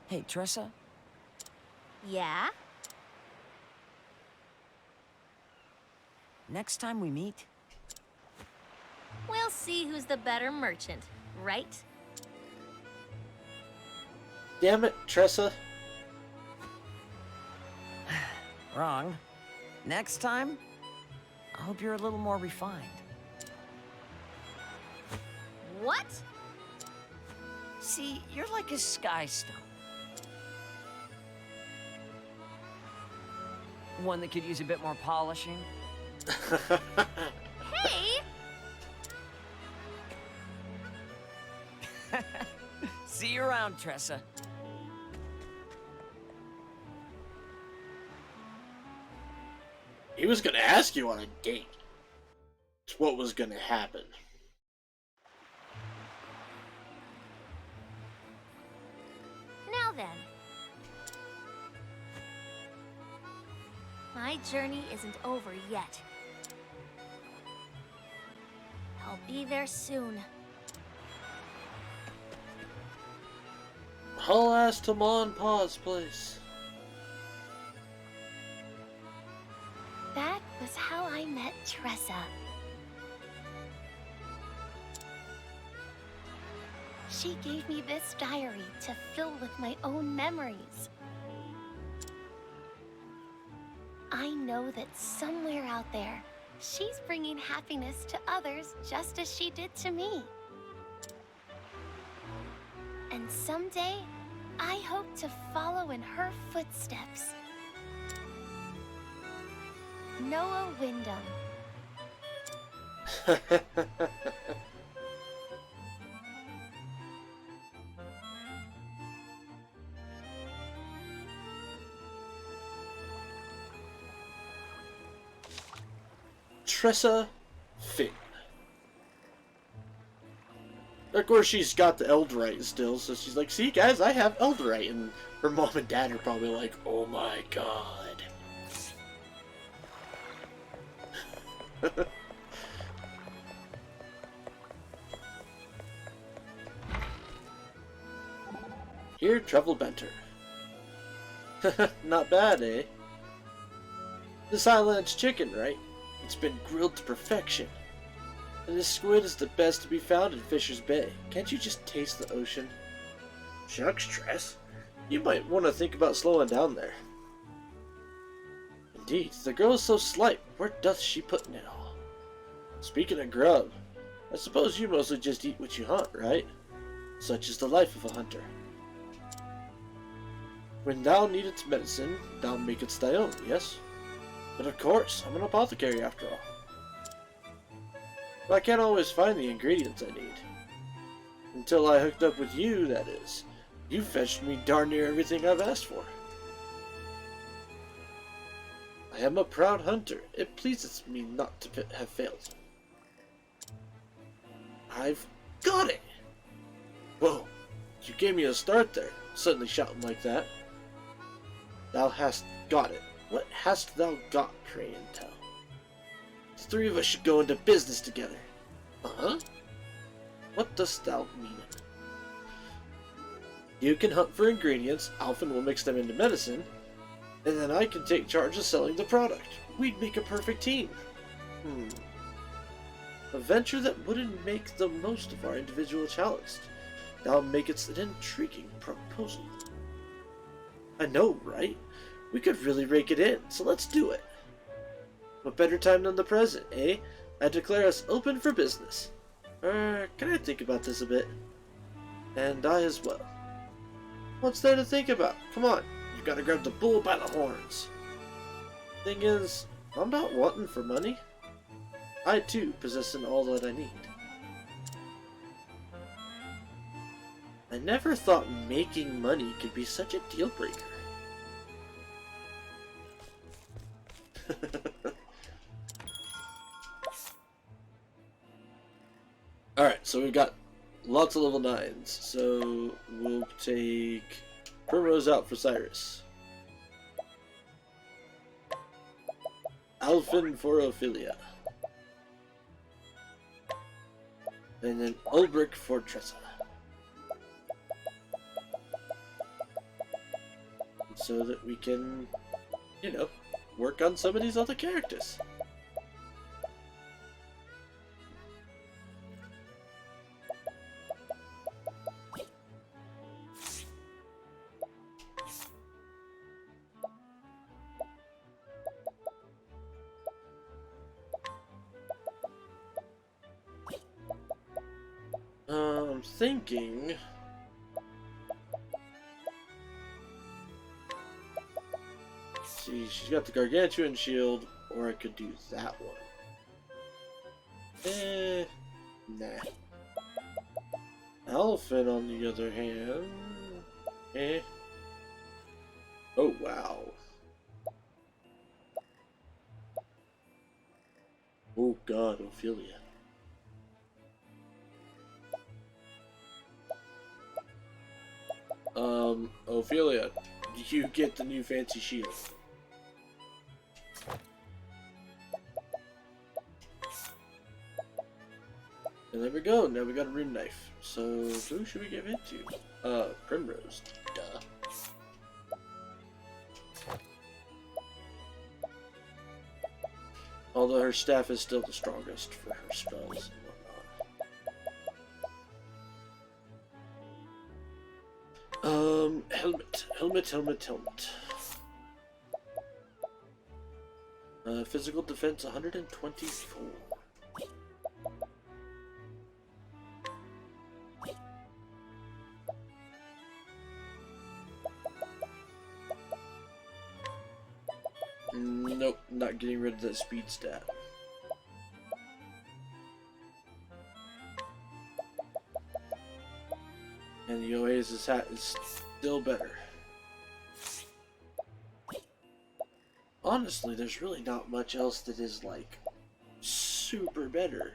Hey, Tressa?
Yeah?
Next time we meet,
We'll see who's the better merchant, right?
Damn it, Tressa.
wrong. Next time, I hope you're a little more refined.
What?
See, you're like a sky stone. One that could use a bit more polishing.
Hey!
See you around, Tressa.
He was gonna ask you on a date. It's what was gonna happen.
Now then. My journey isn't over yet. I'll be there soon.
Haul ass to Ma and Pa's place.
That was how I met Tressa. She gave me this diary to fill with my own memories. I know that somewhere out there, she's bringing happiness to others just as she did to me. And someday, I hope to follow in her footsteps. Noah Wyndham.
Tressa Finn. Of course, she's got the Eldrite still, so she's like, see guys, I have Eldrite. And her mom and dad are probably like, oh my god. Here, Truffle Benter. Not bad, eh? This island's chicken, right? It's been grilled to perfection. And this squid is the best to be found in Fisher's Bay. Can't you just taste the ocean? Shucks, Tress. You might want to think about slowing down there. Indeed, the girl is so slight. Where doth she put in it all? Speaking of grub, I suppose you mostly just eat what you hunt, right? Such is the life of a hunter. When thou needest medicine, thou makest thy own, yes? But of course, I'm an apothecary after all. But I can't always find the ingredients I need. Until I hooked up with you, that is. You fetched me darn near everything I've asked for. I am a proud hunter. It pleases me not to have failed. I've got it! Whoa, you gave me a start there, suddenly shouting like that. Thou hast got it. What hast thou got, pray and tell? The three of us should go into business together. Uh-huh? What dost thou mean? You can hunt for ingredients, Alfyn will mix them into medicine, and then I can take charge of selling the product. We'd make a perfect team. A venture that wouldn't make the most of our individual talents. Thou makest an intriguing proposal. I know, right? We could really rake it in, so let's do it. What better time than the present, eh? I declare us open for business. Can I think about this a bit? And I as well. What's there to think about? Come on, you've got to grab the bull by the horns. Thing is, I'm not wanting for money. I too possess all that I need. I never thought making money could be such a deal breaker. Alright, so we've got lots of level 9s, so we'll take Primrose out for Cyrus. Alfyn for Ophelia. And then Ulbrich for Tressa. So that we can, you know, work on some of these other characters. I'm thinking... See, she's got the Gargantuan shield, or I could do that one. Nah. Alfyn, on the other hand... Oh, wow. Oh god, Ophelia. Ophelia, you get the new fancy shield. And there we go, now we got a rune knife. So, who should we give it to? Primrose. Duh. Although her staff is still the strongest for her spells and whatnot. Helmet. Physical defense 124. Nope, not getting rid of that speed stat. And the Oasis hat is still better. Honestly, there's really not much else that is, like, super better.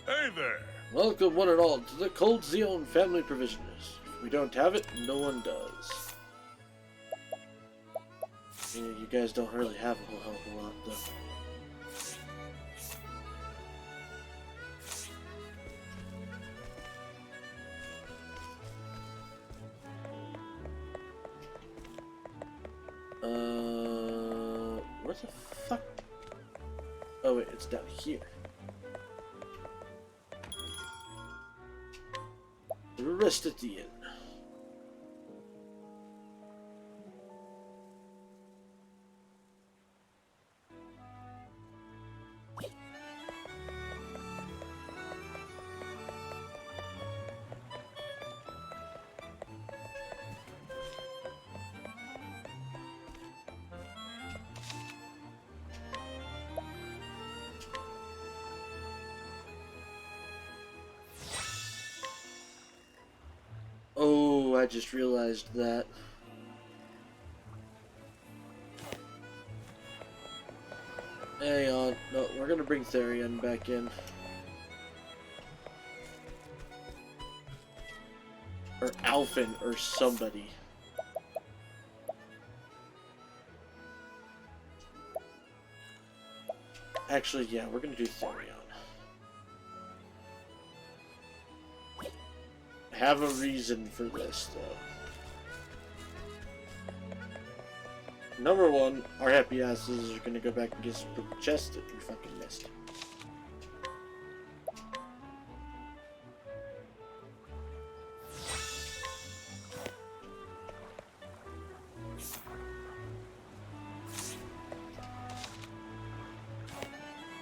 Hey there!
Welcome one and all to the Cold Zeon Family Provisioners. If we don't have it, no one does. You know, you guys don't really have a whole hell of a lot, though. What the fuck? Oh wait, it's down here. The rest at the end. Oh, I just realized that. Hang on. No, we're gonna bring Therion back in. Or Alfyn, or somebody. Actually, yeah, we're gonna do Therion. I have a reason for this, though. Number one, our happy asses are gonna go back and get some purple chests that we fucking missed.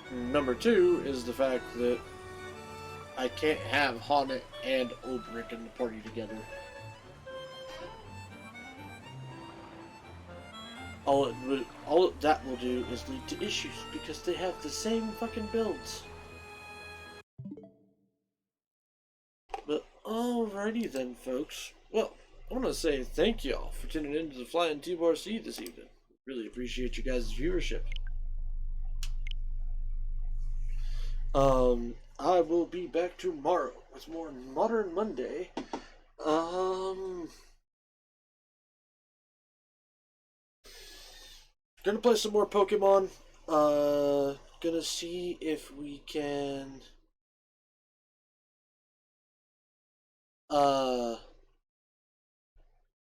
Number two is the fact that I can't have Aanit and Ulbrich in the party together. All that will do is lead to issues because they have the same fucking builds. But alrighty then, folks. Well, I want to say thank y'all for tuning in to the Flying T-Bar C this evening. Really appreciate you guys' viewership. I will be back tomorrow with more Modern Monday. Gonna play some more Pokemon. Gonna see if we can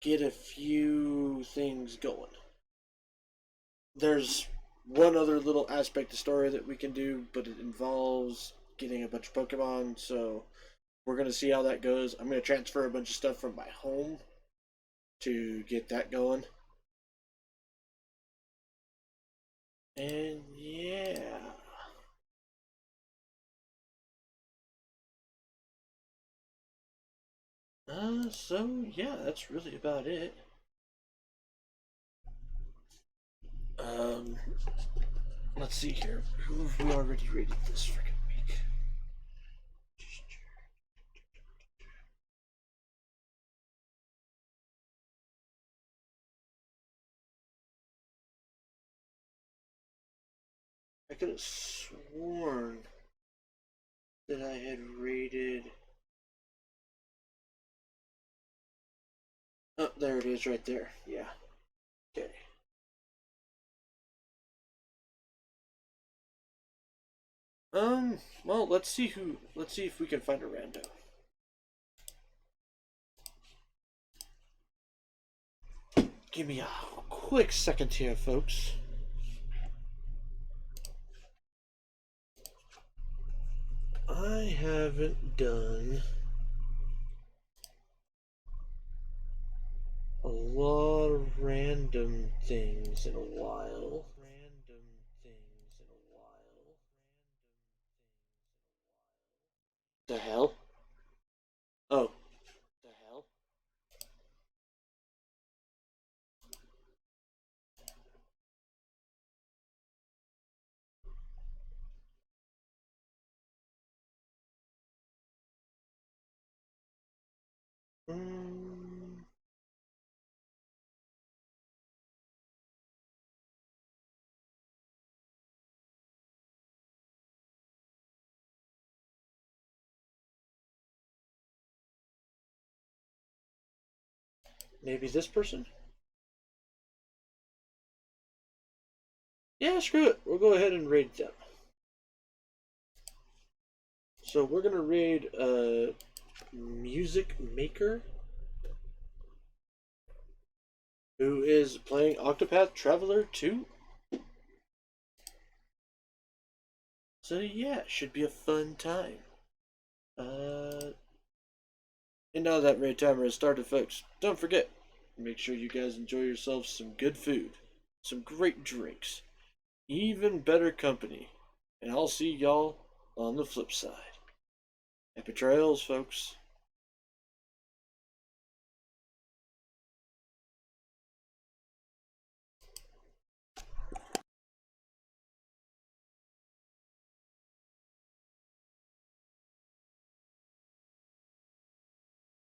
get a few things going. There's one other little aspect of story that we can do, but it involves getting a bunch of Pokemon, so we're gonna see how that goes. I'm gonna transfer a bunch of stuff from my home to get that going. And yeah. So yeah, that's really about it. Let's see here. Who have we already rated this freaking week? I could have sworn that I had rated. Oh, there it is right there. Yeah. Okay. Well, let's see if we can find a rando. Give me a quick second here, folks. I haven't done a lot of random things in a while. The hell? Oh. The hell? Maybe this person? Yeah, screw it. We'll go ahead and raid them. So we're gonna raid Music Maker, who is playing Octopath Traveler 2. So yeah, it should be a fun time. And now that raid timer has started, folks, don't forget, make sure you guys enjoy yourselves some good food, some great drinks, even better company, and I'll see y'all on the flip side. Happy trails, folks.